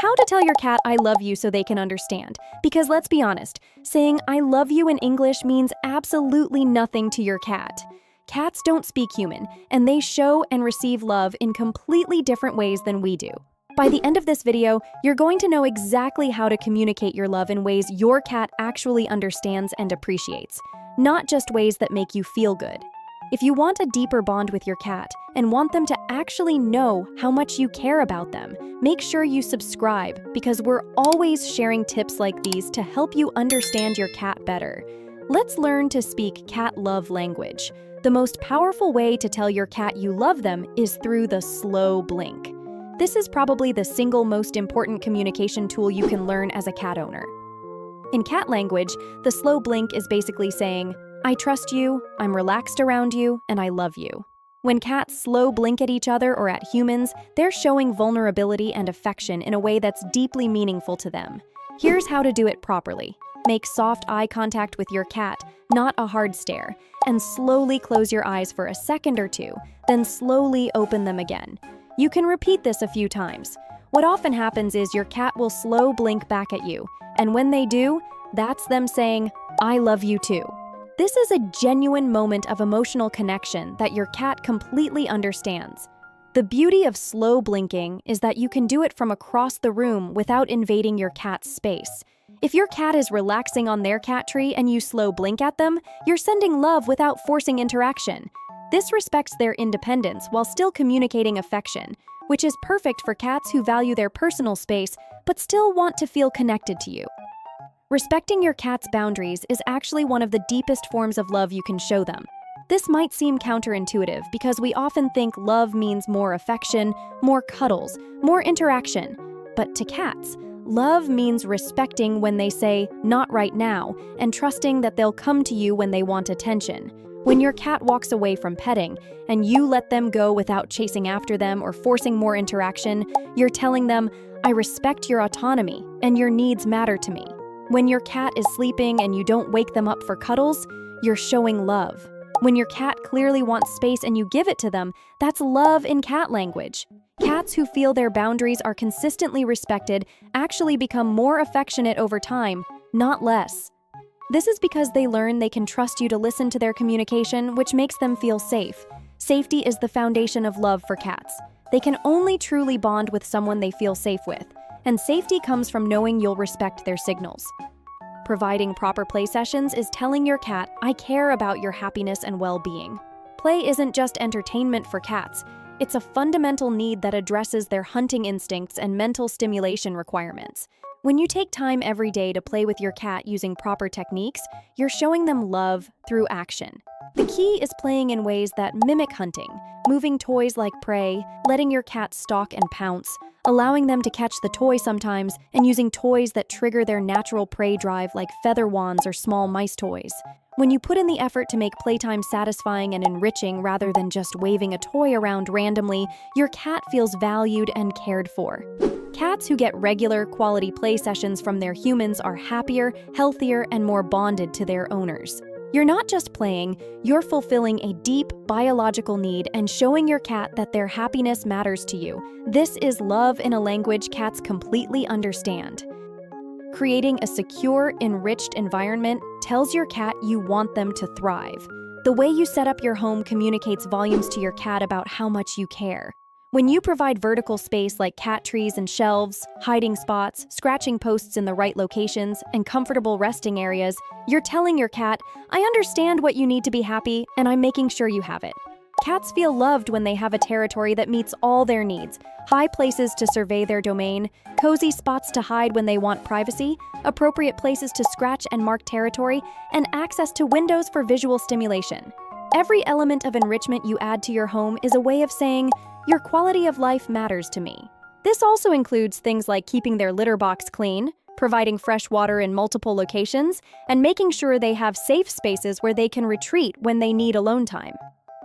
How to tell your cat I love you so they can understand. Because let's be honest, saying I love you in English means absolutely nothing to your cat. Cats don't speak human, and they show and receive love in completely different ways than we do. By the end of this video, you're going to know exactly how to communicate your love in ways your cat actually understands and appreciates, not just ways that make you feel good. If you want a deeper bond with your cat and want them to actually know how much you care about them, make sure you subscribe because we're always sharing tips like these to help you understand your cat better. Let's learn to speak cat love language. The most powerful way to tell your cat you love them is through the slow blink. This is probably the single most important communication tool you can learn as a cat owner. In cat language, the slow blink is basically saying, I trust you, I'm relaxed around you, and I love you. When cats slow blink at each other or at humans, they're showing vulnerability and affection in a way that's deeply meaningful to them. Here's how to do it properly. Make soft eye contact with your cat, not a hard stare, and slowly close your eyes for a second or two, then slowly open them again. You can repeat this a few times. What often happens is your cat will slow blink back at you, and when they do, that's them saying, I love you too. This is a genuine moment of emotional connection that your cat completely understands. The beauty of slow blinking is that you can do it from across the room without invading your cat's space. If your cat is relaxing on their cat tree and you slow blink at them, you're sending love without forcing interaction. This respects their independence while still communicating affection, which is perfect for cats who value their personal space but still want to feel connected to you. Respecting your cat's boundaries is actually one of the deepest forms of love you can show them. This might seem counterintuitive because we often think love means more affection, more cuddles, more interaction. But to cats, love means respecting when they say, not right now, and trusting that they'll come to you when they want attention. When your cat walks away from petting, and you let them go without chasing after them or forcing more interaction, you're telling them, I respect your autonomy, and your needs matter to me. When your cat is sleeping and you don't wake them up for cuddles, you're showing love. When your cat clearly wants space and you give it to them, that's love in cat language. Cats who feel their boundaries are consistently respected actually become more affectionate over time, not less. This is because they learn they can trust you to listen to their communication, which makes them feel safe. Safety is the foundation of love for cats. They can only truly bond with someone they feel safe with. And safety comes from knowing you'll respect their signals. Providing proper play sessions is telling your cat, I care about your happiness and well-being. Play isn't just entertainment for cats. It's a fundamental need that addresses their hunting instincts and mental stimulation requirements. When you take time every day to play with your cat using proper techniques, you're showing them love through action. The key is playing in ways that mimic hunting, moving toys like prey, letting your cat stalk and pounce, allowing them to catch the toy sometimes, and using toys that trigger their natural prey drive like feather wands or small mice toys. When you put in the effort to make playtime satisfying and enriching rather than just waving a toy around randomly, your cat feels valued and cared for. Cats who get regular, quality play sessions from their humans are happier, healthier, and more bonded to their owners. You're not just playing, you're fulfilling a deep biological need and showing your cat that their happiness matters to you. This is love in a language cats completely understand. Creating a secure, enriched environment tells your cat you want them to thrive. The way you set up your home communicates volumes to your cat about how much you care. When you provide vertical space like cat trees and shelves, hiding spots, scratching posts in the right locations, and comfortable resting areas, you're telling your cat, I understand what you need to be happy, and I'm making sure you have it. Cats feel loved when they have a territory that meets all their needs, high places to survey their domain, cozy spots to hide when they want privacy, appropriate places to scratch and mark territory, and access to windows for visual stimulation. Every element of enrichment you add to your home is a way of saying, your quality of life matters to me. This also includes things like keeping their litter box clean, providing fresh water in multiple locations, and making sure they have safe spaces where they can retreat when they need alone time.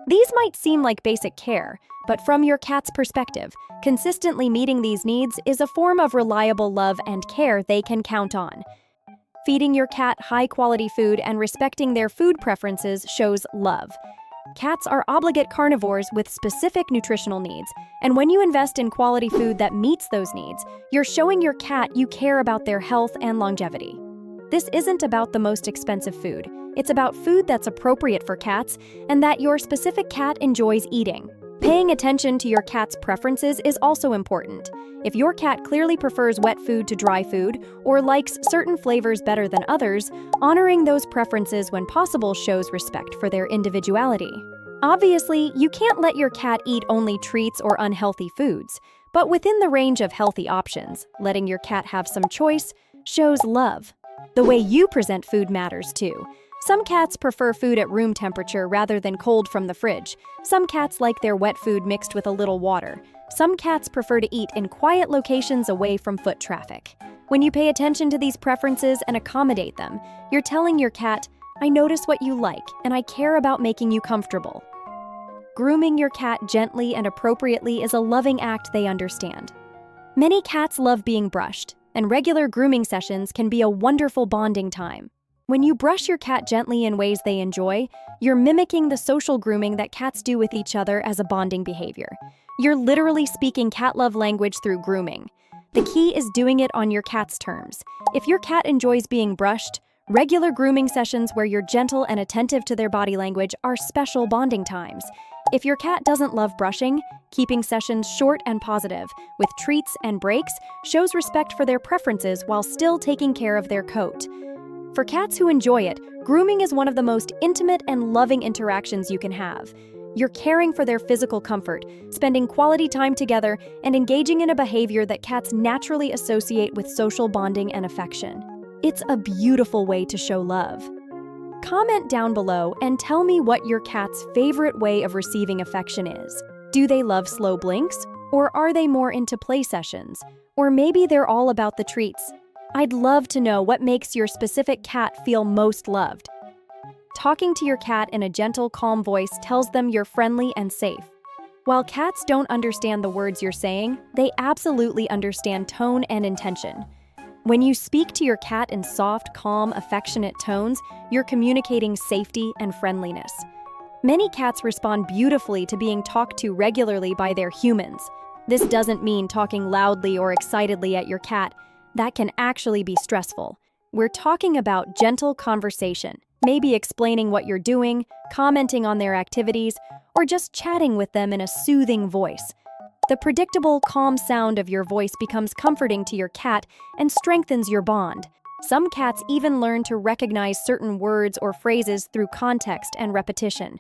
These might seem like basic care, but from your cat's perspective, consistently meeting these needs is a form of reliable love and care they can count on. Feeding your cat high-quality food and respecting their food preferences shows love. Cats are obligate carnivores with specific nutritional needs, and when you invest in quality food that meets those needs, you're showing your cat you care about their health and longevity. This isn't about the most expensive food. It's about food that's appropriate for cats and that your specific cat enjoys eating. Paying attention to your cat's preferences is also important. If your cat clearly prefers wet food to dry food or likes certain flavors better than others, honoring those preferences when possible shows respect for their individuality. Obviously, you can't let your cat eat only treats or unhealthy foods, but within the range of healthy options, letting your cat have some choice shows love. The way you present food matters too. Some cats prefer food at room temperature rather than cold from the fridge. Some cats like their wet food mixed with a little water. Some cats prefer to eat in quiet locations away from foot traffic. When you pay attention to these preferences and accommodate them, you're telling your cat, "I notice what you like, and I care about making you comfortable." Grooming your cat gently and appropriately is a loving act they understand. Many cats love being brushed, and regular grooming sessions can be a wonderful bonding time. When you brush your cat gently in ways they enjoy, you're mimicking the social grooming that cats do with each other as a bonding behavior. You're literally speaking cat love language through grooming. The key is doing it on your cat's terms. If your cat enjoys being brushed, regular grooming sessions where you're gentle and attentive to their body language are special bonding times. If your cat doesn't love brushing, keeping sessions short and positive, with treats and breaks, shows respect for their preferences while still taking care of their coat. For cats who enjoy it, grooming is one of the most intimate and loving interactions you can have. You're caring for their physical comfort, spending quality time together, and engaging in a behavior that cats naturally associate with social bonding and affection. It's a beautiful way to show love. Comment down below and tell me what your cat's favorite way of receiving affection is. Do they love slow blinks? Or are they more into play sessions? Or maybe they're all about the treats? I'd love to know what makes your specific cat feel most loved. Talking to your cat in a gentle, calm voice tells them you're friendly and safe. While cats don't understand the words you're saying, they absolutely understand tone and intention. When you speak to your cat in soft, calm, affectionate tones, you're communicating safety and friendliness. Many cats respond beautifully to being talked to regularly by their humans. This doesn't mean talking loudly or excitedly at your cat. That can actually be stressful. We're talking about gentle conversation, maybe explaining what you're doing, commenting on their activities, or just chatting with them in a soothing voice. The predictable, calm sound of your voice becomes comforting to your cat and strengthens your bond. Some cats even learn to recognize certain words or phrases through context and repetition.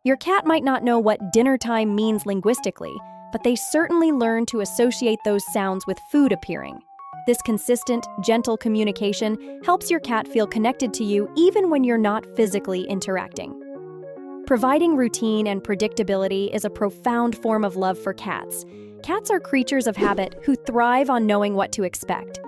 Your cat might not know what dinner time means linguistically, but they certainly learn to associate those sounds with food appearing. This consistent, gentle communication helps your cat feel connected to you even when you're not physically interacting. Providing routine and predictability is a profound form of love for cats. Cats are creatures of habit who thrive on knowing what to expect.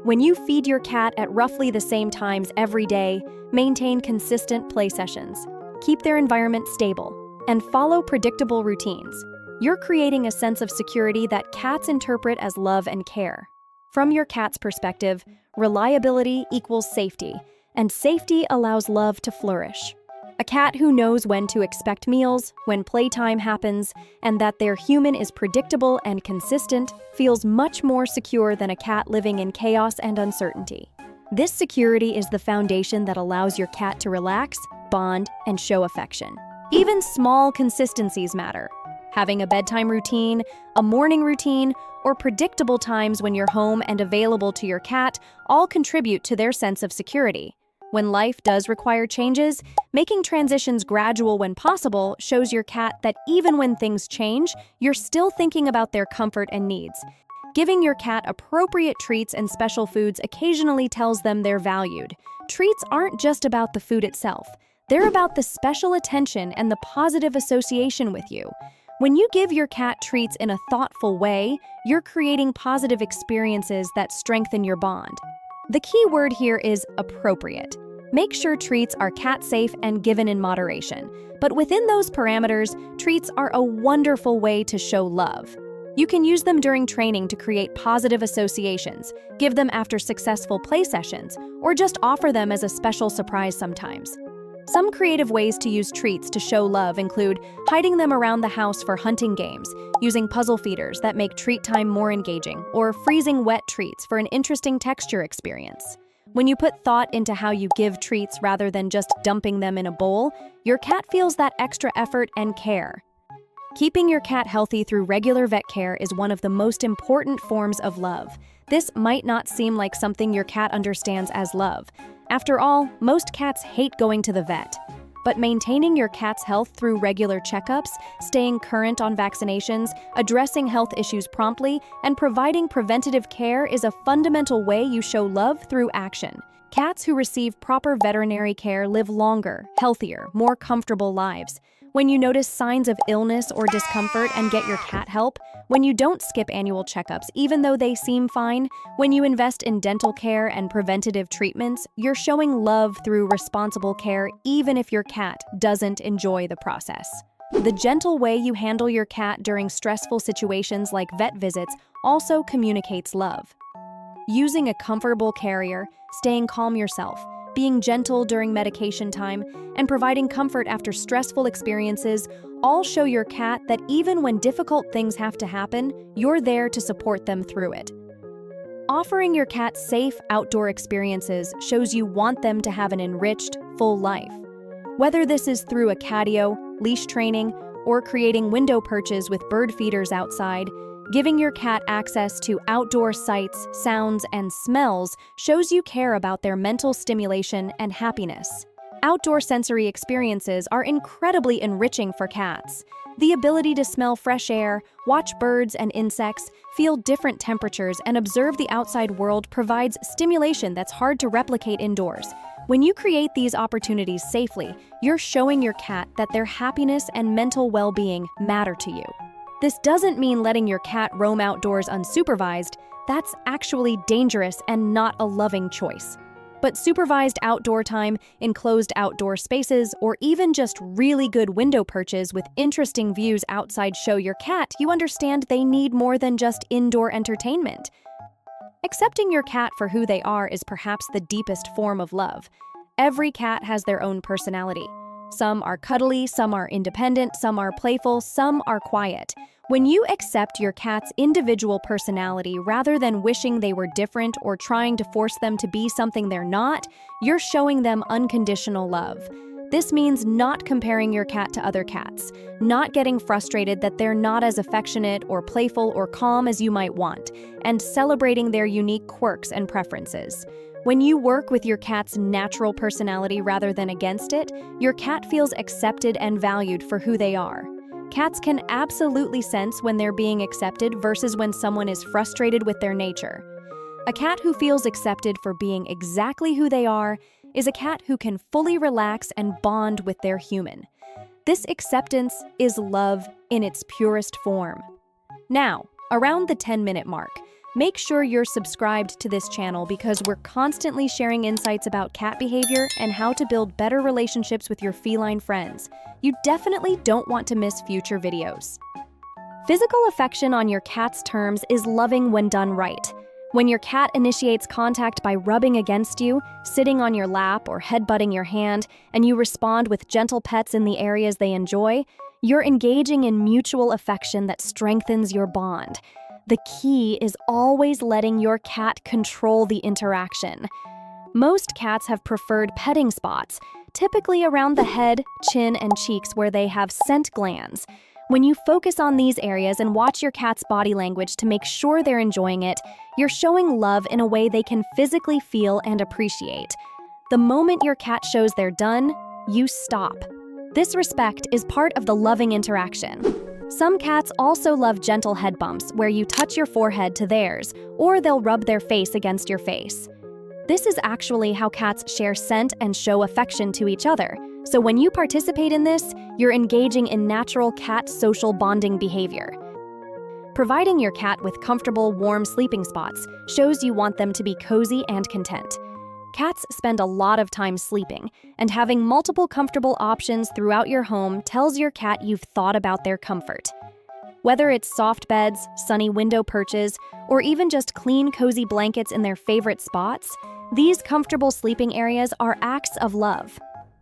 When you feed your cat at roughly the same times every day, maintain consistent play sessions, keep their environment stable, and follow predictable routines, you're creating a sense of security that cats interpret as love and care. From your cat's perspective, reliability equals safety, and safety allows love to flourish. A cat who knows when to expect meals, when playtime happens, and that their human is predictable and consistent feels much more secure than a cat living in chaos and uncertainty. This security is the foundation that allows your cat to relax, bond, and show affection. Even small consistencies matter. Having a bedtime routine, a morning routine, or predictable times when you're home and available to your cat all contribute to their sense of security. When life does require changes, making transitions gradual when possible shows your cat that even when things change, you're still thinking about their comfort and needs. Giving your cat appropriate treats and special foods occasionally tells them they're valued. Treats aren't just about the food itself. They're about the special attention and the positive association with you. When you give your cat treats in a thoughtful way, you're creating positive experiences that strengthen your bond. The key word here is appropriate. Make sure treats are cat-safe and given in moderation. But within those parameters, treats are a wonderful way to show love. You can use them during training to create positive associations, give them after successful play sessions, or just offer them as a special surprise sometimes. Some creative ways to use treats to show love include hiding them around the house for hunting games, using puzzle feeders that make treat time more engaging, or freezing wet treats for an interesting texture experience. When you put thought into how you give treats rather than just dumping them in a bowl, your cat feels that extra effort and care. Keeping your cat healthy through regular vet care is one of the most important forms of love. This might not seem like something your cat understands as love. After all, most cats hate going to the vet. But maintaining your cat's health through regular checkups, staying current on vaccinations, addressing health issues promptly, and providing preventative care is a fundamental way you show love through action. Cats who receive proper veterinary care live longer, healthier, more comfortable lives. When you notice signs of illness or discomfort and get your cat help, when you don't skip annual checkups even though they seem fine, when you invest in dental care and preventative treatments, you're showing love through responsible care even if your cat doesn't enjoy the process. The gentle way you handle your cat during stressful situations like vet visits also communicates love. Using a comfortable carrier, staying calm yourself, being gentle during medication time, and providing comfort after stressful experiences all show your cat that even when difficult things have to happen, you're there to support them through it. Offering your cat safe outdoor experiences shows you want them to have an enriched, full life. Whether this is through a catio, leash training, or creating window perches with bird feeders outside, giving your cat access to outdoor sights, sounds, and smells shows you care about their mental stimulation and happiness. Outdoor sensory experiences are incredibly enriching for cats. The ability to smell fresh air, watch birds and insects, feel different temperatures, and observe the outside world provides stimulation that's hard to replicate indoors. When you create these opportunities safely, you're showing your cat that their happiness and mental well-being matter to you. This doesn't mean letting your cat roam outdoors unsupervised. That's actually dangerous and not a loving choice. But supervised outdoor time, enclosed outdoor spaces, or even just really good window perches with interesting views outside show your cat you understand they need more than just indoor entertainment. Accepting your cat for who they are is perhaps the deepest form of love. Every cat has their own personality. Some are cuddly, some are independent, some are playful, some are quiet. When you accept your cat's individual personality rather than wishing they were different or trying to force them to be something they're not, you're showing them unconditional love. This means not comparing your cat to other cats, not getting frustrated that they're not as affectionate or playful or calm as you might want, and celebrating their unique quirks and preferences. When you work with your cat's natural personality rather than against it, your cat feels accepted and valued for who they are. Cats can absolutely sense when they're being accepted versus when someone is frustrated with their nature. A cat who feels accepted for being exactly who they are is a cat who can fully relax and bond with their human. This acceptance is love in its purest form. Now, around the 10-minute mark, make sure you're subscribed to this channel because we're constantly sharing insights about cat behavior and how to build better relationships with your feline friends. You definitely don't want to miss future videos. Physical affection on your cat's terms is loving when done right. When your cat initiates contact by rubbing against you, sitting on your lap, or headbutting your hand, and you respond with gentle pets in the areas they enjoy, you're engaging in mutual affection that strengthens your bond. The key is always letting your cat control the interaction. Most cats have preferred petting spots, typically around the head, chin, and cheeks where they have scent glands. When you focus on these areas and watch your cat's body language to make sure they're enjoying it, you're showing love in a way they can physically feel and appreciate. The moment your cat shows they're done, you stop. This respect is part of the loving interaction. Some cats also love gentle head bumps where you touch your forehead to theirs, or they'll rub their face against your face. This is actually how cats share scent and show affection to each other. So when you participate in this, you're engaging in natural cat social bonding behavior. Providing your cat with comfortable, warm sleeping spots shows you want them to be cozy and content. Cats spend a lot of time sleeping, and having multiple comfortable options throughout your home tells your cat you've thought about their comfort. Whether it's soft beds, sunny window perches, or even just clean, cozy blankets in their favorite spots, these comfortable sleeping areas are acts of love.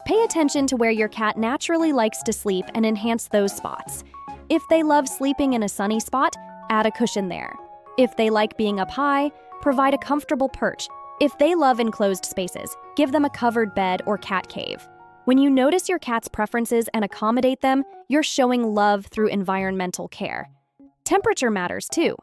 Pay attention to where your cat naturally likes to sleep and enhance those spots. If they love sleeping in a sunny spot, add a cushion there. If they like being up high, provide a comfortable perch. If they love enclosed spaces, give them a covered bed or cat cave. When you notice your cat's preferences and accommodate them, you're showing love through environmental care. Temperature matters too.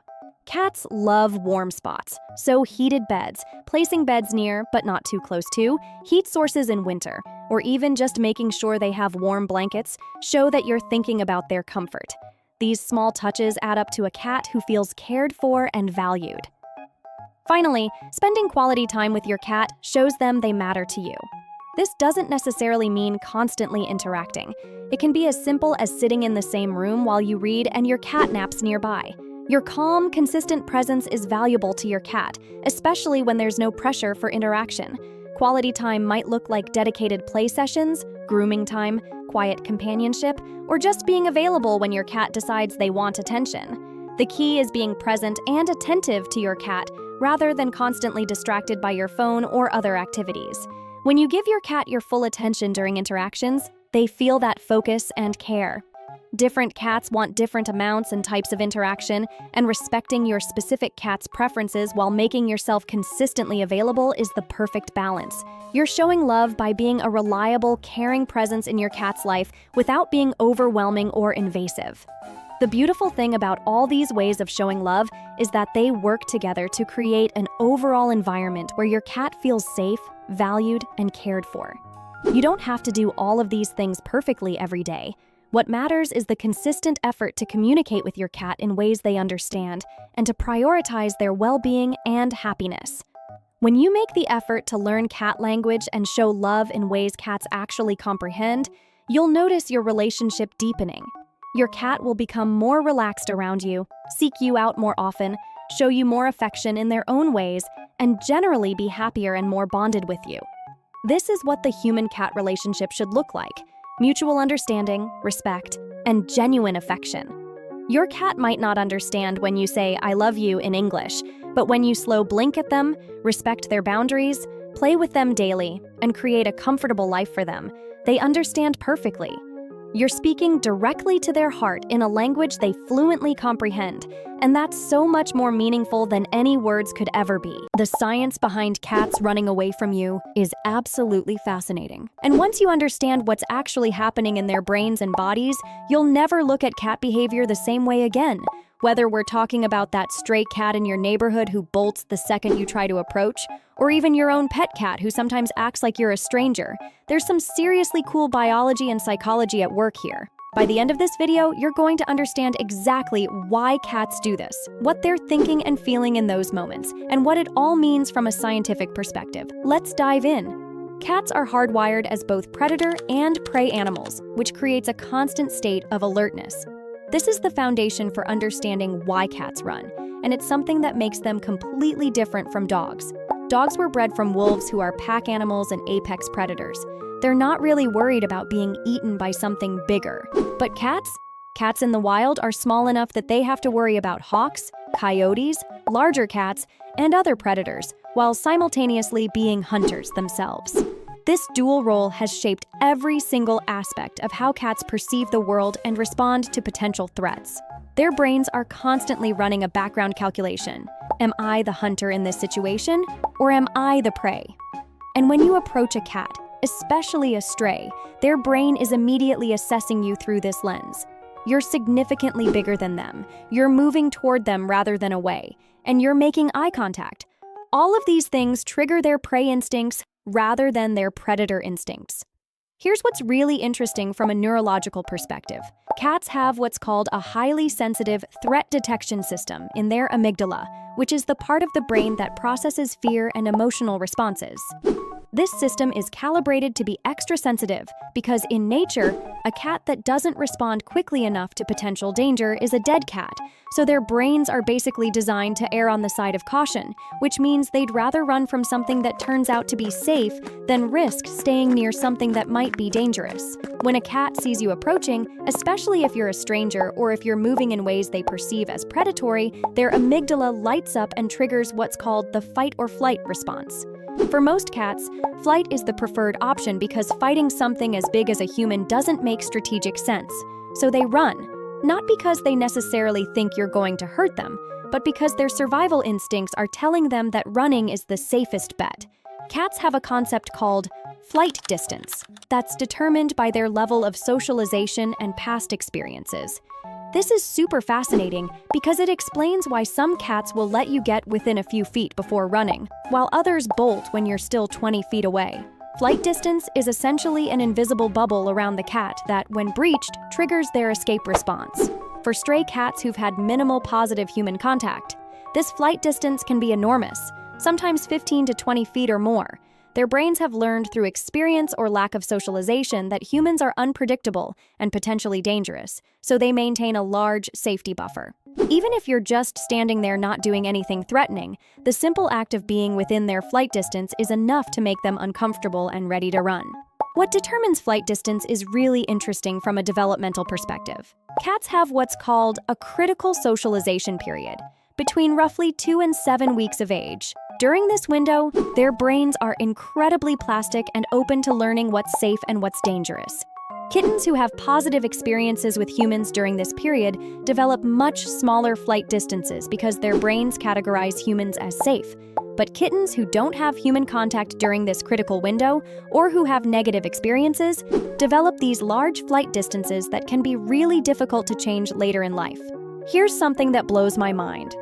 Cats love warm spots, so heated beds, placing beds near, but not too close to, heat sources in winter, or even just making sure they have warm blankets, show that you're thinking about their comfort. These small touches add up to a cat who feels cared for and valued. Finally, spending quality time with your cat shows them they matter to you. This doesn't necessarily mean constantly interacting. It can be as simple as sitting in the same room while you read and your cat naps nearby. Your calm, consistent presence is valuable to your cat, especially when there's no pressure for interaction. Quality time might look like dedicated play sessions, grooming time, quiet companionship, or just being available when your cat decides they want attention. The key is being present and attentive to your cat rather than constantly distracted by your phone or other activities. When you give your cat your full attention during interactions, they feel that focus and care. Different cats want different amounts and types of interaction, and respecting your specific cat's preferences while making yourself consistently available is the perfect balance. You're showing love by being a reliable, caring presence in your cat's life without being overwhelming or invasive. The beautiful thing about all these ways of showing love is that they work together to create an overall environment where your cat feels safe, valued, and cared for. You don't have to do all of these things perfectly every day. What matters is the consistent effort to communicate with your cat in ways they understand and to prioritize their well-being and happiness. When you make the effort to learn cat language and show love in ways cats actually comprehend, you'll notice your relationship deepening. Your cat will become more relaxed around you, seek you out more often, show you more affection in their own ways, and generally be happier and more bonded with you. This is what the human-cat relationship should look like: mutual understanding, respect, and genuine affection. Your cat might not understand when you say "I love you" in English, but when you slow blink at them, respect their boundaries, play with them daily, and create a comfortable life for them, they understand perfectly. You're speaking directly to their heart in a language they fluently comprehend, and that's so much more meaningful than any words could ever be. The science behind cats running away from you is absolutely fascinating. And once you understand what's actually happening in their brains and bodies, you'll never look at cat behavior the same way again. Whether we're talking about that stray cat in your neighborhood who bolts the second you try to approach, or even your own pet cat who sometimes acts like you're a stranger, there's some seriously cool biology and psychology at work here. By the end of this video, you're going to understand exactly why cats do this, what they're thinking and feeling in those moments, and what it all means from a scientific perspective. Let's dive in. Cats are hardwired as both predator and prey animals, which creates a constant state of alertness. This is the foundation for understanding why cats run, and it's something that makes them completely different from dogs. Dogs were bred from wolves, who are pack animals and apex predators. They're not really worried about being eaten by something bigger. But cats in the wild are small enough that they have to worry about hawks, coyotes, larger cats, and other predators, while simultaneously being hunters themselves. This dual role has shaped every single aspect of how cats perceive the world and respond to potential threats. Their brains are constantly running a background calculation. Am I the hunter in this situation, or am I the prey? And when you approach a cat, especially a stray, their brain is immediately assessing you through this lens. You're significantly bigger than them, you're moving toward them rather than away, and you're making eye contact. All of these things trigger their prey instincts rather than their predator instincts. Here's what's really interesting from a neurological perspective. Cats have what's called a highly sensitive threat detection system in their amygdala, which is the part of the brain that processes fear and emotional responses. This system is calibrated to be extra sensitive because in nature, a cat that doesn't respond quickly enough to potential danger is a dead cat, so their brains are basically designed to err on the side of caution, which means they'd rather run from something that turns out to be safe than risk staying near something that might be dangerous. When a cat sees you approaching, especially if you're a stranger or if you're moving in ways they perceive as predatory, their amygdala lights up and triggers what's called the fight or flight response. For most cats, flight is the preferred option because fighting something as big as a human doesn't make strategic sense. So they run, not because they necessarily think you're going to hurt them, but because their survival instincts are telling them that running is the safest bet. Cats have a concept called flight distance that's determined by their level of socialization and past experiences. This is super fascinating because it explains why some cats will let you get within a few feet before running, while others bolt when you're still 20 feet away. Flight distance is essentially an invisible bubble around the cat that, when breached, triggers their escape response. For stray cats who've had minimal positive human contact, this flight distance can be enormous, sometimes 15 to 20 feet or more. Their brains have learned through experience or lack of socialization that humans are unpredictable and potentially dangerous, so they maintain a large safety buffer. Even if you're just standing there not doing anything threatening, the simple act of being within their flight distance is enough to make them uncomfortable and ready to run. What determines flight distance is really interesting from a developmental perspective. Cats have what's called a critical socialization period, between roughly 2 and 7 weeks of age. During this window, their brains are incredibly plastic and open to learning what's safe and what's dangerous. Kittens who have positive experiences with humans during this period develop much smaller flight distances because their brains categorize humans as safe. But kittens who don't have human contact during this critical window, or who have negative experiences, develop these large flight distances that can be really difficult to change later in life. Here's something that blows my mind.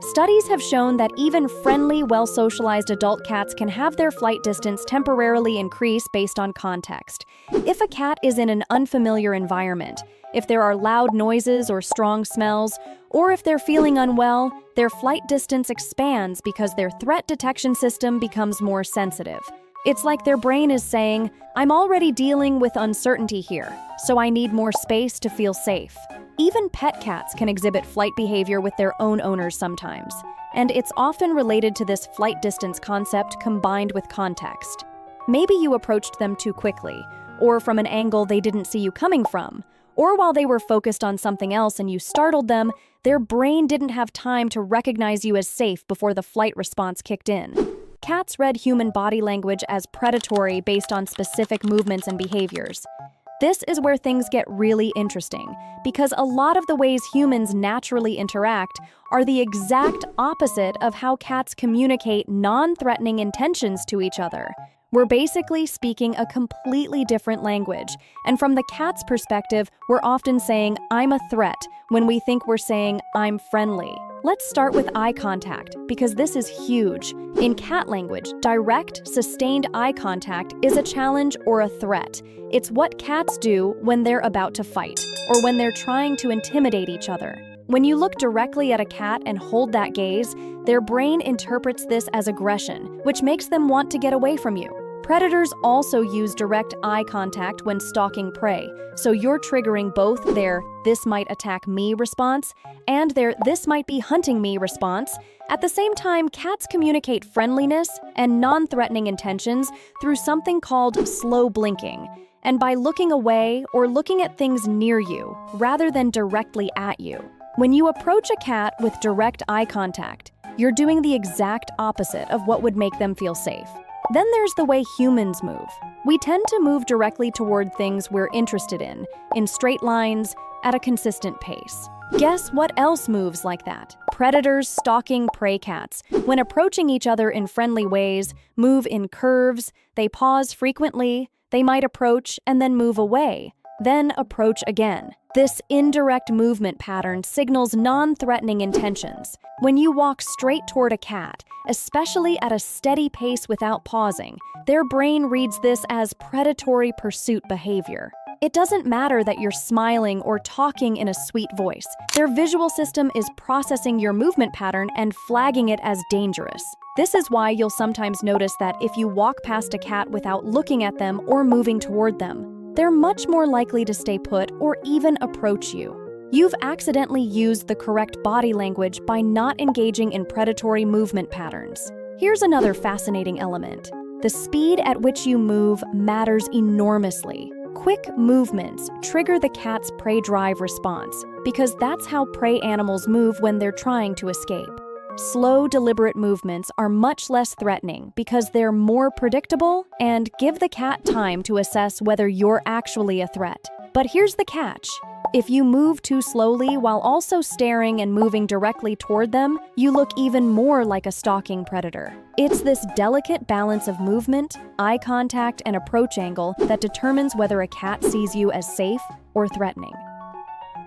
Studies have shown that even friendly, well-socialized adult cats can have their flight distance temporarily increase based on context. If a cat is in an unfamiliar environment, if there are loud noises or strong smells, or if they're feeling unwell, their flight distance expands because their threat detection system becomes more sensitive. It's like their brain is saying, "I'm already dealing with uncertainty here, so I need more space to feel safe." Even pet cats can exhibit flight behavior with their own owners sometimes, and it's often related to this flight distance concept combined with context. Maybe you approached them too quickly, or from an angle they didn't see you coming from, or while they were focused on something else and you startled them, their brain didn't have time to recognize you as safe before the flight response kicked in. Cats read human body language as predatory based on specific movements and behaviors. This is where things get really interesting, because a lot of the ways humans naturally interact are the exact opposite of how cats communicate non-threatening intentions to each other. We're basically speaking a completely different language, and from the cat's perspective, we're often saying, "I'm a threat," when we think we're saying, "I'm friendly." Let's start with eye contact, because this is huge. In cat language, direct, sustained eye contact is a challenge or a threat. It's what cats do when they're about to fight, or when they're trying to intimidate each other. When you look directly at a cat and hold that gaze, their brain interprets this as aggression, which makes them want to get away from you. Predators also use direct eye contact when stalking prey, so you're triggering both their "this might attack me" response and their "this might be hunting me" response. At the same time, cats communicate friendliness and non-threatening intentions through something called slow blinking, and by looking away or looking at things near you rather than directly at you. When you approach a cat with direct eye contact, you're doing the exact opposite of what would make them feel safe. Then there's the way humans move. We tend to move directly toward things we're interested in straight lines, at a consistent pace. Guess what else moves like that? Predators stalking prey cats, when approaching each other in friendly ways, move in curves, they pause frequently, they might approach and then move away, then approach again. This indirect movement pattern signals non-threatening intentions. When you walk straight toward a cat, especially at a steady pace without pausing, their brain reads this as predatory pursuit behavior. It doesn't matter that you're smiling or talking in a sweet voice. Their visual system is processing your movement pattern and flagging it as dangerous. This is why you'll sometimes notice that if you walk past a cat without looking at them or moving toward them, they're much more likely to stay put or even approach you. You've accidentally used the correct body language by not engaging in predatory movement patterns. Here's another fascinating element. The speed at which you move matters enormously. Quick movements trigger the cat's prey drive response, because that's how prey animals move when they're trying to escape. Slow, deliberate movements are much less threatening because they're more predictable and give the cat time to assess whether you're actually a threat. But here's the catch. If you move too slowly while also staring and moving directly toward them, you look even more like a stalking predator. It's this delicate balance of movement, eye contact, and approach angle that determines whether a cat sees you as safe or threatening.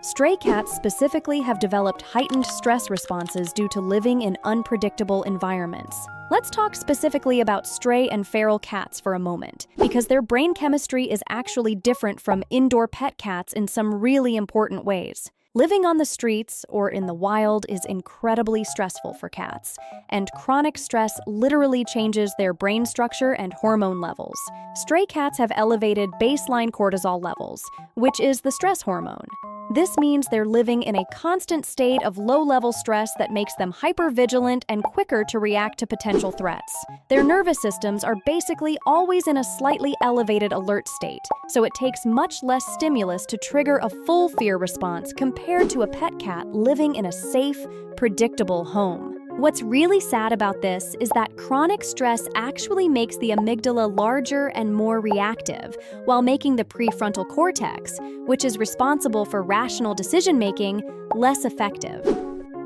Stray cats specifically have developed heightened stress responses due to living in unpredictable environments. Let's talk specifically about stray and feral cats for a moment, because their brain chemistry is actually different from indoor pet cats in some really important ways. Living on the streets or in the wild is incredibly stressful for cats, and chronic stress literally changes their brain structure and hormone levels. Stray cats have elevated baseline cortisol levels, which is the stress hormone. This means they're living in a constant state of low-level stress that makes them hyper-vigilant and quicker to react to potential threats. Their nervous systems are basically always in a slightly elevated alert state, so it takes much less stimulus to trigger a full fear response compared to a pet cat living in a safe, predictable home. What's really sad about this is that chronic stress actually makes the amygdala larger and more reactive, while making the prefrontal cortex, which is responsible for rational decision-making, less effective.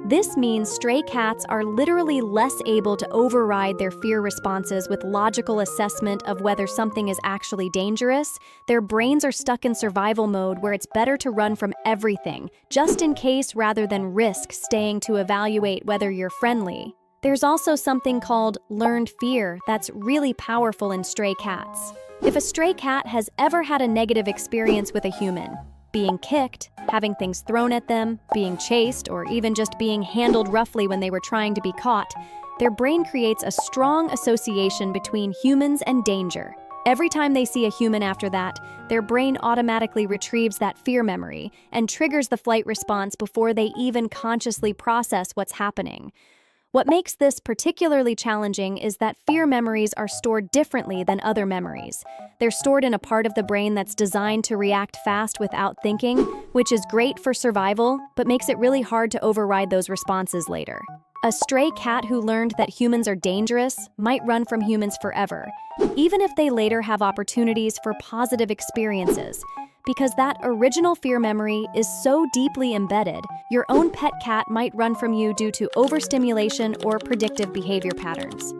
This means stray cats are literally less able to override their fear responses with logical assessment of whether something is actually dangerous. Their brains are stuck in survival mode where it's better to run from everything, just in case rather than risk staying to evaluate whether you're friendly. There's also something called learned fear that's really powerful in stray cats. If a stray cat has ever had a negative experience with a human, being kicked, having things thrown at them, being chased, or even just being handled roughly when they were trying to be caught, their brain creates a strong association between humans and danger. Every time they see a human after that, their brain automatically retrieves that fear memory and triggers the flight response before they even consciously process what's happening. What makes this particularly challenging is that fear memories are stored differently than other memories. They're stored in a part of the brain that's designed to react fast without thinking, which is great for survival, but makes it really hard to override those responses later. A stray cat who learned that humans are dangerous might run from humans forever, even if they later have opportunities for positive experiences. Because that original fear memory is so deeply embedded, your own pet cat might run from you due to overstimulation or predictive behavior patterns.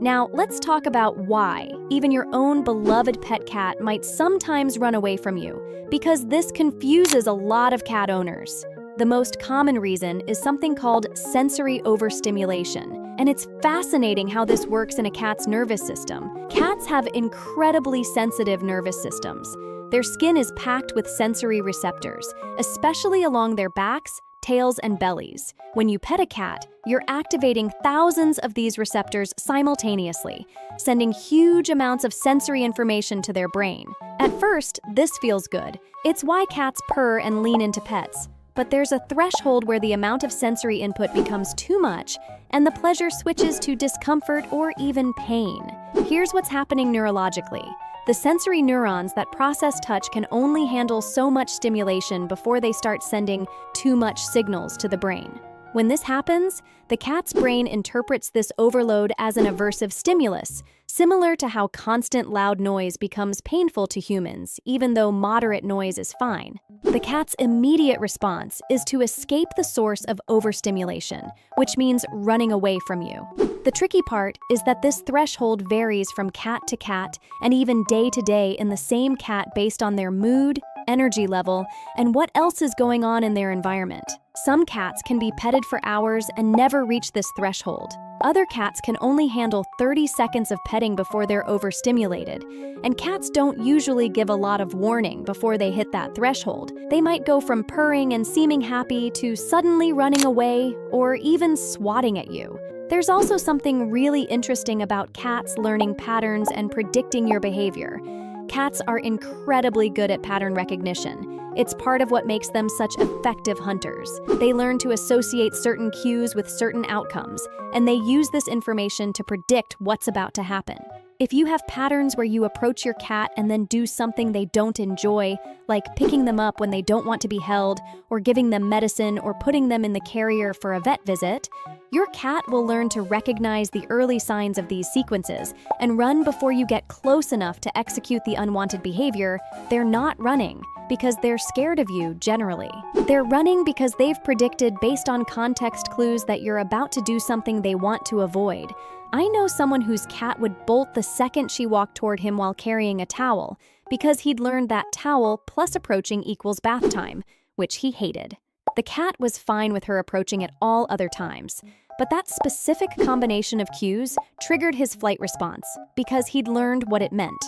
Now, let's talk about why even your own beloved pet cat might sometimes run away from you, because this confuses a lot of cat owners. The most common reason is something called sensory overstimulation, and it's fascinating how this works in a cat's nervous system. Cats have incredibly sensitive nervous systems. Their skin is packed with sensory receptors, especially along their backs, tails, and bellies. When you pet a cat, you're activating thousands of these receptors simultaneously, sending huge amounts of sensory information to their brain. At first, this feels good. It's why cats purr and lean into pets. But there's a threshold where the amount of sensory input becomes too much, and the pleasure switches to discomfort or even pain. Here's what's happening neurologically. The sensory neurons that process touch can only handle so much stimulation before they start sending too much signals to the brain. When this happens, the cat's brain interprets this overload as an aversive stimulus, similar to how constant loud noise becomes painful to humans, even though moderate noise is fine. The cat's immediate response is to escape the source of overstimulation, which means running away from you. The tricky part is that this threshold varies from cat to cat and even day to day in the same cat based on their mood, energy level, and what else is going on in their environment. Some cats can be petted for hours and never reach this threshold. Other cats can only handle 30 seconds of petting before they're overstimulated, and cats don't usually give a lot of warning before they hit that threshold. They might go from purring and seeming happy to suddenly running away or even swatting at you. There's also something really interesting about cats learning patterns and predicting your behavior. Cats are incredibly good at pattern recognition. It's part of what makes them such effective hunters. They learn to associate certain cues with certain outcomes, and they use this information to predict what's about to happen. If you have patterns where you approach your cat and then do something they don't enjoy, like picking them up when they don't want to be held, or giving them medicine, or putting them in the carrier for a vet visit, your cat will learn to recognize the early signs of these sequences and run before you get close enough to execute the unwanted behavior. They're not running because they're scared of you generally. They're running because they've predicted based on context clues that you're about to do something they want to avoid. I know someone whose cat would bolt the second she walked toward him while carrying a towel because he'd learned that towel plus approaching equals bath time, which he hated. The cat was fine with her approaching at all other times, but that specific combination of cues triggered his flight response because he'd learned what it meant.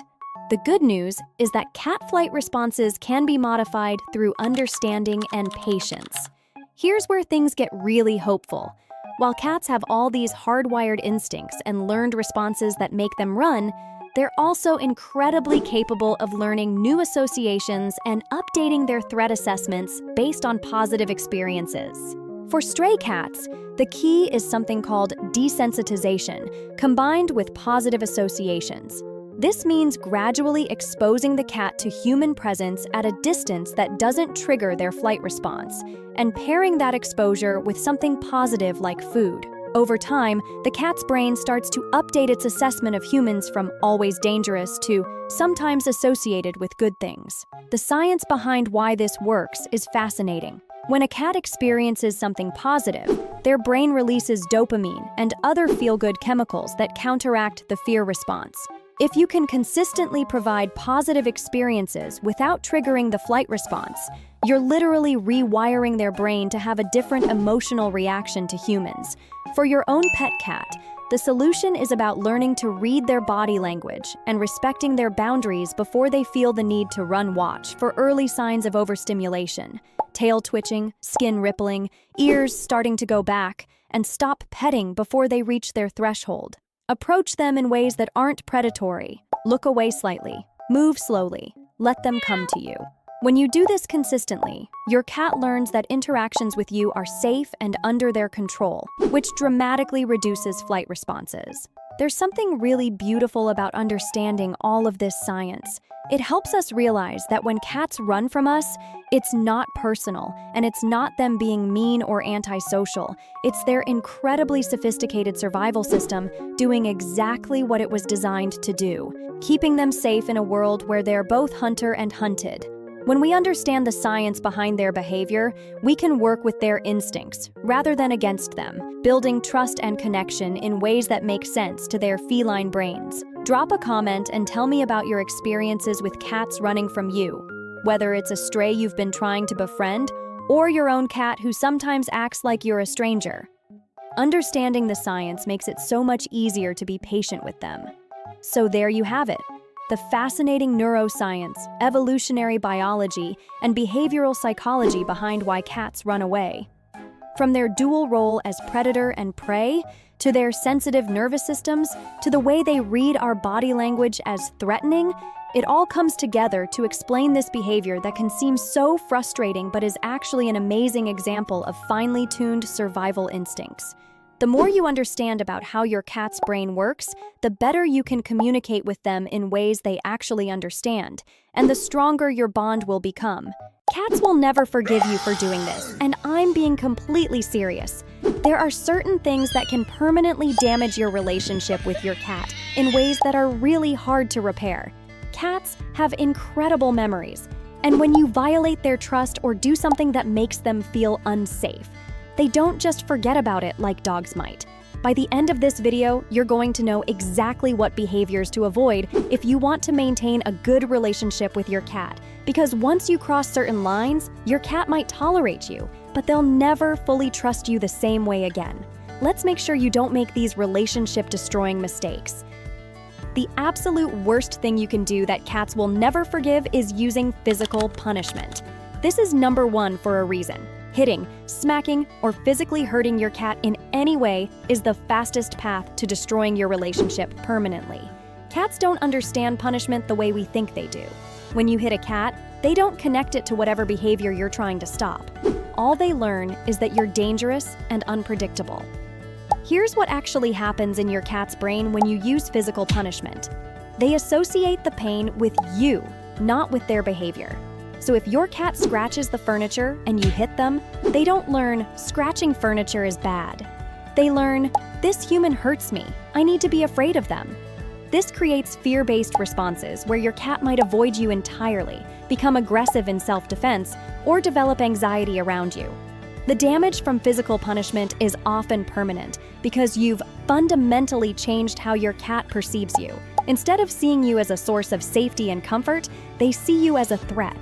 The good news is that cat flight responses can be modified through understanding and patience. Here's where things get really hopeful. While cats have all these hardwired instincts and learned responses that make them run, they're also incredibly capable of learning new associations and updating their threat assessments based on positive experiences. For stray cats, the key is something called desensitization, combined with positive associations. This means gradually exposing the cat to human presence at a distance that doesn't trigger their flight response, and pairing that exposure with something positive like food. Over time, the cat's brain starts to update its assessment of humans from always dangerous to sometimes associated with good things. The science behind why this works is fascinating. When a cat experiences something positive, their brain releases dopamine and other feel-good chemicals that counteract the fear response. If you can consistently provide positive experiences without triggering the flight response, you're literally rewiring their brain to have a different emotional reaction to humans. For your own pet cat, the solution is about learning to read their body language and respecting their boundaries before they feel the need to run watch for early signs of overstimulation. Tail twitching, skin rippling, ears starting to go back, and stop petting before they reach their threshold. Approach them in ways that aren't predatory. Look away slightly. Move slowly. Let them come to you. When you do this consistently, your cat learns that interactions with you are safe and under their control, which dramatically reduces flight responses. There's something really beautiful about understanding all of this science. It helps us realize that when cats run from us, it's not personal, and it's not them being mean or antisocial. It's their incredibly sophisticated survival system doing exactly what it was designed to do, keeping them safe in a world where they're both hunter and hunted. When we understand the science behind their behavior, we can work with their instincts rather than against them, building trust and connection in ways that make sense to their feline brains. Drop a comment and tell me about your experiences with cats running from you, whether it's a stray you've been trying to befriend or your own cat who sometimes acts like you're a stranger. Understanding the science makes it so much easier to be patient with them. So there you have it. The fascinating neuroscience, evolutionary biology, and behavioral psychology behind why cats run away. From their dual role as predator and prey, to their sensitive nervous systems, to the way they read our body language as threatening, it all comes together to explain this behavior that can seem so frustrating but is actually an amazing example of finely tuned survival instincts. The more you understand about how your cat's brain works, the better you can communicate with them in ways they actually understand, and the stronger your bond will become. Cats will never forgive you for doing this, and I'm being completely serious. There are certain things that can permanently damage your relationship with your cat in ways that are really hard to repair. Cats have incredible memories, and when you violate their trust or do something that makes them feel unsafe, they don't just forget about it like dogs might. By the end of this video, you're going to know exactly what behaviors to avoid if you want to maintain a good relationship with your cat. Because once you cross certain lines, your cat might tolerate you, but they'll never fully trust you the same way again. Let's make sure you don't make these relationship-destroying mistakes. The absolute worst thing you can do that cats will never forgive is using physical punishment. This is number one for a reason. Hitting, smacking, or physically hurting your cat in any way is the fastest path to destroying your relationship permanently. Cats don't understand punishment the way we think they do. When you hit a cat, They don't connect it to whatever behavior you're trying to stop. All they learn is that you're dangerous and unpredictable. Here's what actually happens in your cat's brain when you use physical punishment. They associate the pain with you, not with their behavior. So if your cat scratches the furniture and you hit them, they don't learn, scratching furniture is bad. They learn, this human hurts me, I need to be afraid of them. This creates fear-based responses where your cat might avoid you entirely, become aggressive in self-defense, or develop anxiety around you. The damage from physical punishment is often permanent because you've fundamentally changed how your cat perceives you. Instead of seeing you as a source of safety and comfort, they see you as a threat.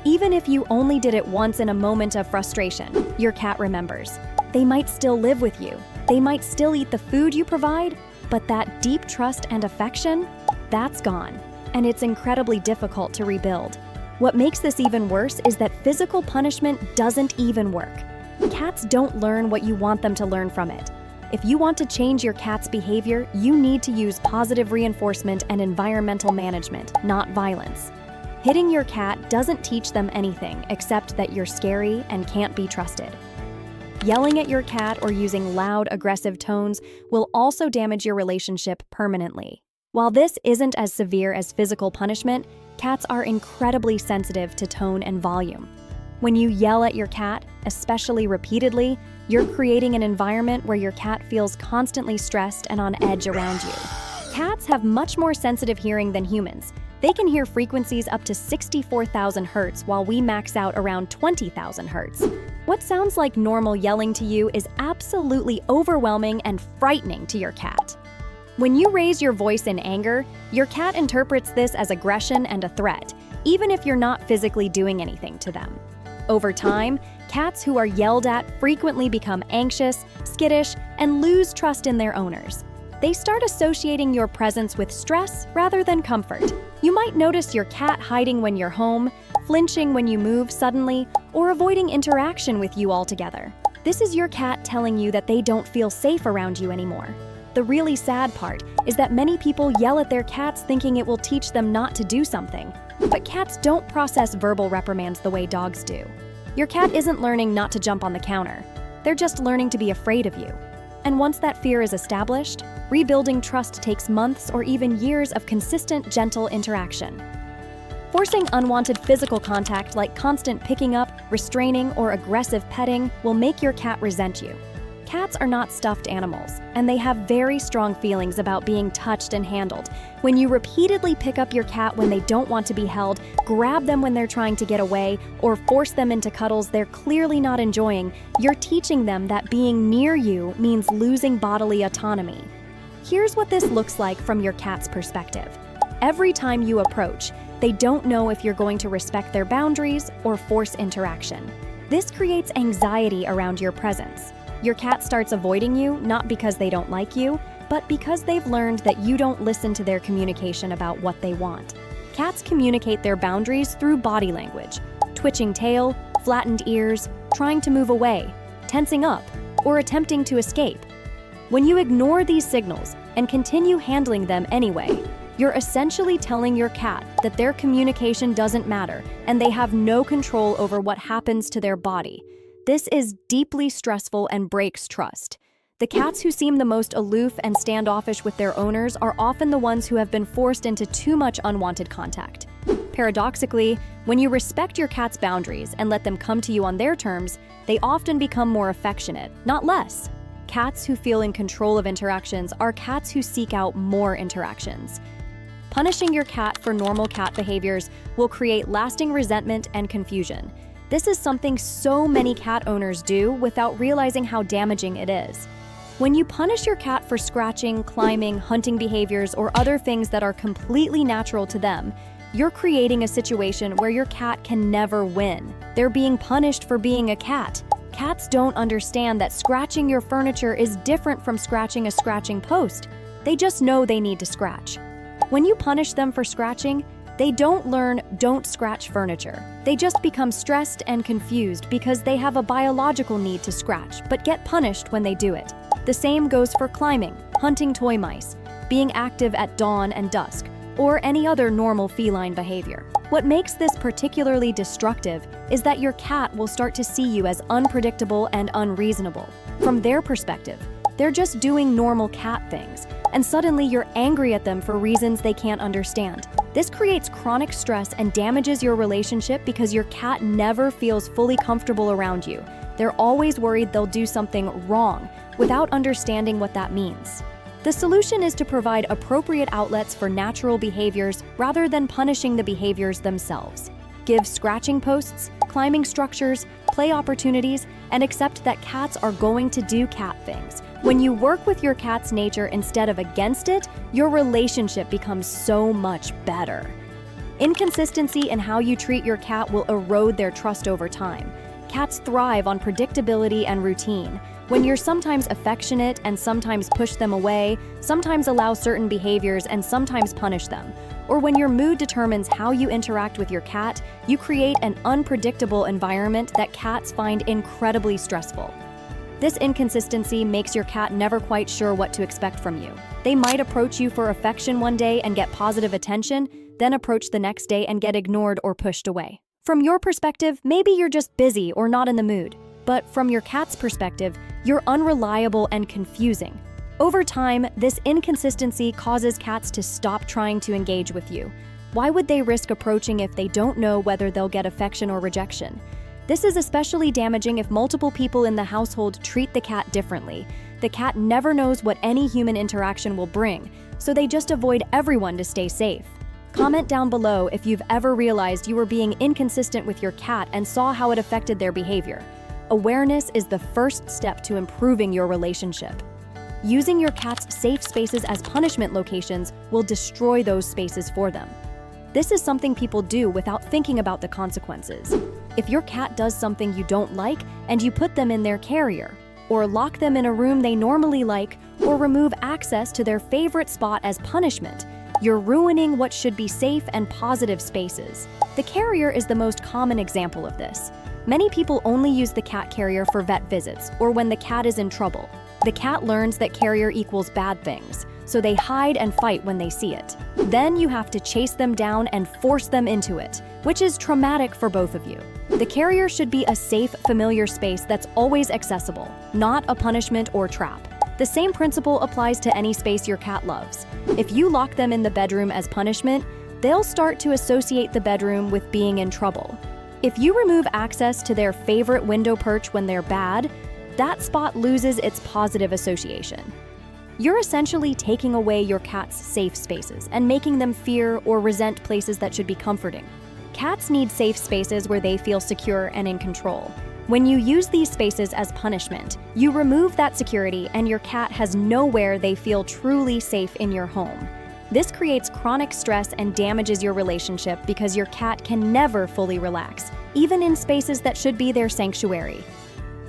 Even if you only did it once in a moment of frustration, your cat remembers. They might still live with you. They might still eat the food you provide, but that deep trust and affection, that's gone, and it's incredibly difficult to rebuild. What makes this even worse is that physical punishment doesn't even work. Cats don't learn what you want them to learn from it. If you want to change your cat's behavior, you need to use positive reinforcement and environmental management, not violence. Hitting your cat doesn't teach them anything except that you're scary and can't be trusted. Yelling at your cat or using loud, aggressive tones will also damage your relationship permanently. While this isn't as severe as physical punishment, cats are incredibly sensitive to tone and volume. When you yell at your cat, especially repeatedly, you're creating an environment where your cat feels constantly stressed and on edge around you. Cats have much more sensitive hearing than humans. They can hear frequencies up to 64,000 Hz while we max out around 20,000 Hz. What sounds like normal yelling to you is absolutely overwhelming and frightening to your cat. When you raise your voice in anger, your cat interprets this as aggression and a threat, even if you're not physically doing anything to them. Over time, cats who are yelled at frequently become anxious, skittish, and lose trust in their owners. They start associating your presence with stress rather than comfort. You might notice your cat hiding when you're home, flinching when you move suddenly, or avoiding interaction with you altogether. This is your cat telling you that they don't feel safe around you anymore. The really sad part is that many people yell at their cats thinking it will teach them not to do something. But cats don't process verbal reprimands the way dogs do. Your cat isn't learning not to jump on the counter. They're just learning to be afraid of you. And once that fear is established, rebuilding trust takes months or even years of consistent, gentle interaction. Forcing unwanted physical contact like constant picking up, restraining, or aggressive petting will make your cat resent you. Cats are not stuffed animals, and they have very strong feelings about being touched and handled. When you repeatedly pick up your cat when they don't want to be held, grab them when they're trying to get away, or force them into cuddles they're clearly not enjoying, you're teaching them that being near you means losing bodily autonomy. Here's what this looks like from your cat's perspective. Every time you approach, they don't know if you're going to respect their boundaries or force interaction. This creates anxiety around your presence. Your cat starts avoiding you not because they don't like you, but because they've learned that you don't listen to their communication about what they want. Cats communicate their boundaries through body language, twitching tail, flattened ears, trying to move away, tensing up, or attempting to escape. When you ignore these signals and continue handling them anyway, you're essentially telling your cat that their communication doesn't matter and they have no control over what happens to their body. This is deeply stressful and breaks trust. The cats who seem the most aloof and standoffish with their owners are often the ones who have been forced into too much unwanted contact. Paradoxically, when you respect your cat's boundaries and let them come to you on their terms, they often become more affectionate, not less. Cats who feel in control of interactions are cats who seek out more interactions. Punishing your cat for normal cat behaviors will create lasting resentment and confusion. This is something so many cat owners do without realizing how damaging it is. When you punish your cat for scratching, climbing, hunting behaviors, or other things that are completely natural to them, you're creating a situation where your cat can never win. They're being punished for being a cat. Cats don't understand that scratching your furniture is different from scratching a scratching post. They just know they need to scratch. When you punish them for scratching, they don't learn "don't scratch furniture." They just become stressed and confused because they have a biological need to scratch, but get punished when they do it. The same goes for climbing, hunting toy mice, being active at dawn and dusk, or any other normal feline behavior. What makes this particularly destructive is that your cat will start to see you as unpredictable and unreasonable. From their perspective, they're just doing normal cat things, and suddenly you're angry at them for reasons they can't understand. This creates chronic stress and damages your relationship because your cat never feels fully comfortable around you. They're always worried they'll do something wrong without understanding what that means. The solution is to provide appropriate outlets for natural behaviors rather than punishing the behaviors themselves. Give scratching posts, climbing structures, play opportunities, and accept that cats are going to do cat things. When you work with your cat's nature instead of against it, your relationship becomes so much better. Inconsistency in how you treat your cat will erode their trust over time. Cats thrive on predictability and routine. When you're sometimes affectionate and sometimes push them away, sometimes allow certain behaviors and sometimes punish them, or when your mood determines how you interact with your cat, you create an unpredictable environment that cats find incredibly stressful. This inconsistency makes your cat never quite sure what to expect from you. They might approach you for affection one day and get positive attention, then approach the next day and get ignored or pushed away. From your perspective, maybe you're just busy or not in the mood. But from your cat's perspective, you're unreliable and confusing. Over time, this inconsistency causes cats to stop trying to engage with you. Why would they risk approaching if they don't know whether they'll get affection or rejection? This is especially damaging if multiple people in the household treat the cat differently. The cat never knows what any human interaction will bring, so they just avoid everyone to stay safe. Comment down below if you've ever realized you were being inconsistent with your cat and saw how it affected their behavior. Awareness is the first step to improving your relationship. Using your cat's safe spaces as punishment locations will destroy those spaces for them. This is something people do without thinking about the consequences. If your cat does something you don't like and you put them in their carrier, or lock them in a room they normally like, or remove access to their favorite spot as punishment, you're ruining what should be safe and positive spaces. The carrier is the most common example of this. Many people only use the cat carrier for vet visits or when the cat is in trouble. The cat learns that carrier equals bad things, so they hide and fight when they see it. Then you have to chase them down and force them into it, which is traumatic for both of you. The carrier should be a safe, familiar space that's always accessible, not a punishment or trap. The same principle applies to any space your cat loves. If you lock them in the bedroom as punishment, they'll start to associate the bedroom with being in trouble. If you remove access to their favorite window perch when they're bad, that spot loses its positive association. You're essentially taking away your cat's safe spaces and making them fear or resent places that should be comforting. Cats need safe spaces where they feel secure and in control. When you use these spaces as punishment, you remove that security and your cat has nowhere they feel truly safe in your home. This creates chronic stress and damages your relationship because your cat can never fully relax, even in spaces that should be their sanctuary.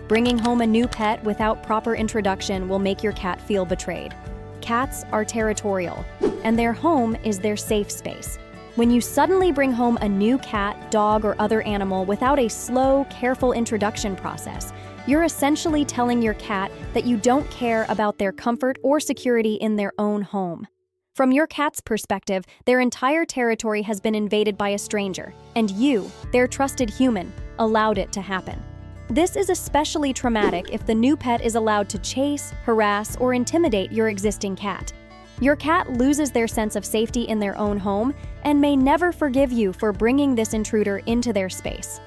Bringing home a new pet without proper introduction will make your cat feel betrayed. Cats are territorial, and their home is their safe space. When you suddenly bring home a new cat, dog, or other animal without a slow, careful introduction process, you're essentially telling your cat that you don't care about their comfort or security in their own home. From your cat's perspective, their entire territory has been invaded by a stranger, and you, their trusted human, allowed it to happen. This is especially traumatic if the new pet is allowed to chase, harass, or intimidate your existing cat. Your cat loses their sense of safety in their own home and may never forgive you for bringing this intruder into their space.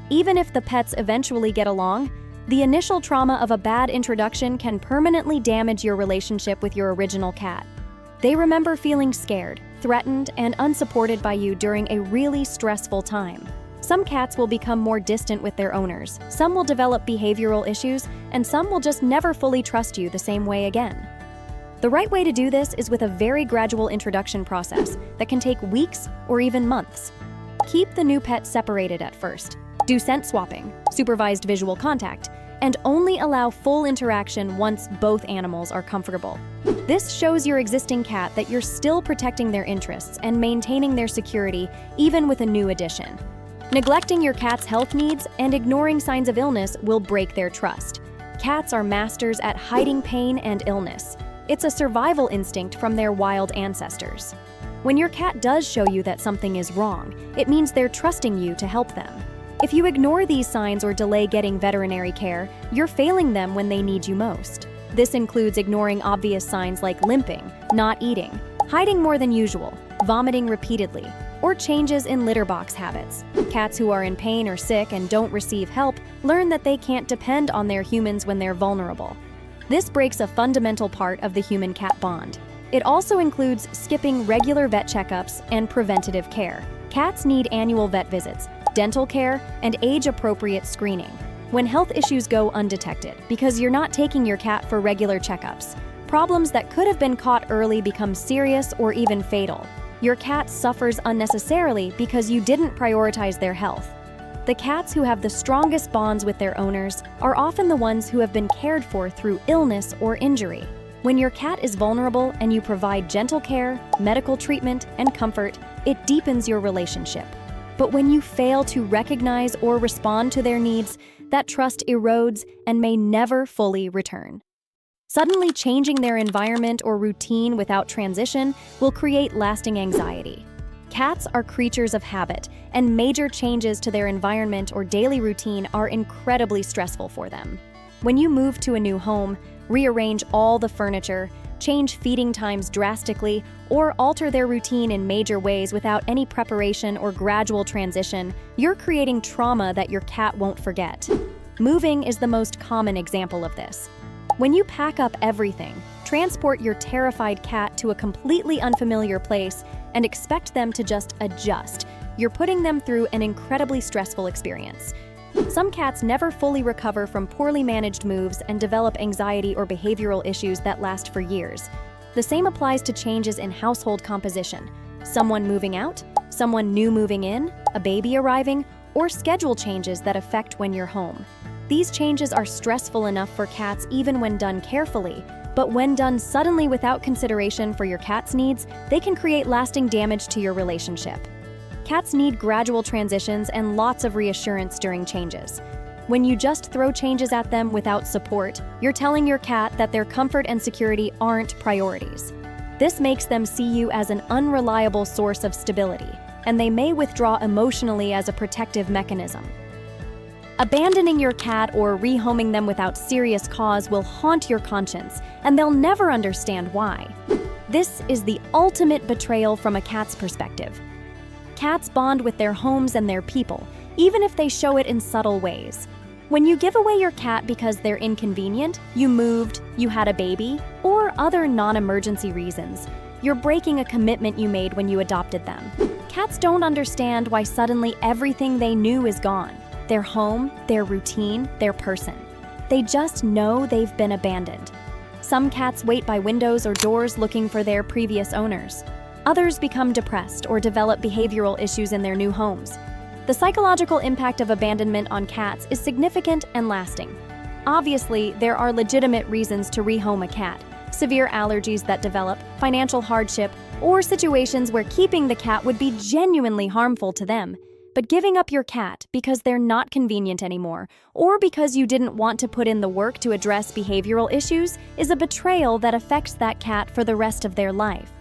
Even if the pets eventually get along, the initial trauma of a bad introduction can permanently damage your relationship with your original cat. They remember feeling scared, threatened, and unsupported by you during a really stressful time. Some cats will become more distant with their owners, some will develop behavioral issues, and some will just never fully trust you the same way again. The right way to do this is with a very gradual introduction process that can take weeks or even months. Keep the new pet separated at first. Do scent swapping, supervised visual contact, and only allow full interaction once both animals are comfortable. This shows your existing cat that you're still protecting their interests and maintaining their security even with a new addition. Neglecting your cat's health needs and ignoring signs of illness will break their trust. Cats are masters at hiding pain and illness. It's a survival instinct from their wild ancestors. When your cat does show you that something is wrong, it means they're trusting you to help them. If you ignore these signs or delay getting veterinary care, you're failing them when they need you most. This includes ignoring obvious signs like limping, not eating, hiding more than usual, vomiting repeatedly, or changes in litter box habits. Cats who are in pain or sick and don't receive help learn that they can't depend on their humans when they're vulnerable. This breaks a fundamental part of the human-cat bond. It also includes skipping regular vet checkups and preventative care. Cats need annual vet visits, dental care, and age-appropriate screening. When health issues go undetected because you're not taking your cat for regular checkups, problems that could have been caught early become serious or even fatal. Your cat suffers unnecessarily because you didn't prioritize their health. The cats who have the strongest bonds with their owners are often the ones who have been cared for through illness or injury. When your cat is vulnerable and you provide gentle care, medical treatment, and comfort, it deepens your relationship. But when you fail to recognize or respond to their needs, that trust erodes and may never fully return. Suddenly changing their environment or routine without transition will create lasting anxiety. Cats are creatures of habit, and major changes to their environment or daily routine are incredibly stressful for them. When you move to a new home, rearrange all the furniture, change feeding times drastically, or alter their routine in major ways without any preparation or gradual transition, you're creating trauma that your cat won't forget. Moving is the most common example of this. When you pack up everything, transport your terrified cat to a completely unfamiliar place, and expect them to just adjust, you're putting them through an incredibly stressful experience. Some cats never fully recover from poorly managed moves and develop anxiety or behavioral issues that last for years. The same applies to changes in household composition. Someone moving out, someone new moving in, a baby arriving, or schedule changes that affect when you're home. These changes are stressful enough for cats even when done carefully, but when done suddenly without consideration for your cat's needs, they can create lasting damage to your relationship. Cats need gradual transitions and lots of reassurance during changes. When you just throw changes at them without support, you're telling your cat that their comfort and security aren't priorities. This makes them see you as an unreliable source of stability, and they may withdraw emotionally as a protective mechanism. Abandoning your cat or rehoming them without serious cause will haunt your conscience, and they'll never understand why. This is the ultimate betrayal from a cat's perspective. Cats bond with their homes and their people, even if they show it in subtle ways. When you give away your cat because they're inconvenient, you moved, you had a baby, or other non-emergency reasons, you're breaking a commitment you made when you adopted them. Cats don't understand why suddenly everything they knew is gone. Their home, their routine, their person. They just know they've been abandoned. Some cats wait by windows or doors looking for their previous owners. Others become depressed or develop behavioral issues in their new homes. The psychological impact of abandonment on cats is significant and lasting. Obviously, there are legitimate reasons to rehome a cat: severe allergies that develop, financial hardship, or situations where keeping the cat would be genuinely harmful to them. But giving up your cat because they're not convenient anymore, or because you didn't want to put in the work to address behavioral issues, is a betrayal that affects that cat for the rest of their life.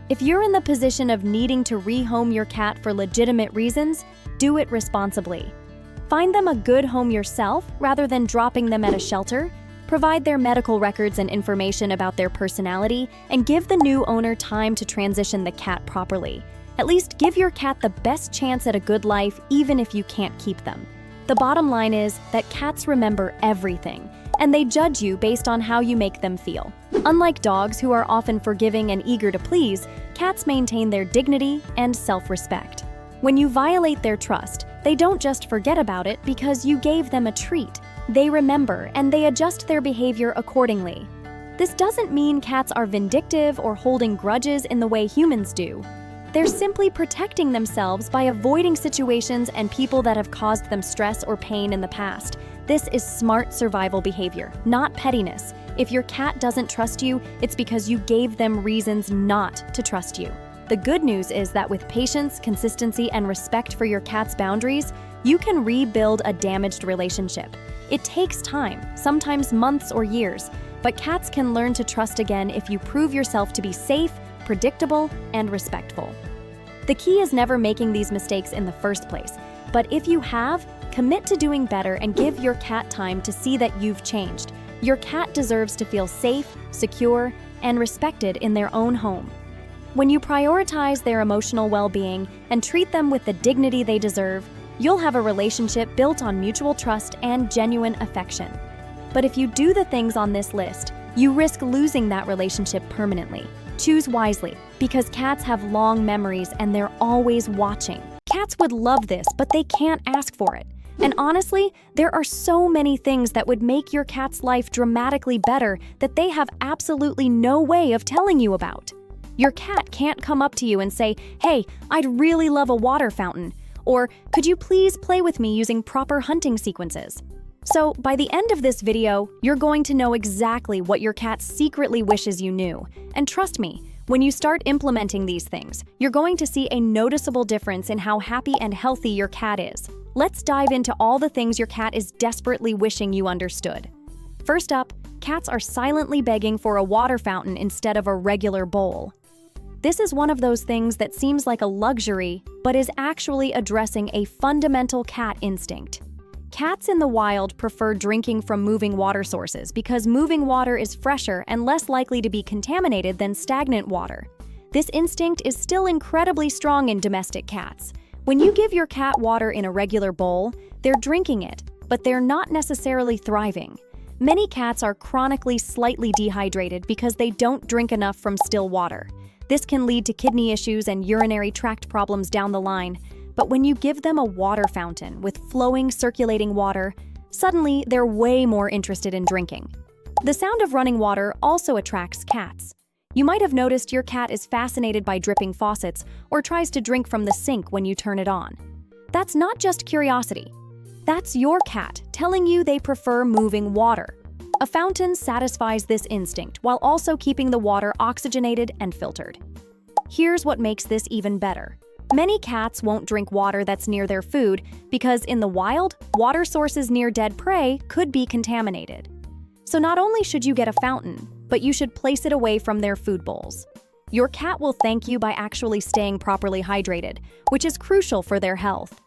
If you're in the position of needing to rehome your cat for legitimate reasons, do it responsibly. Find them a good home yourself rather than dropping them at a shelter. Provide their medical records and information about their personality, and give the new owner time to transition the cat properly. At least give your cat the best chance at a good life, even if you can't keep them. The bottom line is that cats remember everything, and they judge you based on how you make them feel. Unlike dogs, who are often forgiving and eager to please, cats maintain their dignity and self-respect. When you violate their trust, they don't just forget about it because you gave them a treat. They remember, and they adjust their behavior accordingly. This doesn't mean cats are vindictive or holding grudges in the way humans do. They're simply protecting themselves by avoiding situations and people that have caused them stress or pain in the past. This is smart survival behavior, not pettiness. If your cat doesn't trust you, it's because you gave them reasons not to trust you. The good news is that with patience, consistency, and respect for your cat's boundaries, you can rebuild a damaged relationship. It takes time, sometimes months or years, but cats can learn to trust again if you prove yourself to be safe, predictable, and respectful. The key is never making these mistakes in the first place, but if you have, commit to doing better and give your cat time to see that you've changed. Your cat deserves to feel safe, secure, and respected in their own home. When you prioritize their emotional well-being and treat them with the dignity they deserve, you'll have a relationship built on mutual trust and genuine affection. But if you do the things on this list, you risk losing that relationship permanently. Choose wisely, because cats have long memories and they're always watching. Cats would love this, but they can't ask for it. And honestly, there are so many things that would make your cat's life dramatically better that they have absolutely no way of telling you about. Your cat can't come up to you and say, "Hey, I'd really love a water fountain," or "Could you please play with me using proper hunting sequences?" So, by the end of this video, you're going to know exactly what your cat secretly wishes you knew. And trust me, when you start implementing these things, you're going to see a noticeable difference in how happy and healthy your cat is. Let's dive into all the things your cat is desperately wishing you understood. First up, cats are silently begging for a water fountain instead of a regular bowl. This is one of those things that seems like a luxury, but is actually addressing a fundamental cat instinct. Cats in the wild prefer drinking from moving water sources because moving water is fresher and less likely to be contaminated than stagnant water. This instinct is still incredibly strong in domestic cats. When you give your cat water in a regular bowl, they're drinking it, but they're not necessarily thriving. Many cats are chronically slightly dehydrated because they don't drink enough from still water. This can lead to kidney issues and urinary tract problems down the line. But when you give them a water fountain with flowing, circulating water, suddenly they're way more interested in drinking. The sound of running water also attracts cats. You might have noticed your cat is fascinated by dripping faucets or tries to drink from the sink when you turn it on. That's not just curiosity. That's your cat telling you they prefer moving water. A fountain satisfies this instinct while also keeping the water oxygenated and filtered. Here's what makes this even better. Many cats won't drink water that's near their food because in the wild, water sources near dead prey could be contaminated. So not only should you get a fountain, but you should place it away from their food bowls. Your cat will thank you by actually staying properly hydrated, which is crucial for their health.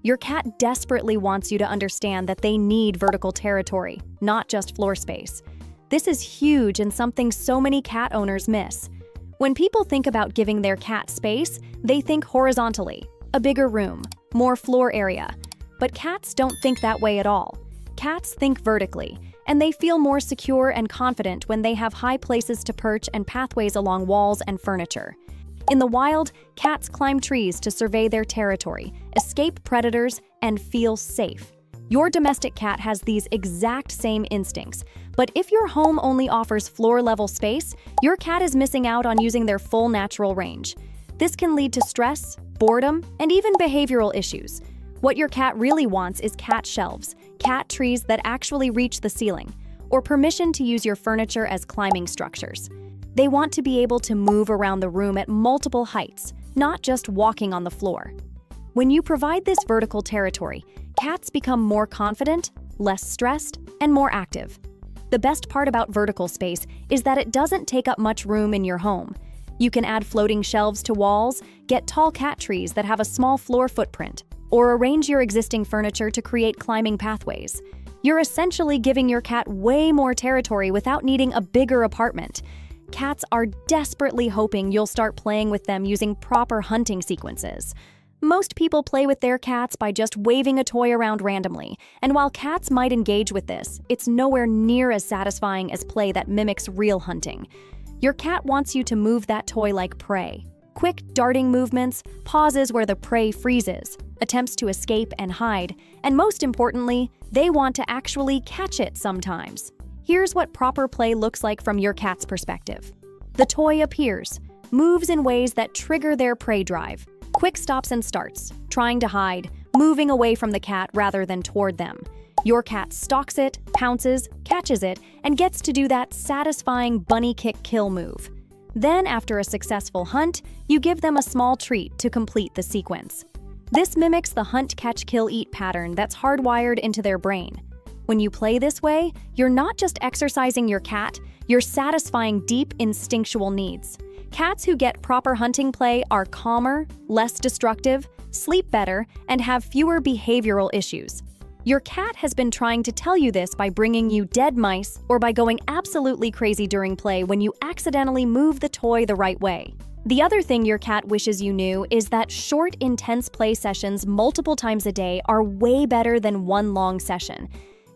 Your cat desperately wants you to understand that they need vertical territory, not just floor space. This is huge and something so many cat owners miss. When people think about giving their cat space, they think horizontally, a bigger room, more floor area. But cats don't think that way at all. Cats think vertically, and they feel more secure and confident when they have high places to perch and pathways along walls and furniture. In the wild, cats climb trees to survey their territory, escape predators, and feel safe. Your domestic cat has these exact same instincts, but if your home only offers floor-level space, your cat is missing out on using their full natural range. This can lead to stress, boredom, and even behavioral issues. What your cat really wants is cat shelves, cat trees that actually reach the ceiling, or permission to use your furniture as climbing structures. They want to be able to move around the room at multiple heights, not just walking on the floor. When you provide this vertical territory, cats become more confident, less stressed, and more active. The best part about vertical space is that it doesn't take up much room in your home. You can add floating shelves to walls, get tall cat trees that have a small floor footprint, or arrange your existing furniture to create climbing pathways. You're essentially giving your cat way more territory without needing a bigger apartment. Cats are desperately hoping you'll start playing with them using proper hunting sequences. Most people play with their cats by just waving a toy around randomly, and while cats might engage with this, it's nowhere near as satisfying as play that mimics real hunting. Your cat wants you to move that toy like prey. Quick darting movements, pauses where the prey freezes, attempts to escape and hide, and most importantly, they want to actually catch it sometimes. Here's what proper play looks like from your cat's perspective. The toy appears, moves in ways that trigger their prey drive. Quick stops and starts, trying to hide, moving away from the cat rather than toward them. Your cat stalks it, pounces, catches it, and gets to do that satisfying bunny kick kill move. Then, after a successful hunt, you give them a small treat to complete the sequence. This mimics the hunt, catch, kill, eat pattern that's hardwired into their brain. When you play this way, you're not just exercising your cat, you're satisfying deep instinctual needs. Cats who get proper hunting play are calmer, less destructive, sleep better, and have fewer behavioral issues. Your cat has been trying to tell you this by bringing you dead mice or by going absolutely crazy during play when you accidentally move the toy the right way. The other thing your cat wishes you knew is that short, intense play sessions multiple times a day are way better than one long session.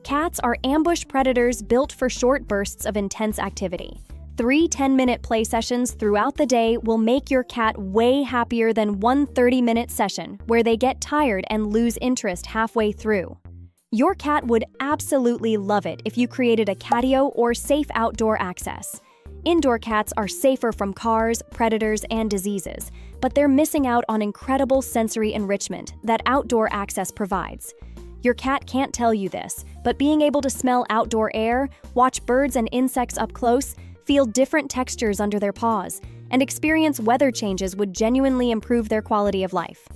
Cats are ambush predators built for short bursts of intense activity. 3 10-minute play sessions throughout the day will make your cat way happier than one 30-minute session where they get tired and lose interest halfway through. Your cat would absolutely love it if you created a catio or safe outdoor access. Indoor cats are safer from cars, predators, and diseases, but they're missing out on incredible sensory enrichment that outdoor access provides. Your cat can't tell you this, but being able to smell outdoor air, watch birds and insects up close, feel different textures under their paws, and experience weather changes would genuinely improve their quality of life.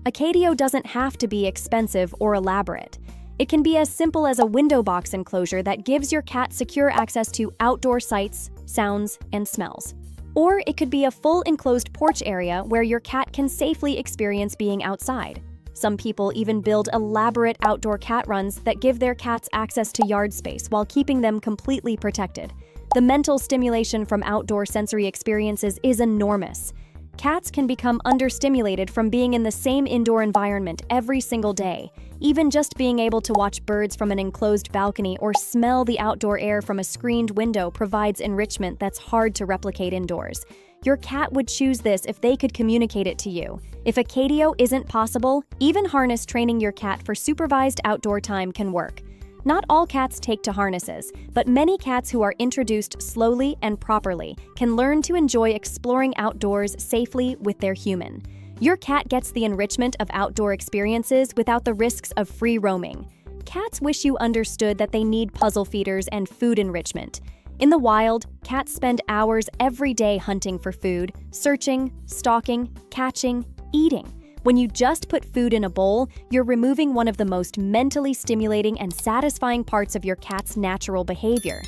A catio doesn't have to be expensive or elaborate. It can be as simple as a window box enclosure that gives your cat secure access to outdoor sights, sounds, and smells. Or it could be a full enclosed porch area where your cat can safely experience being outside. Some people even build elaborate outdoor cat runs that give their cats access to yard space while keeping them completely protected. The mental stimulation from outdoor sensory experiences is enormous. Cats can become understimulated from being in the same indoor environment every single day. Even just being able to watch birds from an enclosed balcony or smell the outdoor air from a screened window provides enrichment that's hard to replicate indoors. Your cat would choose this if they could communicate it to you. If a catio isn't possible, even harness training your cat for supervised outdoor time can work. Not all cats take to harnesses, but many cats who are introduced slowly and properly can learn to enjoy exploring outdoors safely with their human. Your cat gets the enrichment of outdoor experiences without the risks of free roaming. Cats wish you understood that they need puzzle feeders and food enrichment. In the wild, cats spend hours every day hunting for food, searching, stalking, catching, eating. When you just put food in a bowl, you're removing one of the most mentally stimulating and satisfying parts of your cat's natural behavior.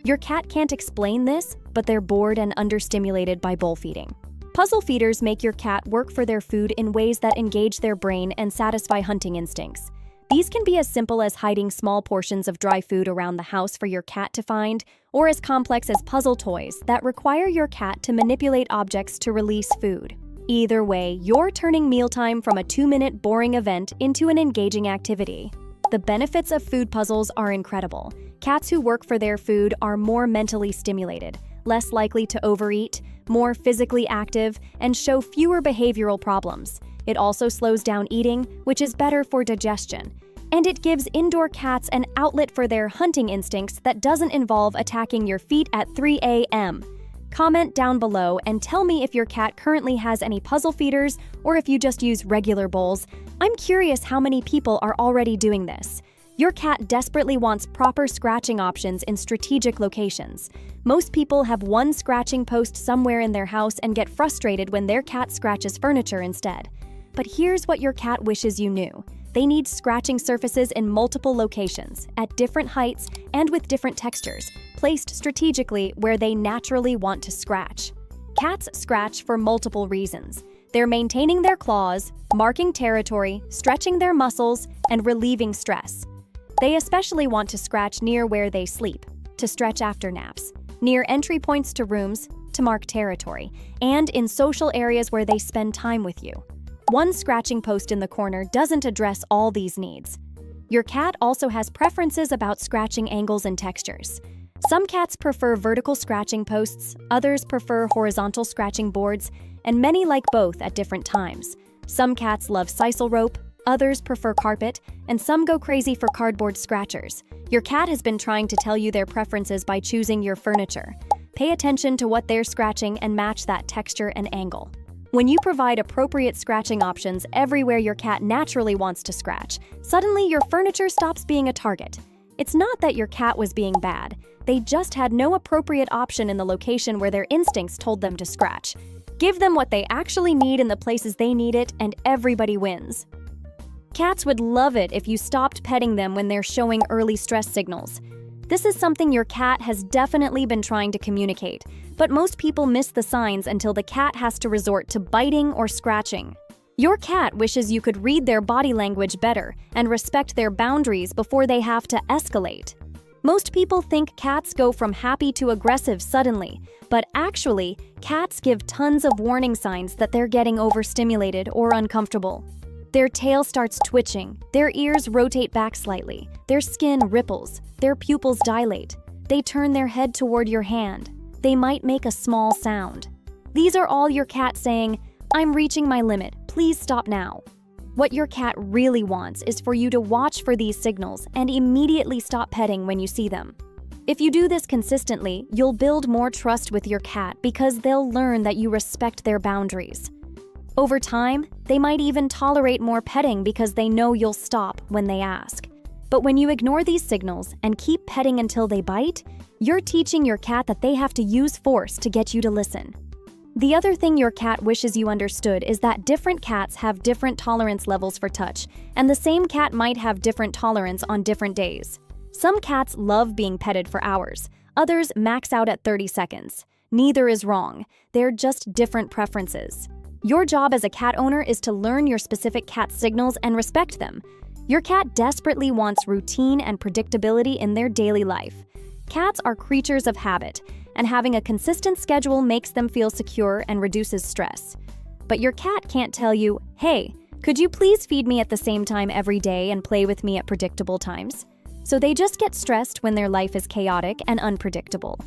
Your cat can't explain this, but they're bored and understimulated by bowl feeding. Puzzle feeders make your cat work for their food in ways that engage their brain and satisfy hunting instincts. These can be as simple as hiding small portions of dry food around the house for your cat to find, or as complex as puzzle toys that require your cat to manipulate objects to release food. Either way, you're turning mealtime from a 2-minute boring event into an engaging activity. The benefits of food puzzles are incredible. Cats who work for their food are more mentally stimulated, less likely to overeat, more physically active, and show fewer behavioral problems. It also slows down eating, which is better for digestion. And it gives indoor cats an outlet for their hunting instincts that doesn't involve attacking your feet at 3 a.m. Comment down below and tell me if your cat currently has any puzzle feeders or if you just use regular bowls. I'm curious how many people are already doing this. Your cat desperately wants proper scratching options in strategic locations. Most people have one scratching post somewhere in their house and get frustrated when their cat scratches furniture instead. But here's what your cat wishes you knew. They need scratching surfaces in multiple locations, at different heights, and with different textures, placed strategically where they naturally want to scratch. Cats scratch for multiple reasons. They're maintaining their claws, marking territory, stretching their muscles, and relieving stress. They especially want to scratch near where they sleep, to stretch after naps, near entry points to rooms, to mark territory, and in social areas where they spend time with you. One scratching post in the corner doesn't address all these needs. Your cat also has preferences about scratching angles and textures. Some cats prefer vertical scratching posts, others prefer horizontal scratching boards, and many like both at different times. Some cats love sisal rope, others prefer carpet, and some go crazy for cardboard scratchers. Your cat has been trying to tell you their preferences by choosing your furniture. Pay attention to what they're scratching and match that texture and angle. When you provide appropriate scratching options everywhere your cat naturally wants to scratch, suddenly your furniture stops being a target. It's not that your cat was being bad. They just had no appropriate option in the location where their instincts told them to scratch. Give them what they actually need in the places they need it, and everybody wins. Cats would love it if you stopped petting them when they're showing early stress signals. This is something your cat has definitely been trying to communicate, but most people miss the signs until the cat has to resort to biting or scratching. Your cat wishes you could read their body language better and respect their boundaries before they have to escalate. Most people think cats go from happy to aggressive suddenly, but actually, cats give tons of warning signs that they're getting overstimulated or uncomfortable. Their tail starts twitching, their ears rotate back slightly, their skin ripples, their pupils dilate. They turn their head toward your hand. They might make a small sound. These are all your cat saying, "I'm reaching my limit, please stop now." What your cat really wants is for you to watch for these signals and immediately stop petting when you see them. If you do this consistently, you'll build more trust with your cat because they'll learn that you respect their boundaries. Over time, they might even tolerate more petting because they know you'll stop when they ask. But when you ignore these signals and keep petting until they bite, you're teaching your cat that they have to use force to get you to listen. The other thing your cat wishes you understood is that different cats have different tolerance levels for touch, and the same cat might have different tolerance on different days. Some cats love being petted for hours, others max out at 30 seconds. Neither is wrong, they're just different preferences. Your job as a cat owner is to learn your specific cat signals and respect them. Your cat desperately wants routine and predictability in their daily life. Cats are creatures of habit, and having a consistent schedule makes them feel secure and reduces stress. But your cat can't tell you, "Hey, could you please feed me at the same time every day and play with me at predictable times?" So they just get stressed when their life is chaotic and unpredictable.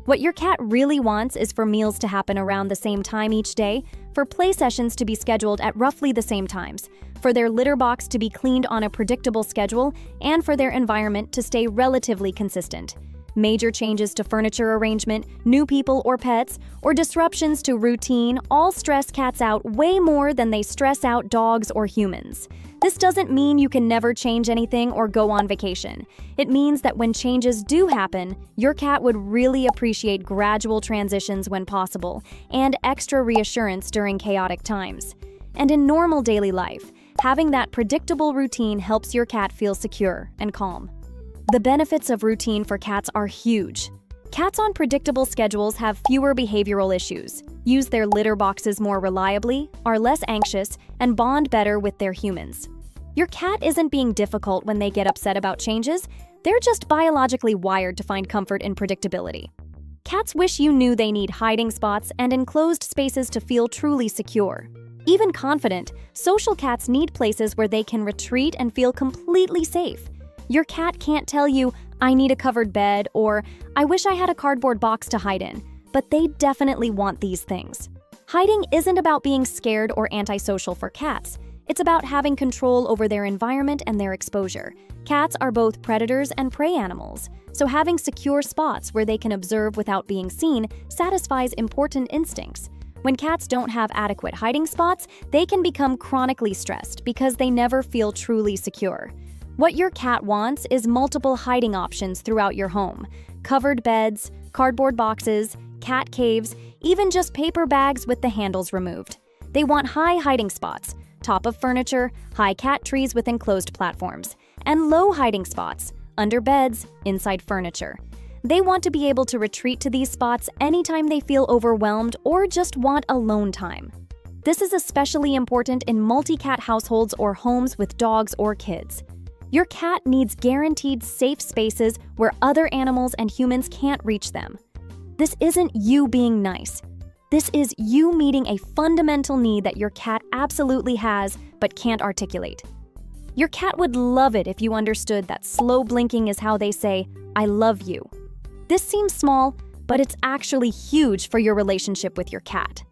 What your cat really wants is for meals to happen around the same time each day, for play sessions to be scheduled at roughly the same times, for their litter box to be cleaned on a predictable schedule, and for their environment to stay relatively consistent. Major changes to furniture arrangement, new people or pets, or disruptions to routine all stress cats out way more than they stress out dogs or humans. This doesn't mean you can never change anything or go on vacation. It means that when changes do happen, your cat would really appreciate gradual transitions when possible and extra reassurance during chaotic times. And in normal daily life, having that predictable routine helps your cat feel secure and calm. The benefits of routine for cats are huge. Cats on predictable schedules have fewer behavioral issues, use their litter boxes more reliably, are less anxious, and bond better with their humans. Your cat isn't being difficult when they get upset about changes, they're just biologically wired to find comfort in predictability. Cats wish you knew they need hiding spots and enclosed spaces to feel truly secure. Even confident, social cats need places where they can retreat and feel completely safe. Your cat can't tell you, "I need a covered bed," or "I wish I had a cardboard box to hide in," but they definitely want these things. Hiding isn't about being scared or antisocial for cats. It's about having control over their environment and their exposure. Cats are both predators and prey animals, so having secure spots where they can observe without being seen satisfies important instincts. When cats don't have adequate hiding spots, they can become chronically stressed because they never feel truly secure. What your cat wants is multiple hiding options throughout your home. Covered beds, cardboard boxes, cat caves, even just paper bags with the handles removed. They want high hiding spots, top of furniture, high cat trees with enclosed platforms, and low hiding spots, under beds, inside furniture. They want to be able to retreat to these spots anytime they feel overwhelmed or just want alone time. This is especially important in multi-cat households or homes with dogs or kids. Your cat needs guaranteed safe spaces where other animals and humans can't reach them. This isn't you being nice. This is you meeting a fundamental need that your cat absolutely has but can't articulate. Your cat would love it if you understood that slow blinking is how they say, "I love you." This seems small, but it's actually huge for your relationship with your cat.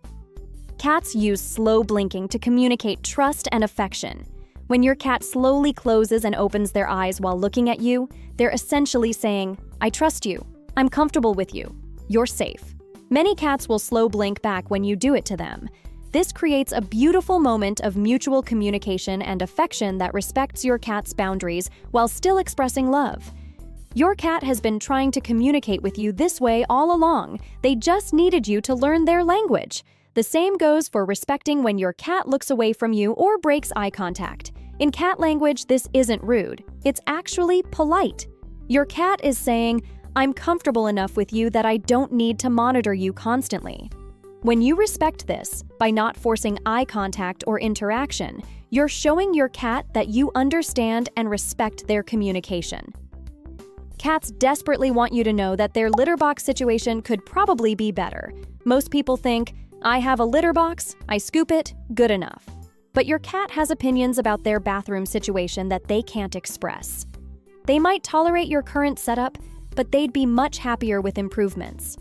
Cats use slow blinking to communicate trust and affection. When your cat slowly closes and opens their eyes while looking at you, they're essentially saying, "I trust you, I'm comfortable with you, you're safe." Many cats will slow blink back when you do it to them. This creates a beautiful moment of mutual communication and affection that respects your cat's boundaries while still expressing love. Your cat has been trying to communicate with you this way all along. They just needed you to learn their language. The same goes for respecting when your cat looks away from you or breaks eye contact. In cat language, this isn't rude. It's actually polite. Your cat is saying, I'm comfortable enough with you that I don't need to monitor you constantly. When you respect this, by not forcing eye contact or interaction, you're showing your cat that you understand and respect their communication. Cats desperately want you to know that their litter box situation could probably be better. Most people think, I have a litter box, I scoop it, good enough. But your cat has opinions about their bathroom situation that they can't express. They might tolerate your current setup, but they'd be much happier with improvements.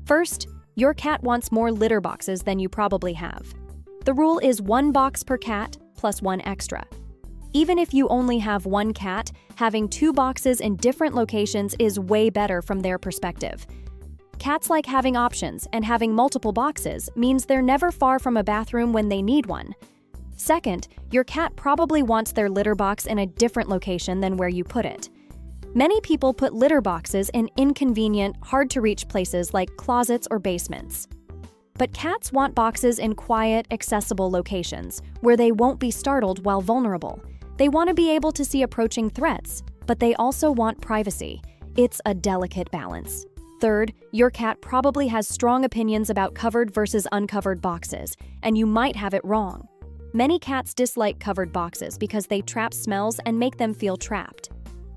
First, your cat wants more litter boxes than you probably have. The rule is 1 box per cat plus 1 extra. Even if you only have 1 cat, having 2 boxes in different locations is way better from their perspective. Cats like having options, and having multiple boxes means they're never far from a bathroom when they need one. Second, your cat probably wants their litter box in a different location than where you put it. Many people put litter boxes in inconvenient, hard-to-reach places like closets or basements. But cats want boxes in quiet, accessible locations, where they won't be startled while vulnerable. They want to be able to see approaching threats, but they also want privacy. It's a delicate balance. Third, your cat probably has strong opinions about covered versus uncovered boxes, and you might have it wrong. Many cats dislike covered boxes because they trap smells and make them feel trapped.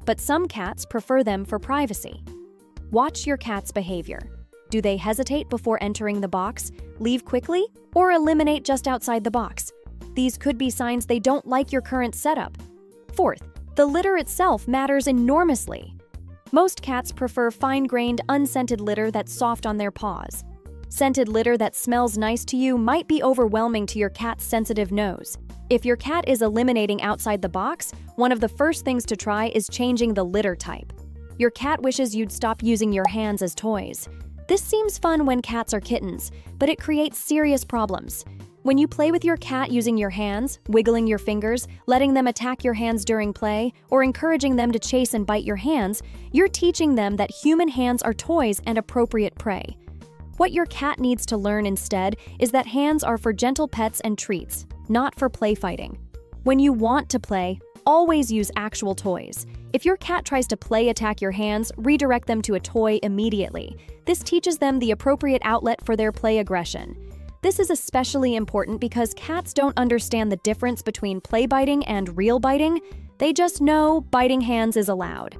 But some cats prefer them for privacy. Watch your cat's behavior. Do they hesitate before entering the box, leave quickly, or eliminate just outside the box? These could be signs they don't like your current setup. Fourth, the litter itself matters enormously. Most cats prefer fine-grained, unscented litter that's soft on their paws. Scented litter that smells nice to you might be overwhelming to your cat's sensitive nose. If your cat is eliminating outside the box, one of the first things to try is changing the litter type. Your cat wishes you'd stop using your hands as toys. This seems fun when cats are kittens, but it creates serious problems. When you play with your cat using your hands, wiggling your fingers, letting them attack your hands during play, or encouraging them to chase and bite your hands, you're teaching them that human hands are toys and appropriate prey. What your cat needs to learn instead is that hands are for gentle pets and treats, not for play fighting. When you want to play, always use actual toys. If your cat tries to play attack your hands, redirect them to a toy immediately. This teaches them the appropriate outlet for their play aggression. This is especially important because cats don't understand the difference between play biting and real biting. They just know biting hands is allowed.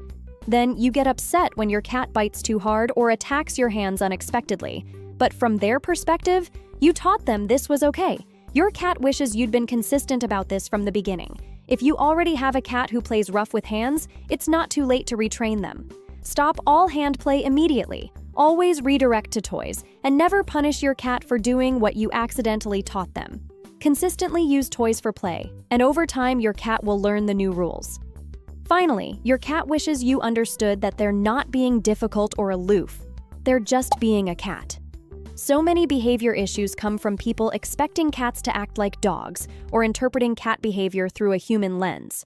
Then you get upset when your cat bites too hard or attacks your hands unexpectedly. But from their perspective, you taught them this was okay. Your cat wishes you'd been consistent about this from the beginning. If you already have a cat who plays rough with hands, it's not too late to retrain them. Stop all hand play immediately. Always redirect to toys, and never punish your cat for doing what you accidentally taught them. Consistently use toys for play, and over time your cat will learn the new rules. Finally, your cat wishes you understood that they're not being difficult or aloof. They're just being a cat. So many behavior issues come from people expecting cats to act like dogs or interpreting cat behavior through a human lens.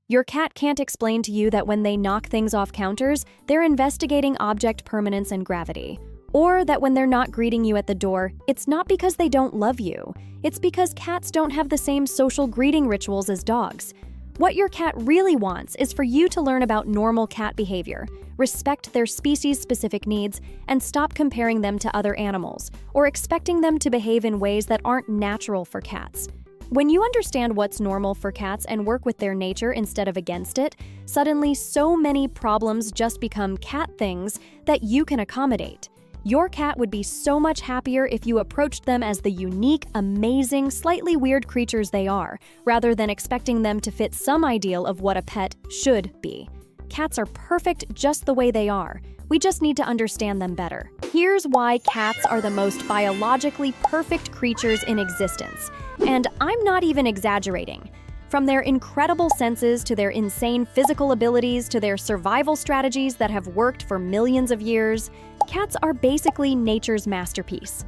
Your cat can't explain to you that when they knock things off counters, they're investigating object permanence and gravity. Or that when they're not greeting you at the door, it's not because they don't love you. It's because cats don't have the same social greeting rituals as dogs. What your cat really wants is for you to learn about normal cat behavior, respect their species-specific needs, and stop comparing them to other animals, or expecting them to behave in ways that aren't natural for cats. When you understand what's normal for cats and work with their nature instead of against it, suddenly so many problems just become cat things that you can accommodate. Your cat would be so much happier if you approached them as the unique, amazing, slightly weird creatures they are, rather than expecting them to fit some ideal of what a pet should be. Cats are perfect just the way they are. We just need to understand them better. Here's why cats are the most biologically perfect creatures in existence. And I'm not even exaggerating. From their incredible senses to their insane physical abilities to their survival strategies that have worked for millions of years, cats are basically nature's masterpiece.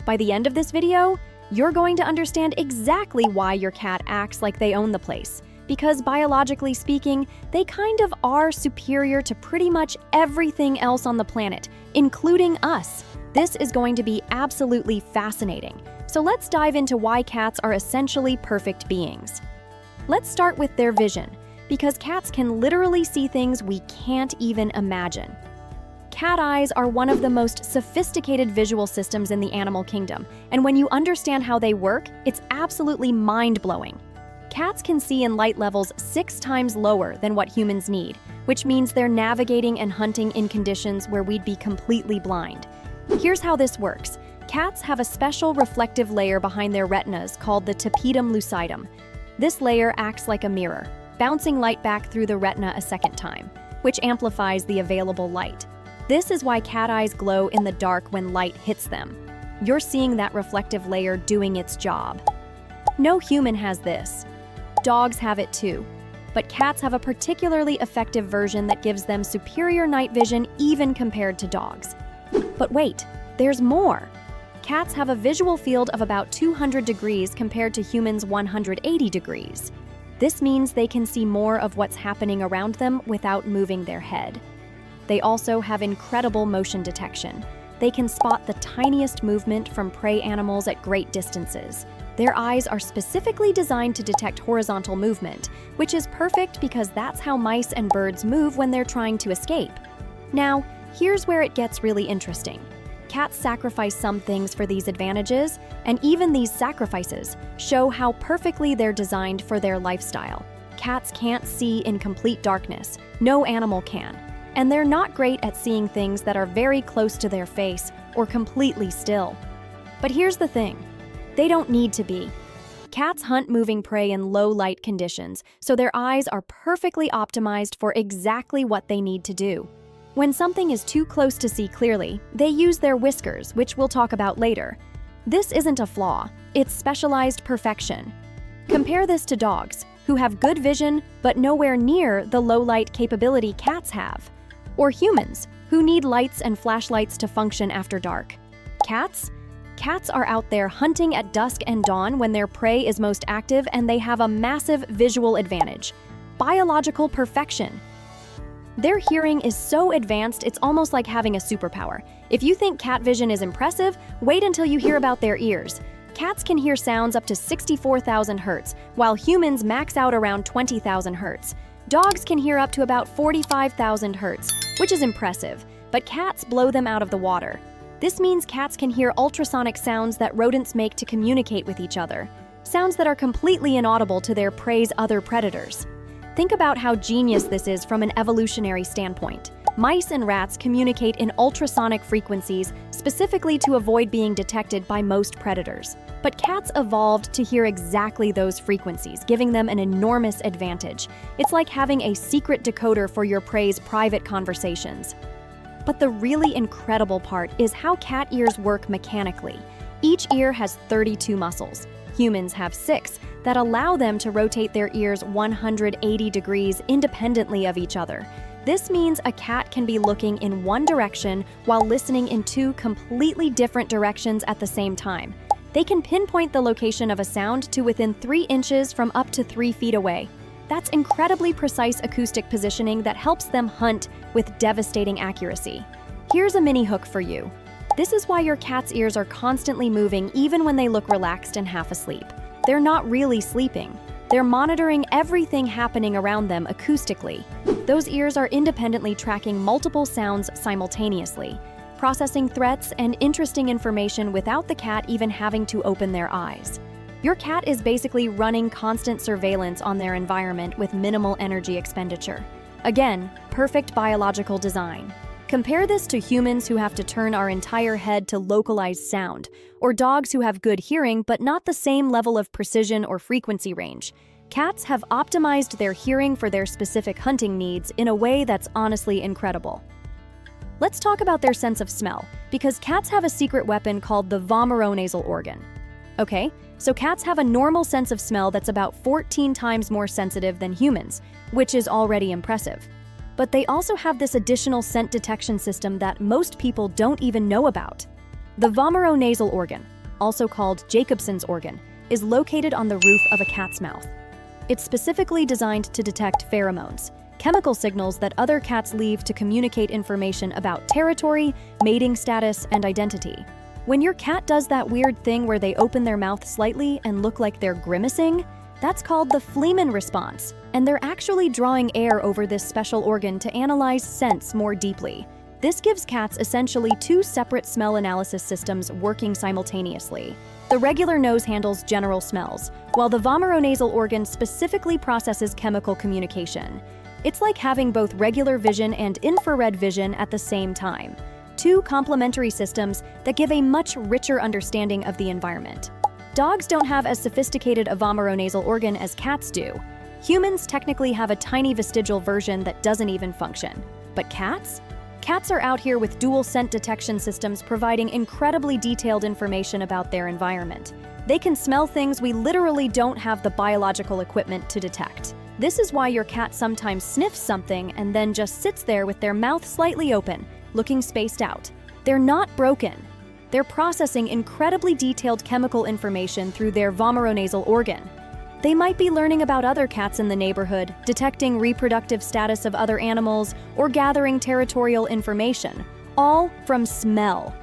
By the end of this video, you're going to understand exactly why your cat acts like they own the place. Because biologically speaking, they kind of are superior to pretty much everything else on the planet, including us. This is going to be absolutely fascinating. So let's dive into why cats are essentially perfect beings. Let's start with their vision, because cats can literally see things we can't even imagine. Cat eyes are one of the most sophisticated visual systems in the animal kingdom, and when you understand how they work, it's absolutely mind-blowing. Cats can see in light levels 6 times lower than what humans need, which means they're navigating and hunting in conditions where we'd be completely blind. Here's how this works. Cats have a special reflective layer behind their retinas called the tapetum lucidum. This layer acts like a mirror, bouncing light back through the retina a second time, which amplifies the available light. This is why cat eyes glow in the dark when light hits them. You're seeing that reflective layer doing its job. No human has this. Dogs have it too, but cats have a particularly effective version that gives them superior night vision even compared to dogs. But wait, there's more. Cats have a visual field of about 200 degrees compared to humans' 180 degrees. This means they can see more of what's happening around them without moving their head. They also have incredible motion detection. They can spot the tiniest movement from prey animals at great distances. Their eyes are specifically designed to detect horizontal movement, which is perfect because that's how mice and birds move when they're trying to escape. Now, here's where it gets really interesting. Cats sacrifice some things for these advantages, and even these sacrifices show how perfectly they're designed for their lifestyle. Cats can't see in complete darkness. No animal can. And they're not great at seeing things that are very close to their face or completely still. But here's the thing. They don't need to be. Cats hunt moving prey in low light conditions, so their eyes are perfectly optimized for exactly what they need to do. When something is too close to see clearly, they use their whiskers, which we'll talk about later. This isn't a flaw, it's specialized perfection. Compare this to dogs, who have good vision but nowhere near the low light capability cats have. Or humans, who need lights and flashlights to function after dark. Cats? Cats are out there hunting at dusk and dawn when their prey is most active, and they have a massive visual advantage. Biological perfection. Their hearing is so advanced it's almost like having a superpower. If you think cat vision is impressive, wait until you hear about their ears. Cats can hear sounds up to 64,000 Hz, while humans max out around 20,000 Hz. Dogs can hear up to about 45,000 Hz, which is impressive, but cats blow them out of the water. This means cats can hear ultrasonic sounds that rodents make to communicate with each other, sounds that are completely inaudible to their prey's other predators. Think about how genius this is from an evolutionary standpoint. Mice and rats communicate in ultrasonic frequencies specifically to avoid being detected by most predators. But cats evolved to hear exactly those frequencies, giving them an enormous advantage. It's like having a secret decoder for your prey's private conversations. But the really incredible part is how cat ears work mechanically. Each ear has 32 muscles. Humans have 6 that allow them to rotate their ears 180 degrees independently of each other. This means a cat can be looking in one direction while listening in 2 completely different directions at the same time. They can pinpoint the location of a sound to within 3 inches from up to 3 feet away. That's incredibly precise acoustic positioning that helps them hunt with devastating accuracy. Here's a mini hook for you. This is why your cat's ears are constantly moving even when they look relaxed and half asleep. They're not really sleeping. They're monitoring everything happening around them acoustically. Those ears are independently tracking multiple sounds simultaneously, processing threats and interesting information without the cat even having to open their eyes. Your cat is basically running constant surveillance on their environment with minimal energy expenditure. Again, perfect biological design. Compare this to humans who have to turn our entire head to localize sound, or dogs who have good hearing but not the same level of precision or frequency range. Cats have optimized their hearing for their specific hunting needs in a way that's honestly incredible. Let's talk about their sense of smell, because cats have a secret weapon called the vomeronasal organ. Okay, so cats have a normal sense of smell that's about 14 times more sensitive than humans, which is already impressive. But they also have this additional scent detection system that most people don't even know about. The vomeronasal organ, also called Jacobson's organ, is located on the roof of a cat's mouth. It's specifically designed to detect pheromones, chemical signals that other cats leave to communicate information about territory, mating status, and identity. When your cat does that weird thing where they open their mouth slightly and look like they're grimacing, that's called the feline response, and they're actually drawing air over this special organ to analyze scents more deeply. This gives cats essentially two separate smell analysis systems working simultaneously. The regular nose handles general smells, while the vomeronasal organ specifically processes chemical communication. It's like having both regular vision and infrared vision at the same time. Two complementary systems that give a much richer understanding of the environment. Dogs don't have as sophisticated a vomeronasal organ as cats do. Humans technically have a tiny vestigial version that doesn't even function. But cats? Cats are out here with dual scent detection systems providing incredibly detailed information about their environment. They can smell things we literally don't have the biological equipment to detect. This is why your cat sometimes sniffs something and then just sits there with their mouth slightly open, looking spaced out. They're not broken. They're processing incredibly detailed chemical information through their vomeronasal organ. They might be learning about other cats in the neighborhood, detecting reproductive status of other animals, or gathering territorial information, all from smell.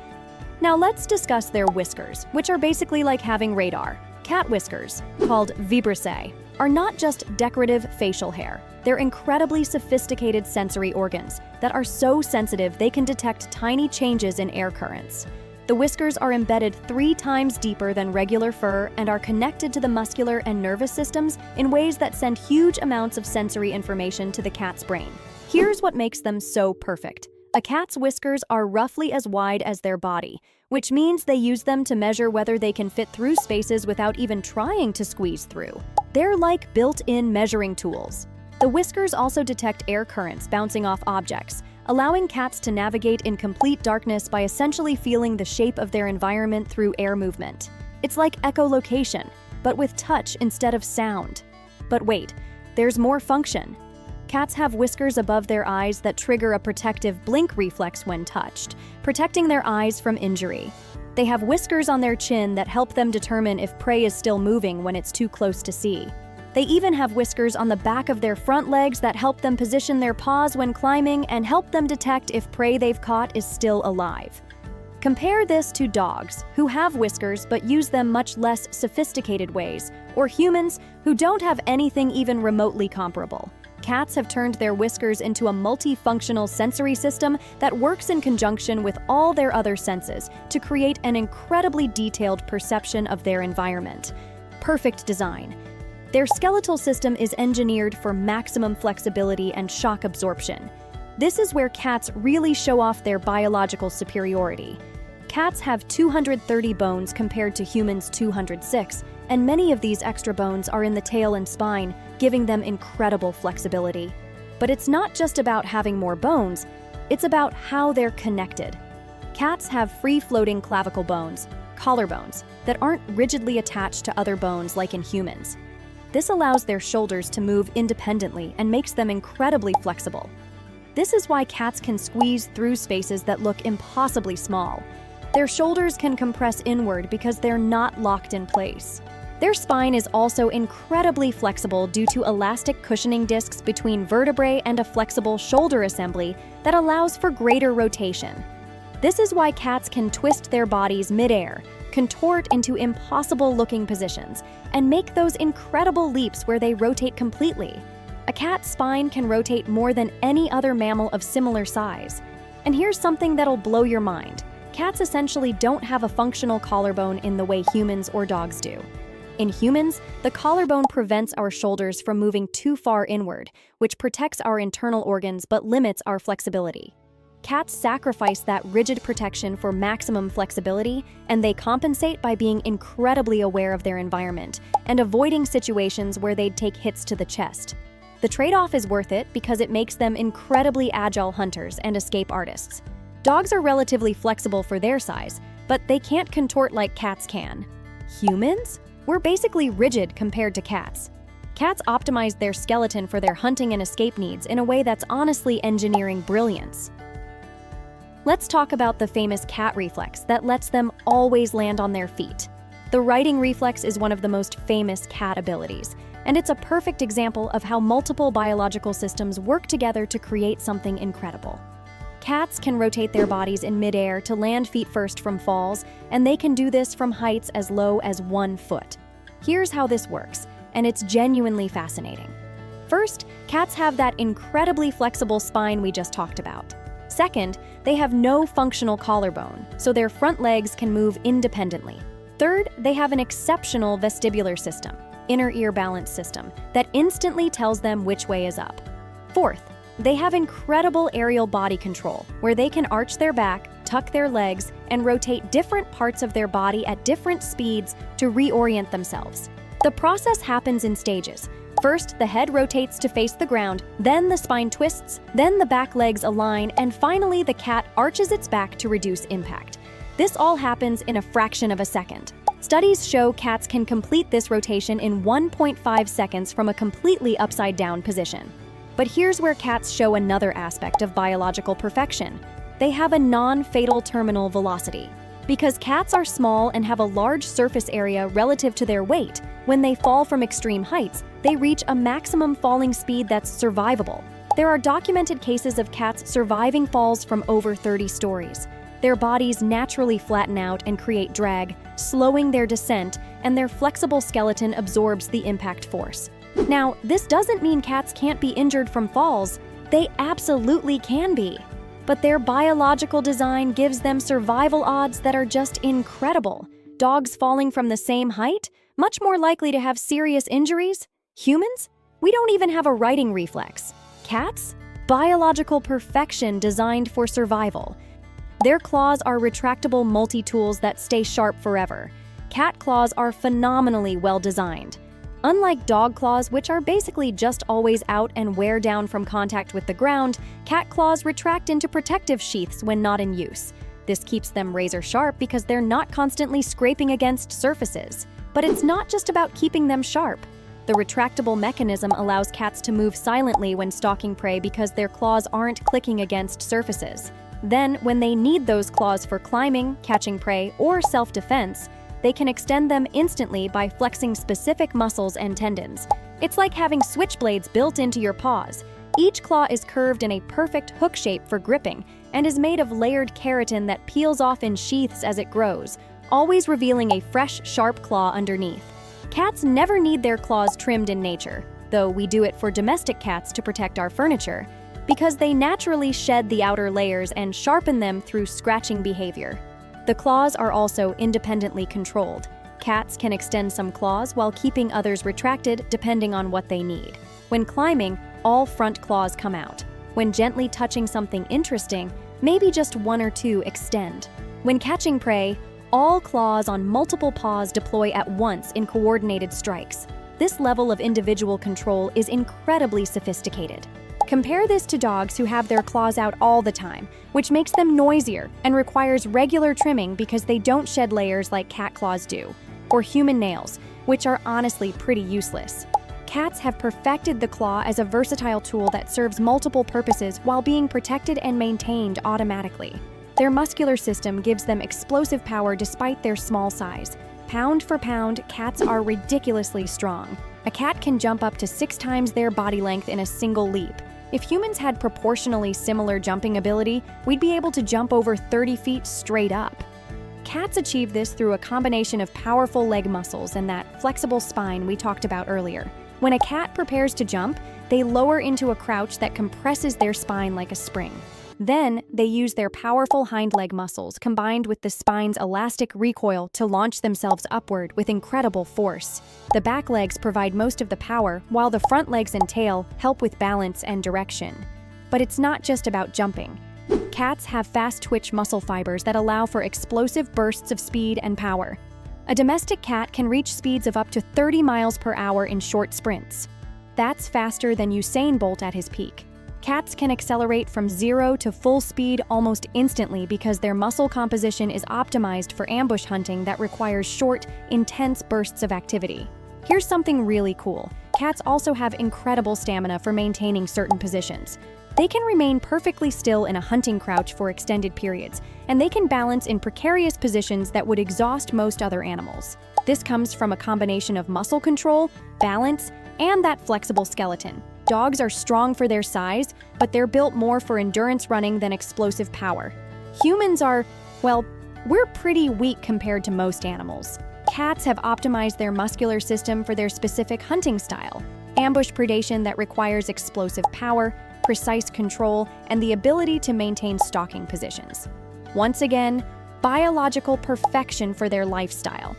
Now let's discuss their whiskers, which are basically like having radar. Cat whiskers, called vibrissae, are not just decorative facial hair. They're incredibly sophisticated sensory organs that are so sensitive they can detect tiny changes in air currents. The whiskers are embedded 3 times deeper than regular fur and are connected to the muscular and nervous systems in ways that send huge amounts of sensory information to the cat's brain. Here's what makes them so perfect. A cat's whiskers are roughly as wide as their body, which means they use them to measure whether they can fit through spaces without even trying to squeeze through. They're like built-in measuring tools. The whiskers also detect air currents bouncing off objects, allowing cats to navigate in complete darkness by essentially feeling the shape of their environment through air movement. It's like echolocation, but with touch instead of sound. But wait, there's more function. Cats have whiskers above their eyes that trigger a protective blink reflex when touched, protecting their eyes from injury. They have whiskers on their chin that help them determine if prey is still moving when it's too close to see. They even have whiskers on the back of their front legs that help them position their paws when climbing and help them detect if prey they've caught is still alive. Compare this to dogs, who have whiskers but use them much less sophisticated ways, or humans who don't have anything even remotely comparable. Cats have turned their whiskers into a multifunctional sensory system that works in conjunction with all their other senses to create an incredibly detailed perception of their environment. Perfect design. Their skeletal system is engineered for maximum flexibility and shock absorption. This is where cats really show off their biological superiority. Cats have 230 bones compared to humans' 206, and many of these extra bones are in the tail and spine, giving them incredible flexibility. But it's not just about having more bones, it's about how they're connected. Cats have free-floating clavicle bones, collarbones, that aren't rigidly attached to other bones like in humans. This allows their shoulders to move independently and makes them incredibly flexible. This is why cats can squeeze through spaces that look impossibly small. Their shoulders can compress inward because they're not locked in place. Their spine is also incredibly flexible due to elastic cushioning discs between vertebrae and a flexible shoulder assembly that allows for greater rotation. This is why cats can twist their bodies midair, contort into impossible-looking positions, and make those incredible leaps where they rotate completely. A cat's spine can rotate more than any other mammal of similar size. And here's something that'll blow your mind. Cats essentially don't have a functional collarbone in the way humans or dogs do. In humans, the collarbone prevents our shoulders from moving too far inward, which protects our internal organs but limits our flexibility. Cats sacrifice that rigid protection for maximum flexibility, and they compensate by being incredibly aware of their environment and avoiding situations where they'd take hits to the chest. The trade-off is worth it because it makes them incredibly agile hunters and escape artists. Dogs are relatively flexible for their size, but they can't contort like cats can. Humans? We're basically rigid compared to cats. Cats optimize their skeleton for their hunting and escape needs in a way that's honestly engineering brilliance. Let's talk about the famous cat reflex that lets them always land on their feet. The riding reflex is one of the most famous cat abilities, and it's a perfect example of how multiple biological systems work together to create something incredible. Cats can rotate their bodies in midair to land feet first from falls, and they can do this from heights as low as 1 foot. Here's how this works, and it's genuinely fascinating. First, cats have that incredibly flexible spine we just talked about. Second, they have no functional collarbone, so their front legs can move independently. Third, they have an exceptional vestibular system, inner ear balance system, that instantly tells them which way is up. Fourth, they have incredible aerial body control, where they can arch their back, tuck their legs, and rotate different parts of their body at different speeds to reorient themselves. The process happens in stages. First, the head rotates to face the ground, then the spine twists, then the back legs align, and finally the cat arches its back to reduce impact. This all happens in a fraction of a second. Studies show cats can complete this rotation in 1.5 seconds from a completely upside-down position. But here's where cats show another aspect of biological perfection. They have a non-fatal terminal velocity. Because cats are small and have a large surface area relative to their weight, when they fall from extreme heights, they reach a maximum falling speed that's survivable. There are documented cases of cats surviving falls from over 30 stories. Their bodies naturally flatten out and create drag, slowing their descent, and their flexible skeleton absorbs the impact force. Now, this doesn't mean cats can't be injured from falls. They absolutely can be. But their biological design gives them survival odds that are just incredible. Dogs falling from the same height? Much more likely to have serious injuries. Humans? We don't even have a righting reflex. Cats? Biological perfection designed for survival. Their claws are retractable multi-tools that stay sharp forever. Cat claws are phenomenally well designed. Unlike dog claws, which are basically just always out and wear down from contact with the ground, cat claws retract into protective sheaths when not in use. This keeps them razor sharp because they're not constantly scraping against surfaces. But it's not just about keeping them sharp. The retractable mechanism allows cats to move silently when stalking prey because their claws aren't clicking against surfaces. Then, when they need those claws for climbing, catching prey, or self-defense, they can extend them instantly by flexing specific muscles and tendons. It's like having switchblades built into your paws. Each claw is curved in a perfect hook shape for gripping and is made of layered keratin that peels off in sheaths as it grows, always revealing a fresh, sharp claw underneath. Cats never need their claws trimmed in nature, though we do it for domestic cats to protect our furniture, because they naturally shed the outer layers and sharpen them through scratching behavior. The claws are also independently controlled. Cats can extend some claws while keeping others retracted depending on what they need. When climbing, all front claws come out. When gently touching something interesting, maybe just one or two extend. When catching prey, all claws on multiple paws deploy at once in coordinated strikes. This level of individual control is incredibly sophisticated. Compare this to dogs who have their claws out all the time, which makes them noisier and requires regular trimming because they don't shed layers like cat claws do, or human nails, which are honestly pretty useless. Cats have perfected the claw as a versatile tool that serves multiple purposes while being protected and maintained automatically. Their muscular system gives them explosive power despite their small size. Pound for pound, cats are ridiculously strong. A cat can jump up to 6 times their body length in a single leap. If humans had proportionally similar jumping ability, we'd be able to jump over 30 feet straight up. Cats achieve this through a combination of powerful leg muscles and that flexible spine we talked about earlier. When a cat prepares to jump, they lower into a crouch that compresses their spine like a spring. Then, they use their powerful hind leg muscles combined with the spine's elastic recoil to launch themselves upward with incredible force. The back legs provide most of the power, while the front legs and tail help with balance and direction. But it's not just about jumping. Cats have fast twitch muscle fibers that allow for explosive bursts of speed and power. A domestic cat can reach speeds of up to 30 miles per hour in short sprints. That's faster than Usain Bolt at his peak. Cats can accelerate from 0 to full speed almost instantly because their muscle composition is optimized for ambush hunting that requires short, intense bursts of activity. Here's something really cool. Cats also have incredible stamina for maintaining certain positions. They can remain perfectly still in a hunting crouch for extended periods, and they can balance in precarious positions that would exhaust most other animals. This comes from a combination of muscle control, balance, and that flexible skeleton. Dogs are strong for their size, but they're built more for endurance running than explosive power. Humans are, well, we're pretty weak compared to most animals. Cats have optimized their muscular system for their specific hunting style: ambush predation that requires explosive power, precise control, and the ability to maintain stalking positions. Once again, biological perfection for their lifestyle.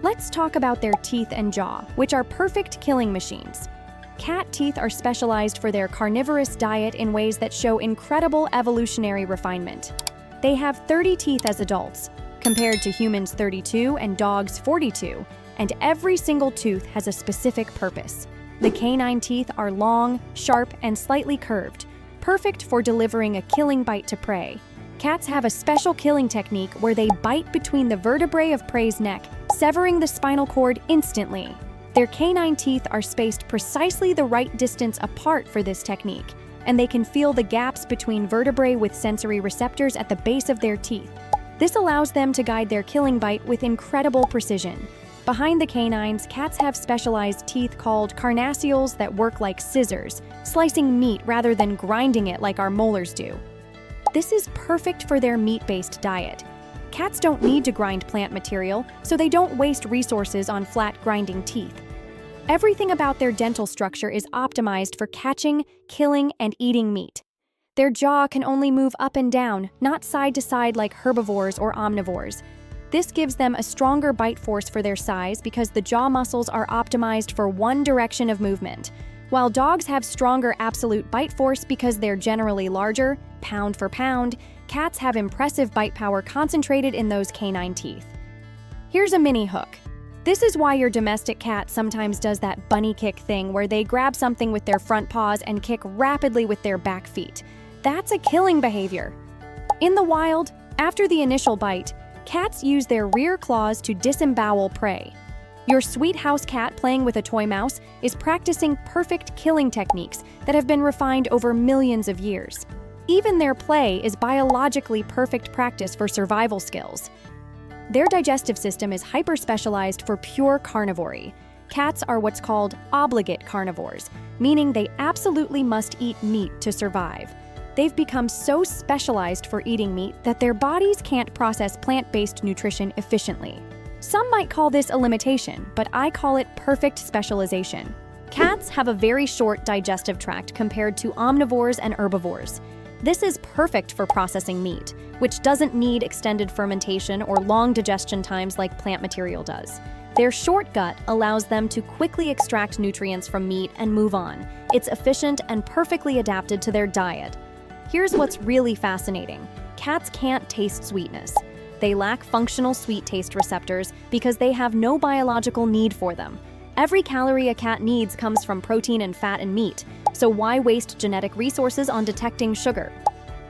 Let's talk about their teeth and jaw, which are perfect killing machines. Cat teeth are specialized for their carnivorous diet in ways that show incredible evolutionary refinement. They have 30 teeth as adults, compared to humans' 32 and dogs' 42, and every single tooth has a specific purpose. The canine teeth are long, sharp, and slightly curved, perfect for delivering a killing bite to prey. Cats have a special killing technique where they bite between the vertebrae of prey's neck, severing the spinal cord instantly. Their canine teeth are spaced precisely the right distance apart for this technique, and they can feel the gaps between vertebrae with sensory receptors at the base of their teeth. This allows them to guide their killing bite with incredible precision. Behind the canines, cats have specialized teeth called carnassials that work like scissors, slicing meat rather than grinding it like our molars do. This is perfect for their meat-based diet. Cats don't need to grind plant material, so they don't waste resources on flat grinding teeth. Everything about their dental structure is optimized for catching, killing, and eating meat. Their jaw can only move up and down, not side to side like herbivores or omnivores. This gives them a stronger bite force for their size because the jaw muscles are optimized for one direction of movement, while dogs have stronger absolute bite force because they're generally larger, pound for pound. Cats have impressive bite power concentrated in those canine teeth. Here's a mini hook. This is why your domestic cat sometimes does that bunny kick thing where they grab something with their front paws and kick rapidly with their back feet. That's a killing behavior. In the wild, after the initial bite, cats use their rear claws to disembowel prey. Your sweet house cat playing with a toy mouse is practicing perfect killing techniques that have been refined over millions of years. Even their play is biologically perfect practice for survival skills. Their digestive system is hyper-specialized for pure carnivory. Cats are what's called obligate carnivores, meaning they absolutely must eat meat to survive. They've become so specialized for eating meat that their bodies can't process plant-based nutrition efficiently. Some might call this a limitation, but I call it perfect specialization. Cats have a very short digestive tract compared to omnivores and herbivores. This is perfect for processing meat, which doesn't need extended fermentation or long digestion times like plant material does. Their short gut allows them to quickly extract nutrients from meat and move on. It's efficient and perfectly adapted to their diet. Here's what's really fascinating. Cats can't taste sweetness. They lack functional sweet taste receptors because they have no biological need for them. Every calorie a cat needs comes from protein and fat and meat, so why waste genetic resources on detecting sugar?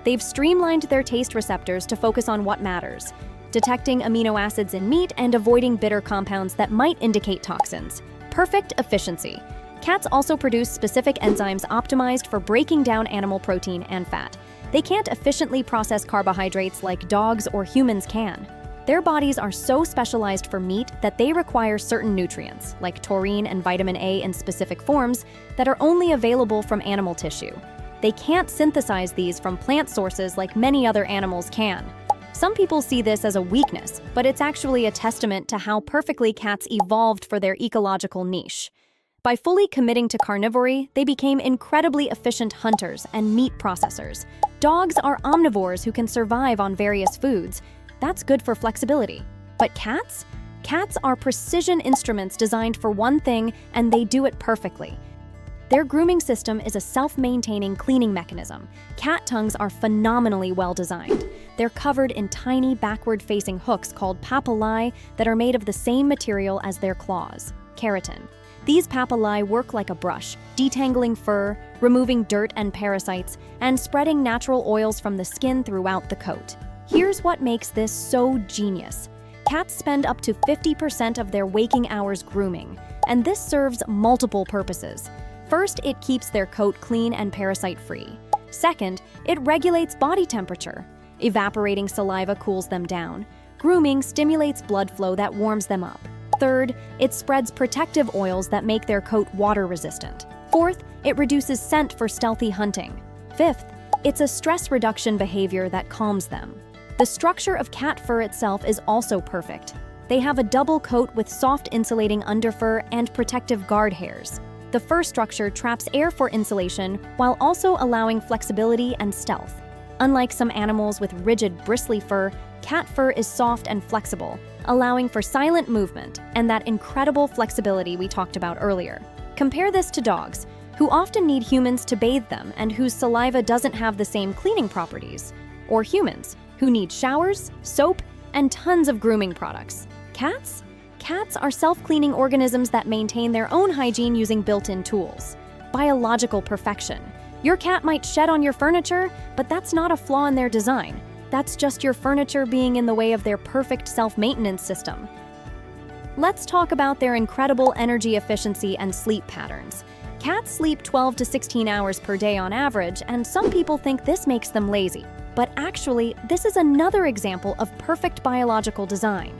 They've streamlined their taste receptors to focus on what matters, detecting amino acids in meat and avoiding bitter compounds that might indicate toxins. Perfect efficiency. Cats also produce specific enzymes optimized for breaking down animal protein and fat. They can't efficiently process carbohydrates like dogs or humans can. Their bodies are so specialized for meat that they require certain nutrients, like taurine and vitamin A in specific forms, that are only available from animal tissue. They can't synthesize these from plant sources like many other animals can. Some people see this as a weakness, but it's actually a testament to how perfectly cats evolved for their ecological niche. By fully committing to carnivory, they became incredibly efficient hunters and meat processors. Dogs are omnivores who can survive on various foods. That's good for flexibility. But cats? Cats are precision instruments designed for one thing, and they do it perfectly. Their grooming system is a self-maintaining cleaning mechanism. Cat tongues are phenomenally well designed. They're covered in tiny backward-facing hooks called papillae that are made of the same material as their claws, keratin. These papillae work like a brush, detangling fur, removing dirt and parasites, and spreading natural oils from the skin throughout the coat. Here's what makes this so genius. Cats spend up to 50% of their waking hours grooming, and this serves multiple purposes. First, it keeps their coat clean and parasite-free. Second, it regulates body temperature. Evaporating saliva cools them down. Grooming stimulates blood flow that warms them up. Third, it spreads protective oils that make their coat water-resistant. Fourth, it reduces scent for stealthy hunting. Fifth, it's a stress reduction behavior that calms them. The structure of cat fur itself is also perfect. They have a double coat with soft insulating underfur and protective guard hairs. The fur structure traps air for insulation while also allowing flexibility and stealth. Unlike some animals with rigid, bristly fur, cat fur is soft and flexible, allowing for silent movement and that incredible flexibility we talked about earlier. Compare this to dogs, who often need humans to bathe them and whose saliva doesn't have the same cleaning properties. Or humans, who need showers, soap, and tons of grooming products. Cats? Cats are self-cleaning organisms that maintain their own hygiene using built-in tools. Biological perfection. Your cat might shed on your furniture, but that's not a flaw in their design. That's just your furniture being in the way of their perfect self-maintenance system. Let's talk about their incredible energy efficiency and sleep patterns. Cats sleep 12 to 16 hours per day on average, and some people think this makes them lazy. But actually, this is another example of perfect biological design.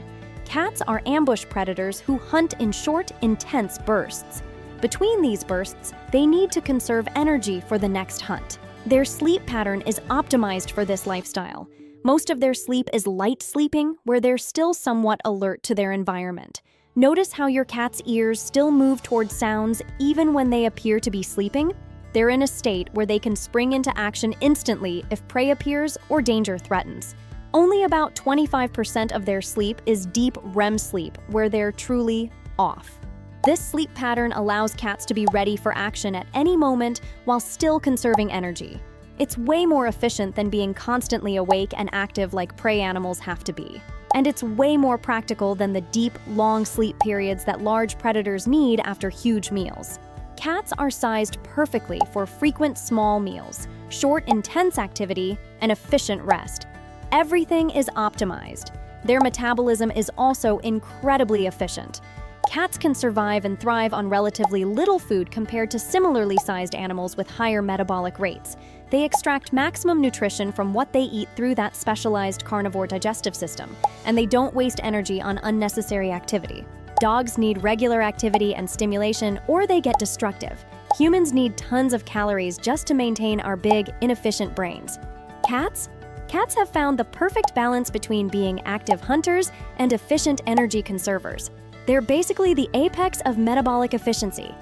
Cats are ambush predators who hunt in short, intense bursts. Between these bursts, they need to conserve energy for the next hunt. Their sleep pattern is optimized for this lifestyle. Most of their sleep is light sleeping, where they're still somewhat alert to their environment. Notice how your cat's ears still move towards sounds even when they appear to be sleeping? They're in a state where they can spring into action instantly if prey appears or danger threatens. Only about 25% of their sleep is deep REM sleep, where they're truly off. This sleep pattern allows cats to be ready for action at any moment while still conserving energy. It's way more efficient than being constantly awake and active like prey animals have to be. And it's way more practical than the deep, long sleep periods that large predators need after huge meals. Cats are sized perfectly for frequent small meals, short intense activity, and efficient rest. Everything is optimized. Their metabolism is also incredibly efficient. Cats can survive and thrive on relatively little food compared to similarly sized animals with higher metabolic rates. They extract maximum nutrition from what they eat through that specialized carnivore digestive system, and they don't waste energy on unnecessary activity. Dogs need regular activity and stimulation, or they get destructive. Humans need tons of calories just to maintain our big, inefficient brains. Cats? Cats have found the perfect balance between being active hunters and efficient energy conservers. They're basically the apex of metabolic efficiency.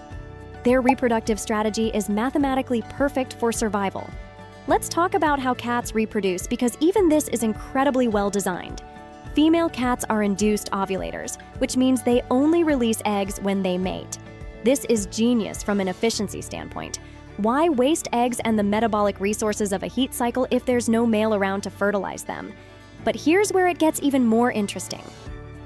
Their reproductive strategy is mathematically perfect for survival. Let's talk about how cats reproduce, because even this is incredibly well designed. Female cats are induced ovulators, which means they only release eggs when they mate. This is genius from an efficiency standpoint. Why waste eggs and the metabolic resources of a heat cycle if there's no male around to fertilize them? But here's where it gets even more interesting.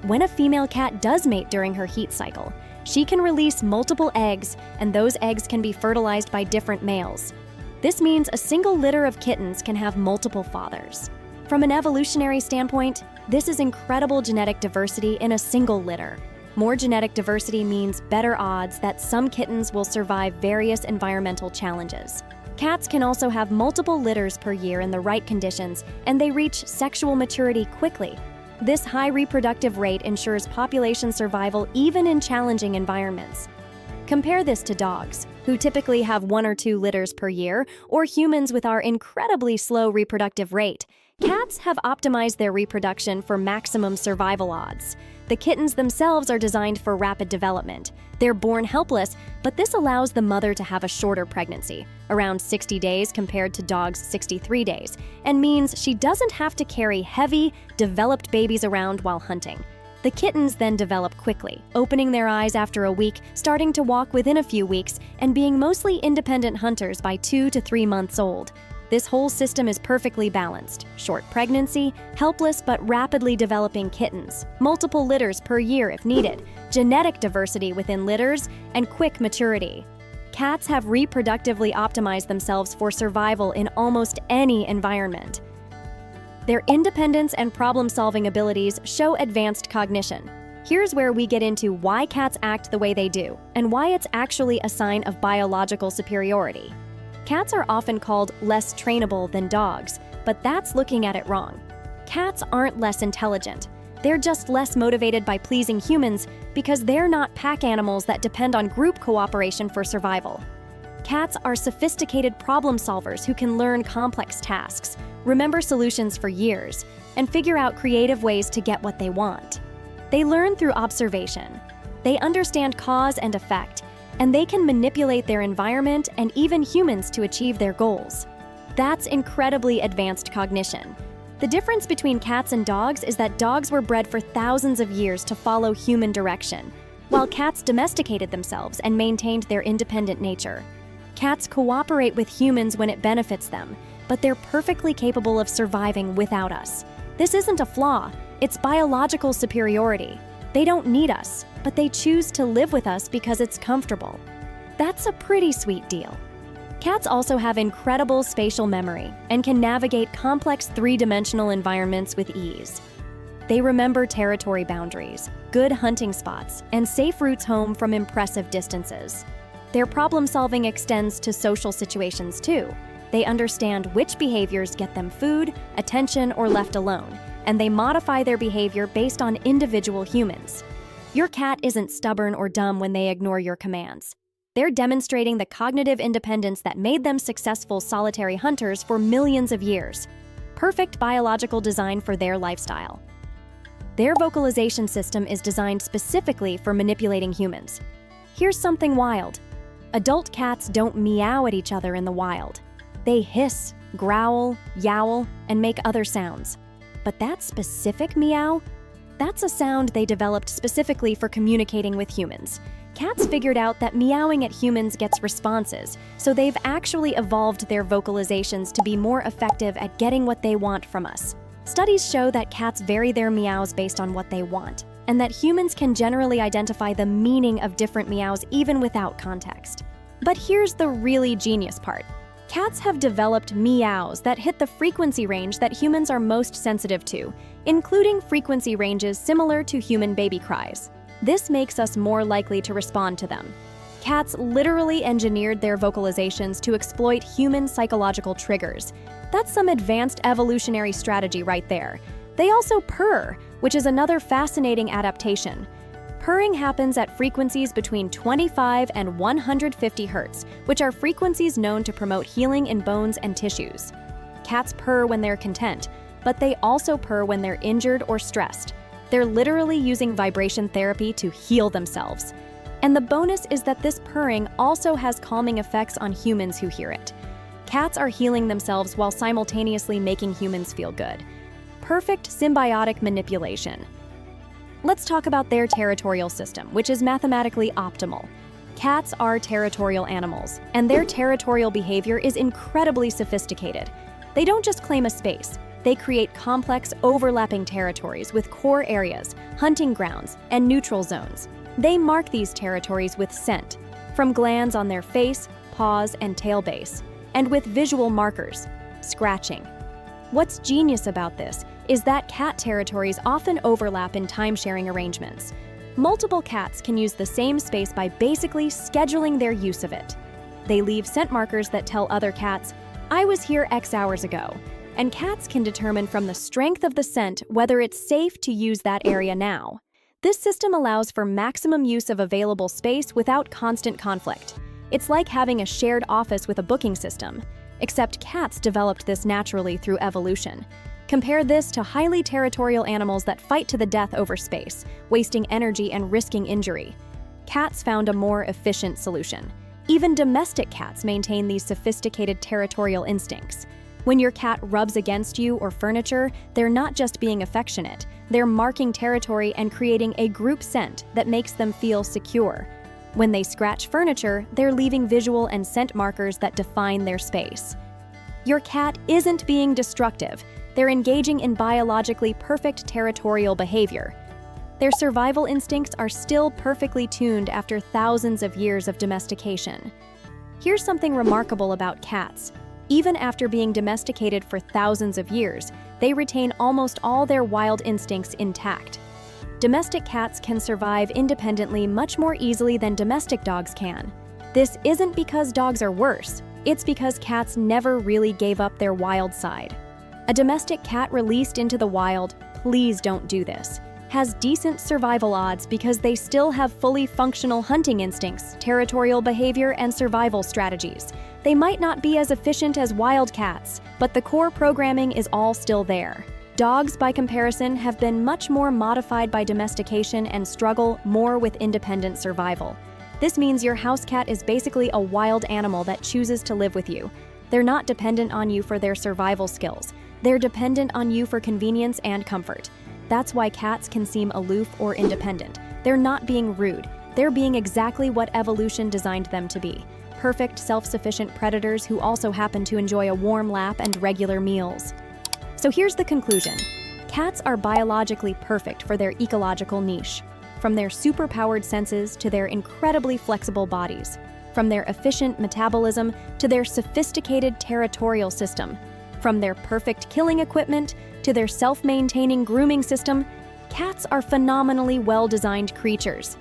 When a female cat does mate during her heat cycle, she can release multiple eggs, and those eggs can be fertilized by different males. This means a single litter of kittens can have multiple fathers. From an evolutionary standpoint, this is incredible genetic diversity in a single litter. More genetic diversity means better odds that some kittens will survive various environmental challenges. Cats can also have multiple litters per year in the right conditions, and they reach sexual maturity quickly. This high reproductive rate ensures population survival even in challenging environments. Compare this to dogs, who typically have 1 or 2 litters per year, or humans with our incredibly slow reproductive rate. Cats have optimized their reproduction for maximum survival odds. The kittens themselves are designed for rapid development. They're born helpless, but this allows the mother to have a shorter pregnancy, around 60 days compared to dogs' 63 days, and means she doesn't have to carry heavy, developed babies around while hunting. The kittens then develop quickly, opening their eyes after a week, starting to walk within a few weeks, and being mostly independent hunters by 2 to 3 months old. This whole system is perfectly balanced: short pregnancy, helpless but rapidly developing kittens, multiple litters per year if needed, genetic diversity within litters, and quick maturity. Cats have reproductively optimized themselves for survival in almost any environment. Their independence and problem-solving abilities show advanced cognition. Here's where we get into why cats act the way they do, and why it's actually a sign of biological superiority. Cats are often called less trainable than dogs, but that's looking at it wrong. Cats aren't less intelligent. They're just less motivated by pleasing humans because they're not pack animals that depend on group cooperation for survival. Cats are sophisticated problem solvers who can learn complex tasks, remember solutions for years, and figure out creative ways to get what they want. They learn through observation. They understand cause and effect, and they can manipulate their environment and even humans to achieve their goals. That's incredibly advanced cognition. The difference between cats and dogs is that dogs were bred for thousands of years to follow human direction, while cats domesticated themselves and maintained their independent nature. Cats cooperate with humans when it benefits them, but they're perfectly capable of surviving without us. This isn't a flaw, it's biological superiority. They don't need us, but they choose to live with us because it's comfortable. That's a pretty sweet deal. Cats also have incredible spatial memory and can navigate complex three-dimensional environments with ease. They remember territory boundaries, good hunting spots, and safe routes home from impressive distances. Their problem-solving extends to social situations too. They understand which behaviors get them food, attention, or left alone, and they modify their behavior based on individual humans. Your cat isn't stubborn or dumb when they ignore your commands. They're demonstrating the cognitive independence that made them successful solitary hunters for millions of years. Perfect biological design for their lifestyle. Their vocalization system is designed specifically for manipulating humans. Here's something wild. Adult cats don't meow at each other in the wild. They hiss, growl, yowl, and make other sounds. But that specific meow, that's a sound they developed specifically for communicating with humans. Cats figured out that meowing at humans gets responses, so they've actually evolved their vocalizations to be more effective at getting what they want from us. Studies show that cats vary their meows based on what they want, and that humans can generally identify the meaning of different meows even without context. But here's the really genius part. Cats have developed meows that hit the frequency range that humans are most sensitive to, including frequency ranges similar to human baby cries. This makes us more likely to respond to them. Cats literally engineered their vocalizations to exploit human psychological triggers. That's some advanced evolutionary strategy right there. They also purr, which is another fascinating adaptation. Purring happens at frequencies between 25 and 150 Hz, which are frequencies known to promote healing in bones and tissues. Cats purr when they're content, but they also purr when they're injured or stressed. They're literally using vibration therapy to heal themselves. And the bonus is that this purring also has calming effects on humans who hear it. Cats are healing themselves while simultaneously making humans feel good. Perfect symbiotic manipulation. Let's talk about their territorial system, which is mathematically optimal. Cats are territorial animals, and their territorial behavior is incredibly sophisticated. They don't just claim a space, they create complex, overlapping territories with core areas, hunting grounds, and neutral zones. They mark these territories with scent, from glands on their face, paws, and tail base, and with visual markers, scratching. What's genius about this is that cat territories often overlap in time-sharing arrangements. Multiple cats can use the same space by basically scheduling their use of it. They leave scent markers that tell other cats, "I was here X hours ago," and cats can determine from the strength of the scent whether it's safe to use that area now. This system allows for maximum use of available space without constant conflict. It's like having a shared office with a booking system, except cats developed this naturally through evolution. Compare this to highly territorial animals that fight to the death over space, wasting energy and risking injury. Cats found a more efficient solution. Even domestic cats maintain these sophisticated territorial instincts. When your cat rubs against you or furniture, they're not just being affectionate, they're marking territory and creating a group scent that makes them feel secure. When they scratch furniture, they're leaving visual and scent markers that define their space. Your cat isn't being destructive. They're engaging in biologically perfect territorial behavior. Their survival instincts are still perfectly tuned after thousands of years of domestication. Here's something remarkable about cats. Even after being domesticated for thousands of years, they retain almost all their wild instincts intact. Domestic cats can survive independently much more easily than domestic dogs can. This isn't because dogs are worse, it's because cats never really gave up their wild side. A domestic cat released into the wild, please don't do this, has decent survival odds because they still have fully functional hunting instincts, territorial behavior, and survival strategies. They might not be as efficient as wild cats, but the core programming is all still there. Dogs, by comparison, have been much more modified by domestication and struggle more with independent survival. This means your house cat is basically a wild animal that chooses to live with you. They're not dependent on you for their survival skills. They're dependent on you for convenience and comfort. That's why cats can seem aloof or independent. They're not being rude. They're being exactly what evolution designed them to be. Perfect, self-sufficient predators who also happen to enjoy a warm lap and regular meals. So here's the conclusion. Cats are biologically perfect for their ecological niche. From their superpowered senses to their incredibly flexible bodies. From their efficient metabolism to their sophisticated territorial system. From their perfect killing equipment to their self-maintaining grooming system, cats are phenomenally well-designed creatures.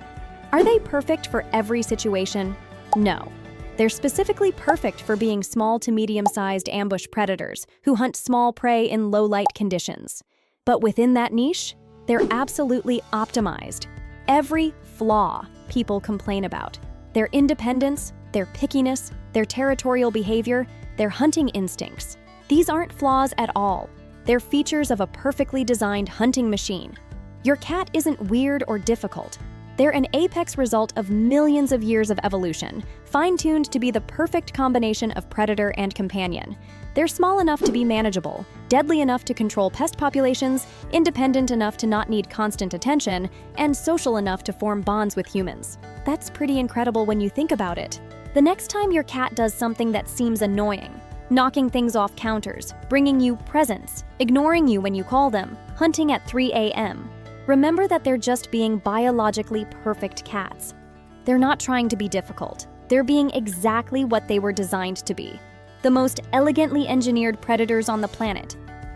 Are they perfect for every situation? No. They're specifically perfect for being small to medium-sized ambush predators who hunt small prey in low-light conditions. But within that niche, they're absolutely optimized. Every flaw people complain about, their independence, their pickiness, their territorial behavior, their hunting instincts, these aren't flaws at all. They're features of a perfectly designed hunting machine. Your cat isn't weird or difficult. They're an apex result of millions of years of evolution, fine-tuned to be the perfect combination of predator and companion. They're small enough to be manageable, deadly enough to control pest populations, independent enough to not need constant attention, and social enough to form bonds with humans. That's pretty incredible when you think about it. The next time your cat does something that seems annoying, knocking things off counters, bringing you presents, ignoring you when you call them, hunting at 3 a.m., remember that they're just being biologically perfect cats. They're not trying to be difficult. They're being exactly what they were designed to be. The most elegantly engineered predators on the planet.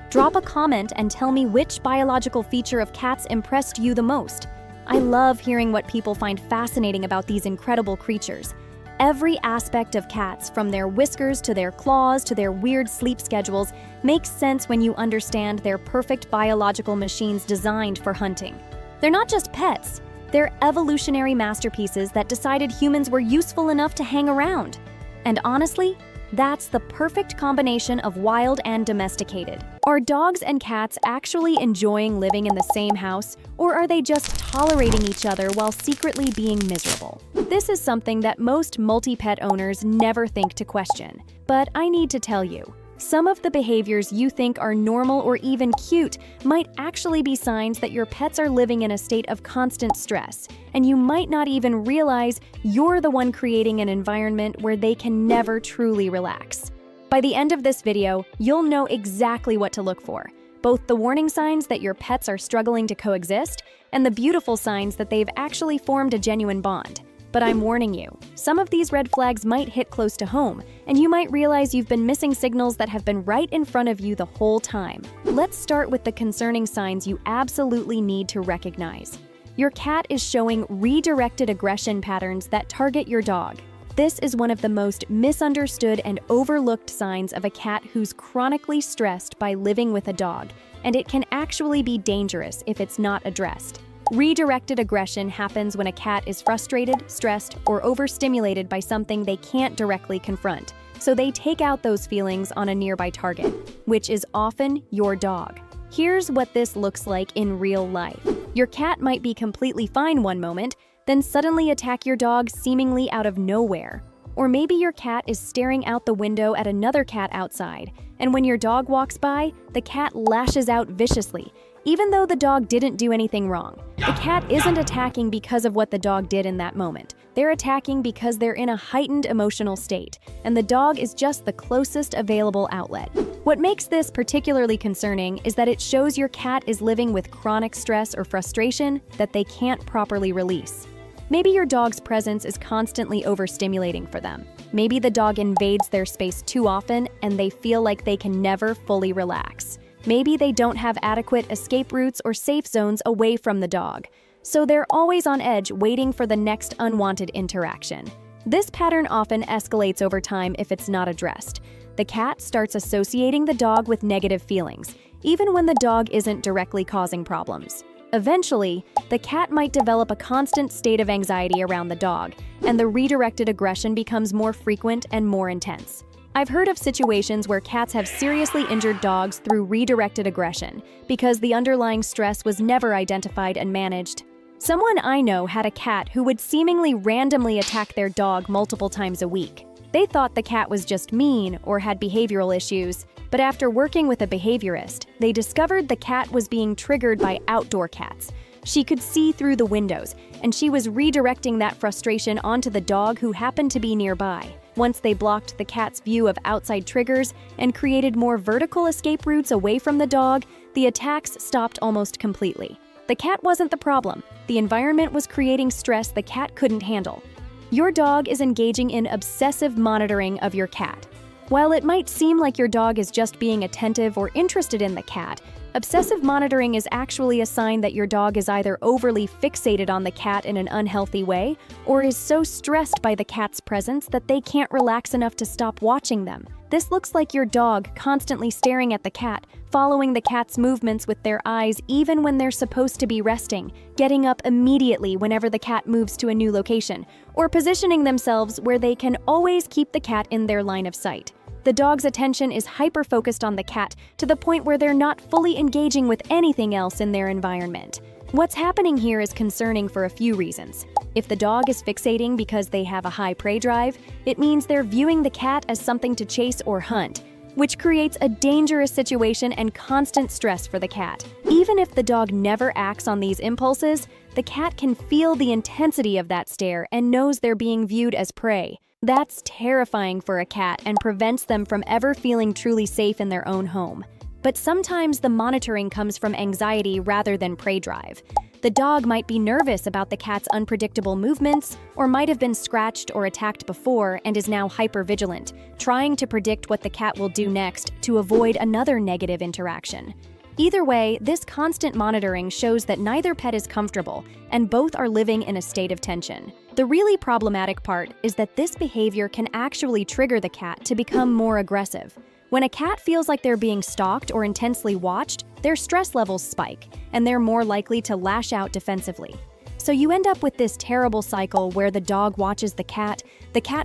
Drop a comment and tell me which biological feature of cats impressed you the most. I love hearing what people find fascinating about these incredible creatures. Every aspect of cats, from their whiskers to their claws to their weird sleep schedules, makes sense when you understand they're perfect biological machines designed for hunting. They're not just pets, they're evolutionary masterpieces that decided humans were useful enough to hang around. And honestly, that's the perfect combination of wild and domesticated. Are dogs and cats actually enjoying living in the same house, or are they just tolerating each other while secretly being miserable? This is something that most multi-pet owners never think to question. But I need to tell you, some of the behaviors you think are normal or even cute might actually be signs that your pets are living in a state of constant stress, and you might not even realize you're the one creating an environment where they can never truly relax. By the end of this video, you'll know exactly what to look for, both the warning signs that your pets are struggling to coexist and the beautiful signs that they've actually formed a genuine bond. But I'm warning you, some of these red flags might hit close to home, and you might realize you've been missing signals that have been right in front of you the whole time. Let's start with the concerning signs you absolutely need to recognize. Your cat is showing redirected aggression patterns that target your dog. This is one of the most misunderstood and overlooked signs of a cat who's chronically stressed by living with a dog, and it can actually be dangerous if it's not addressed. Redirected aggression happens when a cat is frustrated, stressed, or overstimulated by something they can't directly confront, so they take out those feelings on a nearby target, which is often your dog. Here's what this looks like in real life. Your cat might be completely fine one moment, then suddenly attack your dog seemingly out of nowhere. Or maybe your cat is staring out the window at another cat outside, and when your dog walks by, the cat lashes out viciously, even though the dog didn't do anything wrong. The cat isn't attacking because of what the dog did in that moment. They're attacking because they're in a heightened emotional state, and the dog is just the closest available outlet. What makes this particularly concerning is that it shows your cat is living with chronic stress or frustration that they can't properly release. Maybe your dog's presence is constantly overstimulating for them. Maybe the dog invades their space too often and they feel like they can never fully relax. Maybe they don't have adequate escape routes or safe zones away from the dog, so they're always on edge waiting for the next unwanted interaction. This pattern often escalates over time if it's not addressed. The cat starts associating the dog with negative feelings, even when the dog isn't directly causing problems. Eventually, the cat might develop a constant state of anxiety around the dog, and the redirected aggression becomes more frequent and more intense. I've heard of situations where cats have seriously injured dogs through redirected aggression because the underlying stress was never identified and managed. Someone I know had a cat who would seemingly randomly attack their dog multiple times a week. They thought the cat was just mean or had behavioral issues, but after working with a behaviorist, they discovered the cat was being triggered by outdoor cats. She could see through the windows, and she was redirecting that frustration onto the dog who happened to be nearby. Once they blocked the cat's view of outside triggers and created more vertical escape routes away from the dog, the attacks stopped almost completely. The cat wasn't the problem. The environment was creating stress the cat couldn't handle. Your dog is engaging in obsessive monitoring of your cat. While it might seem like your dog is just being attentive or interested in the cat, obsessive monitoring is actually a sign that your dog is either overly fixated on the cat in an unhealthy way or is so stressed by the cat's presence that they can't relax enough to stop watching them. This looks like your dog constantly staring at the cat, following the cat's movements with their eyes even when they're supposed to be resting, getting up immediately whenever the cat moves to a new location, or positioning themselves where they can always keep the cat in their line of sight. The dog's attention is hyper-focused on the cat to the point where they're not fully engaging with anything else in their environment. What's happening here is concerning for a few reasons. If the dog is fixating because they have a high prey drive, it means they're viewing the cat as something to chase or hunt, which creates a dangerous situation and constant stress for the cat. Even if the dog never acts on these impulses, the cat can feel the intensity of that stare and knows they're being viewed as prey. That's terrifying for a cat and prevents them from ever feeling truly safe in their own home. But sometimes the monitoring comes from anxiety rather than prey drive. The dog might be nervous about the cat's unpredictable movements, or might have been scratched or attacked before and is now hyper-vigilant, trying to predict what the cat will do next to avoid another negative interaction. Either way, this constant monitoring shows that neither pet is comfortable, and both are living in a state of tension. The really problematic part is that this behavior can actually trigger the cat to become more aggressive. When a cat feels like they're being stalked or intensely watched, their stress levels spike, and they're more likely to lash out defensively. So you end up with this terrible cycle where the dog watches the cat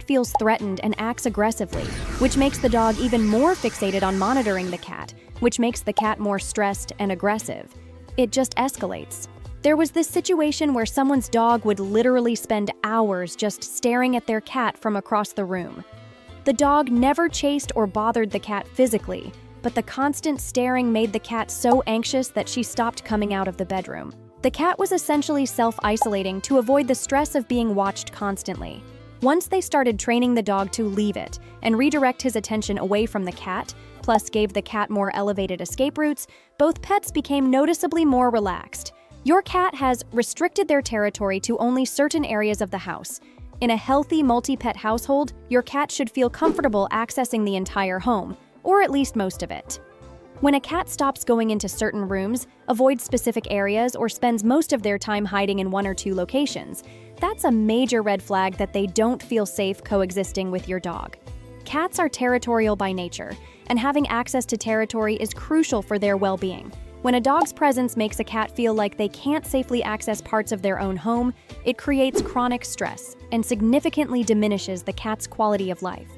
feels threatened and acts aggressively, which makes the dog even more fixated on monitoring the cat, which makes the cat more stressed and aggressive. It just escalates. There was this situation where someone's dog would literally spend hours just staring at their cat from across the room. The dog never chased or bothered the cat physically, but the constant staring made the cat so anxious that she stopped coming out of the bedroom. The cat was essentially self-isolating to avoid the stress of being watched constantly. Once they started training the dog to leave it and redirect his attention away from the cat, plus gave the cat more elevated escape routes, both pets became noticeably more relaxed. Your cat has restricted their territory to only certain areas of the house. In a healthy multi-pet household, your cat should feel comfortable accessing the entire home, or at least most of it. When a cat stops going into certain rooms, avoids specific areas, or spends most of their time hiding in one or two locations, that's a major red flag that they don't feel safe coexisting with your dog. Cats are territorial by nature, and having access to territory is crucial for their well-being. When a dog's presence makes a cat feel like they can't safely access parts of their own home, it creates chronic stress and significantly diminishes the cat's quality of life.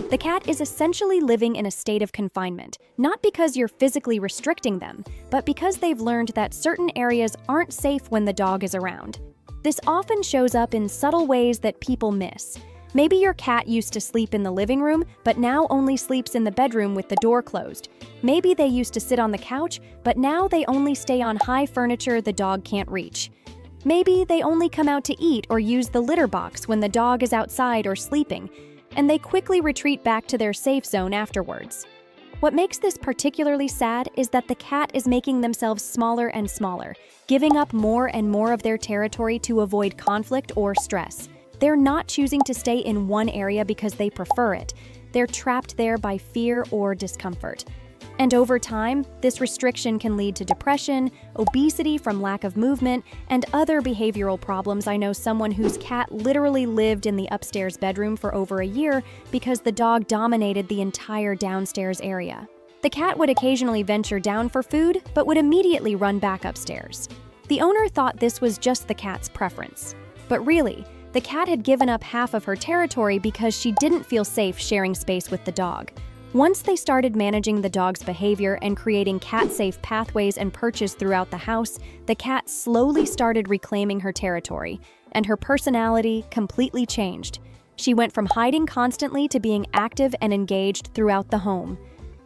The cat is essentially living in a state of confinement, not because you're physically restricting them, but because they've learned that certain areas aren't safe when the dog is around. This often shows up in subtle ways that people miss. Maybe your cat used to sleep in the living room, but now only sleeps in the bedroom with the door closed. Maybe they used to sit on the couch, but now they only stay on high furniture the dog can't reach. Maybe they only come out to eat or use the litter box when the dog is outside or sleeping, and they quickly retreat back to their safe zone afterwards. What makes this particularly sad is that the cat is making themselves smaller and smaller, giving up more and more of their territory to avoid conflict or stress. They're not choosing to stay in one area because they prefer it. They're trapped there by fear or discomfort. And over time, this restriction can lead to depression, obesity from lack of movement, and other behavioral problems. I know someone whose cat literally lived in the upstairs bedroom for over a year because the dog dominated the entire downstairs area. The cat would occasionally venture down for food, but would immediately run back upstairs. The owner thought this was just the cat's preference. But really, the cat had given up half of her territory because she didn't feel safe sharing space with the dog. Once they started managing the dog's behavior and creating cat-safe pathways and perches throughout the house, the cat slowly started reclaiming her territory, and her personality completely changed. She went from hiding constantly to being active and engaged throughout the home.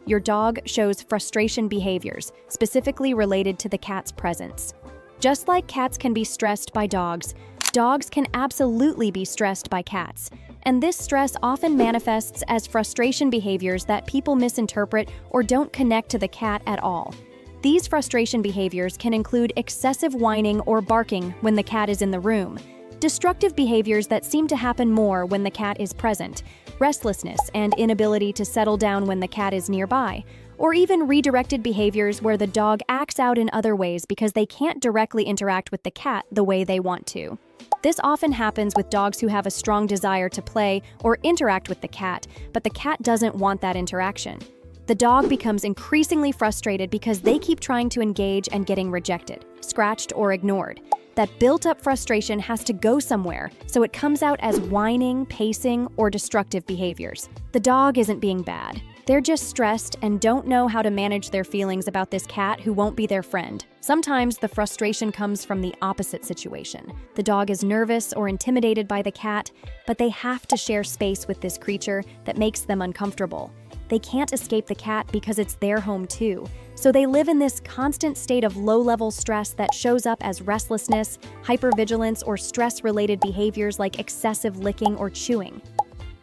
Your dog shows frustration behaviors, specifically related to the cat's presence. Just like cats can be stressed by dogs, dogs can absolutely be stressed by cats. And this stress often manifests as frustration behaviors that people misinterpret or don't connect to the cat at all. These frustration behaviors can include excessive whining or barking when the cat is in the room, destructive behaviors that seem to happen more when the cat is present, restlessness and inability to settle down when the cat is nearby, or even redirected behaviors where the dog acts out in other ways because they can't directly interact with the cat the way they want to. This often happens with dogs who have a strong desire to play or interact with the cat, but the cat doesn't want that interaction. The dog becomes increasingly frustrated because they keep trying to engage and getting rejected, scratched, or ignored. That built-up frustration has to go somewhere, so it comes out as whining, pacing, or destructive behaviors. The dog isn't being bad. They're just stressed and don't know how to manage their feelings about this cat who won't be their friend. Sometimes the frustration comes from the opposite situation. The dog is nervous or intimidated by the cat, but they have to share space with this creature that makes them uncomfortable. They can't escape the cat because it's their home too, so they live in this constant state of low-level stress that shows up as restlessness, hypervigilance, or stress-related behaviors like excessive licking or chewing.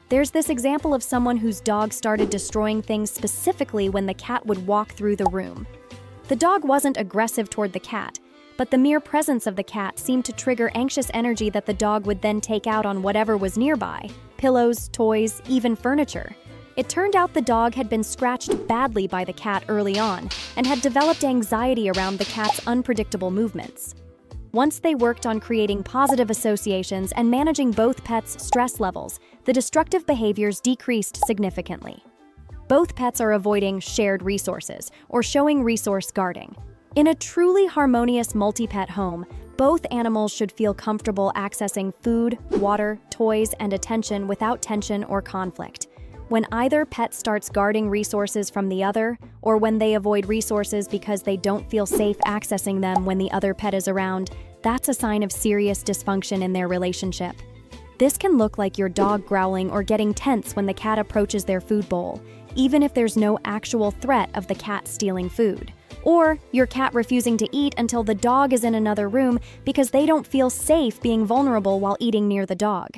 There's this example of someone whose dog started destroying things specifically when the cat would walk through the room. The dog wasn't aggressive toward the cat, but the mere presence of the cat seemed to trigger anxious energy that the dog would then take out on whatever was nearby: pillows, toys, even furniture. It turned out the dog had been scratched badly by the cat early on and had developed anxiety around the cat's unpredictable movements. Once they worked on creating positive associations and managing both pets' stress levels, the destructive behaviors decreased significantly. Both pets are avoiding shared resources or showing resource guarding. In a truly harmonious multi-pet home, both animals should feel comfortable accessing food, water, toys, and attention without tension or conflict. When either pet starts guarding resources from the other, or when they avoid resources because they don't feel safe accessing them when the other pet is around, that's a sign of serious dysfunction in their relationship. This can look like your dog growling or getting tense when the cat approaches their food bowl, even if there's no actual threat of the cat stealing food. Or your cat refusing to eat until the dog is in another room because they don't feel safe being vulnerable while eating near the dog.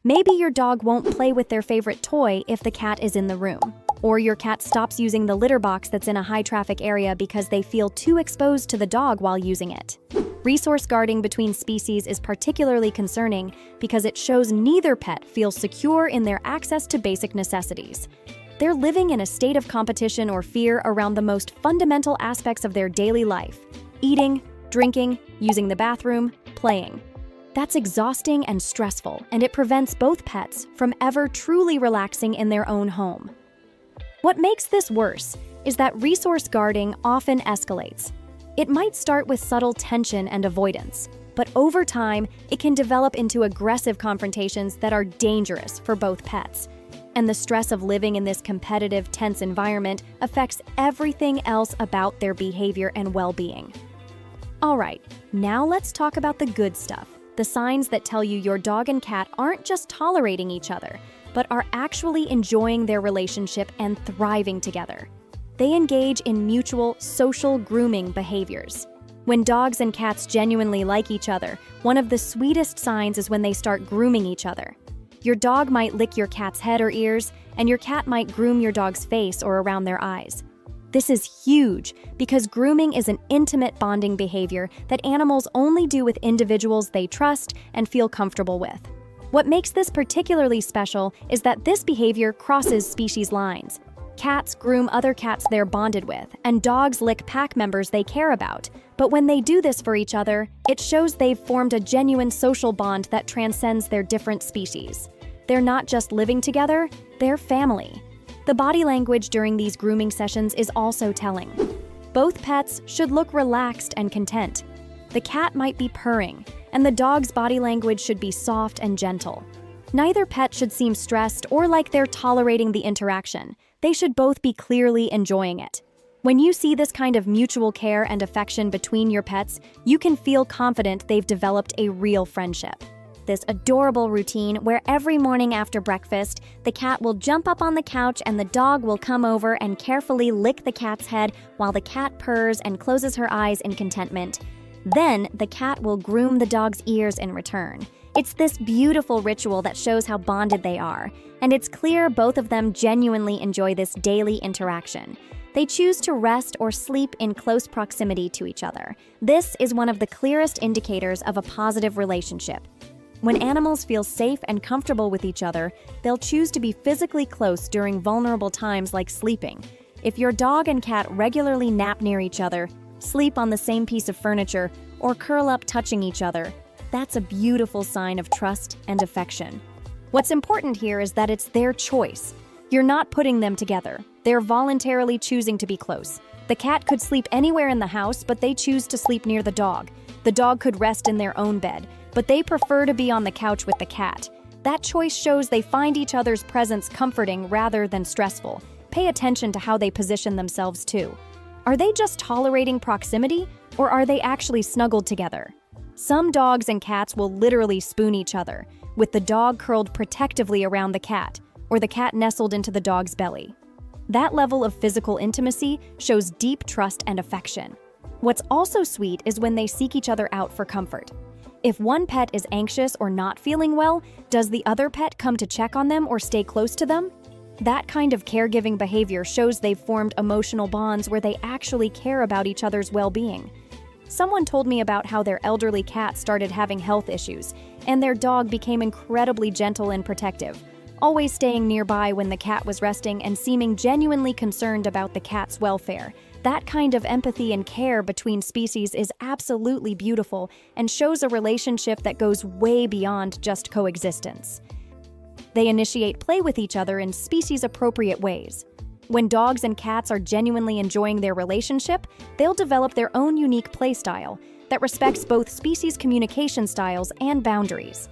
Maybe your dog won't play with their favorite toy if the cat is in the room. Or your cat stops using the litter box that's in a high-traffic area because they feel too exposed to the dog while using it. Resource guarding between species is particularly concerning because it shows neither pet feels secure in their access to basic necessities. They're living in a state of competition or fear around the most fundamental aspects of their daily life: eating, drinking, using the bathroom, playing. That's exhausting and stressful, and it prevents both pets from ever truly relaxing in their own home. What makes this worse is that resource guarding often escalates. It might start with subtle tension and avoidance, but over time, it can develop into aggressive confrontations that are dangerous for both pets. And the stress of living in this competitive, tense environment affects everything else about their behavior and well-being. All right, now let's talk about the good stuff. The signs that tell you your dog and cat aren't just tolerating each other, but are actually enjoying their relationship and thriving together. They engage in mutual social grooming behaviors. When dogs and cats genuinely like each other, one of the sweetest signs is when they start grooming each other. Your dog might lick your cat's head or ears, and your cat might groom your dog's face or around their eyes. This is huge because grooming is an intimate bonding behavior that animals only do with individuals they trust and feel comfortable with. What makes this particularly special is that this behavior crosses species lines. Cats groom other cats they're bonded with, and dogs lick pack members they care about. But when they do this for each other, it shows they've formed a genuine social bond that transcends their different species. They're not just living together, they're family. The body language during these grooming sessions is also telling. Both pets should look relaxed and content. The cat might be purring, and the dog's body language should be soft and gentle. Neither pet should seem stressed or like they're tolerating the interaction. They should both be clearly enjoying it. When you see this kind of mutual care and affection between your pets, you can feel confident they've developed a real friendship. This adorable routine where every morning after breakfast, the cat will jump up on the couch and the dog will come over and carefully lick the cat's head while the cat purrs and closes her eyes in contentment. Then, the cat will groom the dog's ears in return. It's this beautiful ritual that shows how bonded they are, and it's clear both of them genuinely enjoy this daily interaction. They choose to rest or sleep in close proximity to each other. This is one of the clearest indicators of a positive relationship. When animals feel safe and comfortable with each other, they'll choose to be physically close during vulnerable times like sleeping. If your dog and cat regularly nap near each other, sleep on the same piece of furniture, or curl up touching each other, that's a beautiful sign of trust and affection. What's important here is that it's their choice. You're not putting them together. They're voluntarily choosing to be close. The cat could sleep anywhere in the house, but they choose to sleep near the dog. The dog could rest in their own bed, but they prefer to be on the couch with the cat. That choice shows they find each other's presence comforting rather than stressful. Pay attention to how they position themselves too. Are they just tolerating proximity, or are they actually snuggled together? Some dogs and cats will literally spoon each other, with the dog curled protectively around the cat, or the cat nestled into the dog's belly. That level of physical intimacy shows deep trust and affection. What's also sweet is when they seek each other out for comfort. If one pet is anxious or not feeling well, does the other pet come to check on them or stay close to them? That kind of caregiving behavior shows they've formed emotional bonds where they actually care about each other's well-being. Someone told me about how their elderly cat started having health issues, and their dog became incredibly gentle and protective, always staying nearby when the cat was resting and seeming genuinely concerned about the cat's welfare. That kind of empathy and care between species is absolutely beautiful and shows a relationship that goes way beyond just coexistence. They initiate play with each other in species-appropriate ways. When dogs and cats are genuinely enjoying their relationship, they'll develop their own unique play style that respects both species' communication styles and boundaries.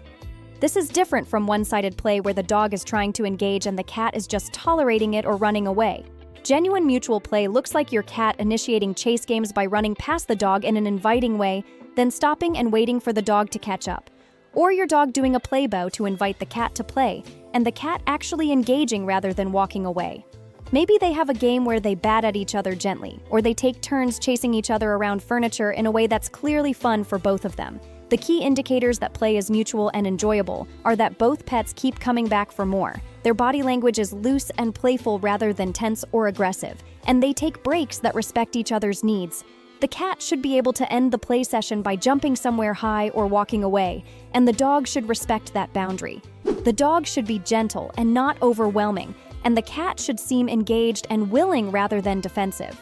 This is different from one-sided play where the dog is trying to engage and the cat is just tolerating it or running away. Genuine mutual play looks like your cat initiating chase games by running past the dog in an inviting way, then stopping and waiting for the dog to catch up. Or your dog doing a play bow to invite the cat to play, and the cat actually engaging rather than walking away. Maybe they have a game where they bat at each other gently, or they take turns chasing each other around furniture in a way that's clearly fun for both of them. The key indicators that play is mutual and enjoyable are that both pets keep coming back for more. Their body language is loose and playful rather than tense or aggressive, and they take breaks that respect each other's needs. The cat should be able to end the play session by jumping somewhere high or walking away, and the dog should respect that boundary. The dog should be gentle and not overwhelming, and the cat should seem engaged and willing rather than defensive.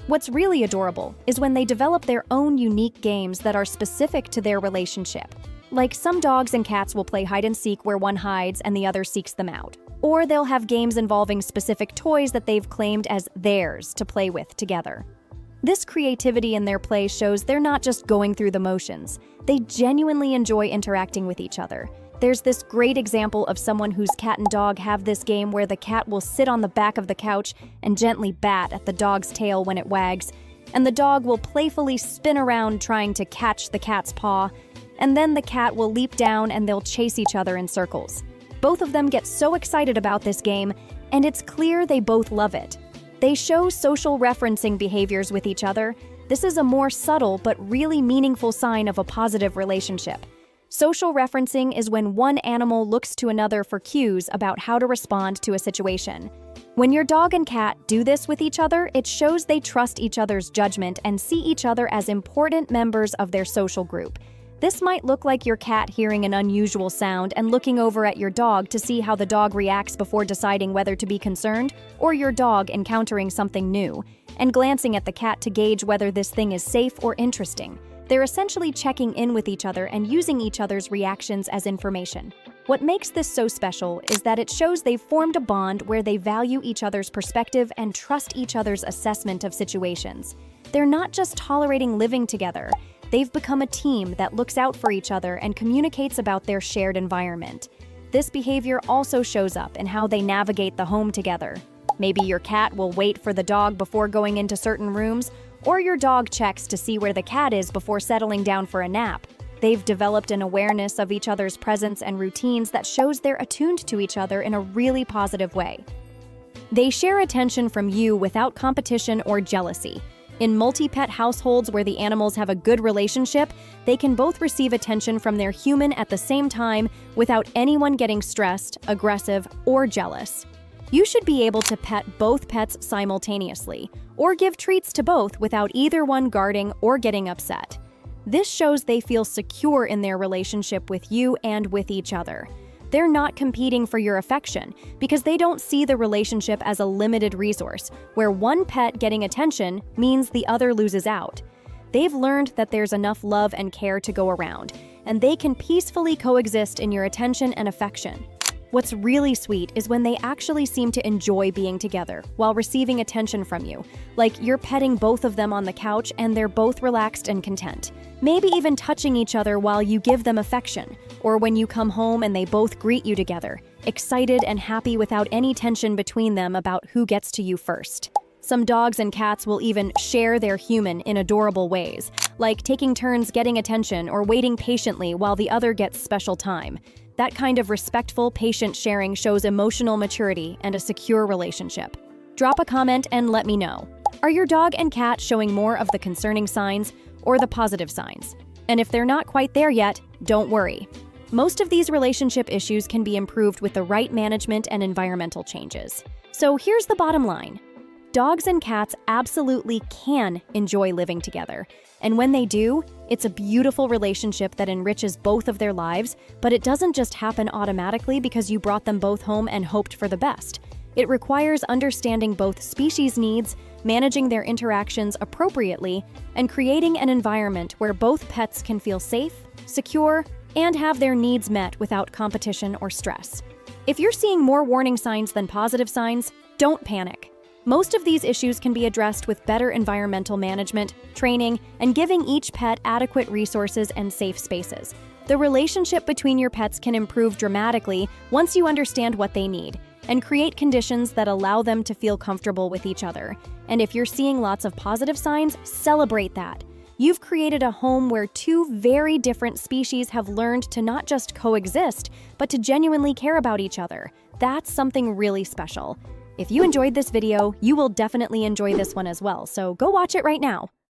What's really adorable is when they develop their own unique games that are specific to their relationship. Like some dogs and cats will play hide and seek where one hides and the other seeks them out. Or they'll have games involving specific toys that they've claimed as theirs to play with together. This creativity in their play shows they're not just going through the motions. They genuinely enjoy interacting with each other. There's this great example of someone whose cat and dog have this game where the cat will sit on the back of the couch and gently bat at the dog's tail when it wags, and the dog will playfully spin around trying to catch the cat's paw, and then the cat will leap down and they'll chase each other in circles. Both of them get so excited about this game, and it's clear they both love it. They show social referencing behaviors with each other. This is a more subtle but really meaningful sign of a positive relationship. Social referencing is when one animal looks to another for cues about how to respond to a situation. When your dog and cat do this with each other, it shows they trust each other's judgment and see each other as important members of their social group. This might look like your cat hearing an unusual sound and looking over at your dog to see how the dog reacts before deciding whether to be concerned, or your dog encountering something new and glancing at the cat to gauge whether this thing is safe or interesting. They're essentially checking in with each other and using each other's reactions as information. What makes this so special is that it shows they've formed a bond where they value each other's perspective and trust each other's assessment of situations. They're not just tolerating living together, they've become a team that looks out for each other and communicates about their shared environment. This behavior also shows up in how they navigate the home together. Maybe your cat will wait for the dog before going into certain rooms, or your dog checks to see where the cat is before settling down for a nap. They've developed an awareness of each other's presence and routines that shows they're attuned to each other in a really positive way. They share attention from you without competition or jealousy. In multi-pet households where the animals have a good relationship, they can both receive attention from their human at the same time without anyone getting stressed, aggressive, or jealous. You should be able to pet both pets simultaneously, or give treats to both without either one guarding or getting upset. This shows they feel secure in their relationship with you and with each other. They're not competing for your affection because they don't see the relationship as a limited resource, where one pet getting attention means the other loses out. They've learned that there's enough love and care to go around, and they can peacefully coexist in your attention and affection. What's really sweet is when they actually seem to enjoy being together while receiving attention from you, like you're petting both of them on the couch and they're both relaxed and content. Maybe even touching each other while you give them affection, or when you come home and they both greet you together, excited and happy without any tension between them about who gets to you first. Some dogs and cats will even share their human in adorable ways, like taking turns getting attention or waiting patiently while the other gets special time. That kind of respectful, patient sharing shows emotional maturity and a secure relationship. Drop a comment and let me know. Are your dog and cat showing more of the concerning signs or the positive signs? And if they're not quite there yet, don't worry. Most of these relationship issues can be improved with the right management and environmental changes. So here's the bottom line. Dogs and cats absolutely can enjoy living together. And when they do, it's a beautiful relationship that enriches both of their lives, but it doesn't just happen automatically because you brought them both home and hoped for the best. It requires understanding both species' needs, managing their interactions appropriately, and creating an environment where both pets can feel safe, secure, and have their needs met without competition or stress. If you're seeing more warning signs than positive signs, don't panic. Most of these issues can be addressed with better environmental management, training, and giving each pet adequate resources and safe spaces. The relationship between your pets can improve dramatically once you understand what they need and create conditions that allow them to feel comfortable with each other. And if you're seeing lots of positive signs, celebrate that. You've created a home where two very different species have learned to not just coexist, but to genuinely care about each other. That's something really special. If you enjoyed this video, you will definitely enjoy this one as well, so go watch it right now.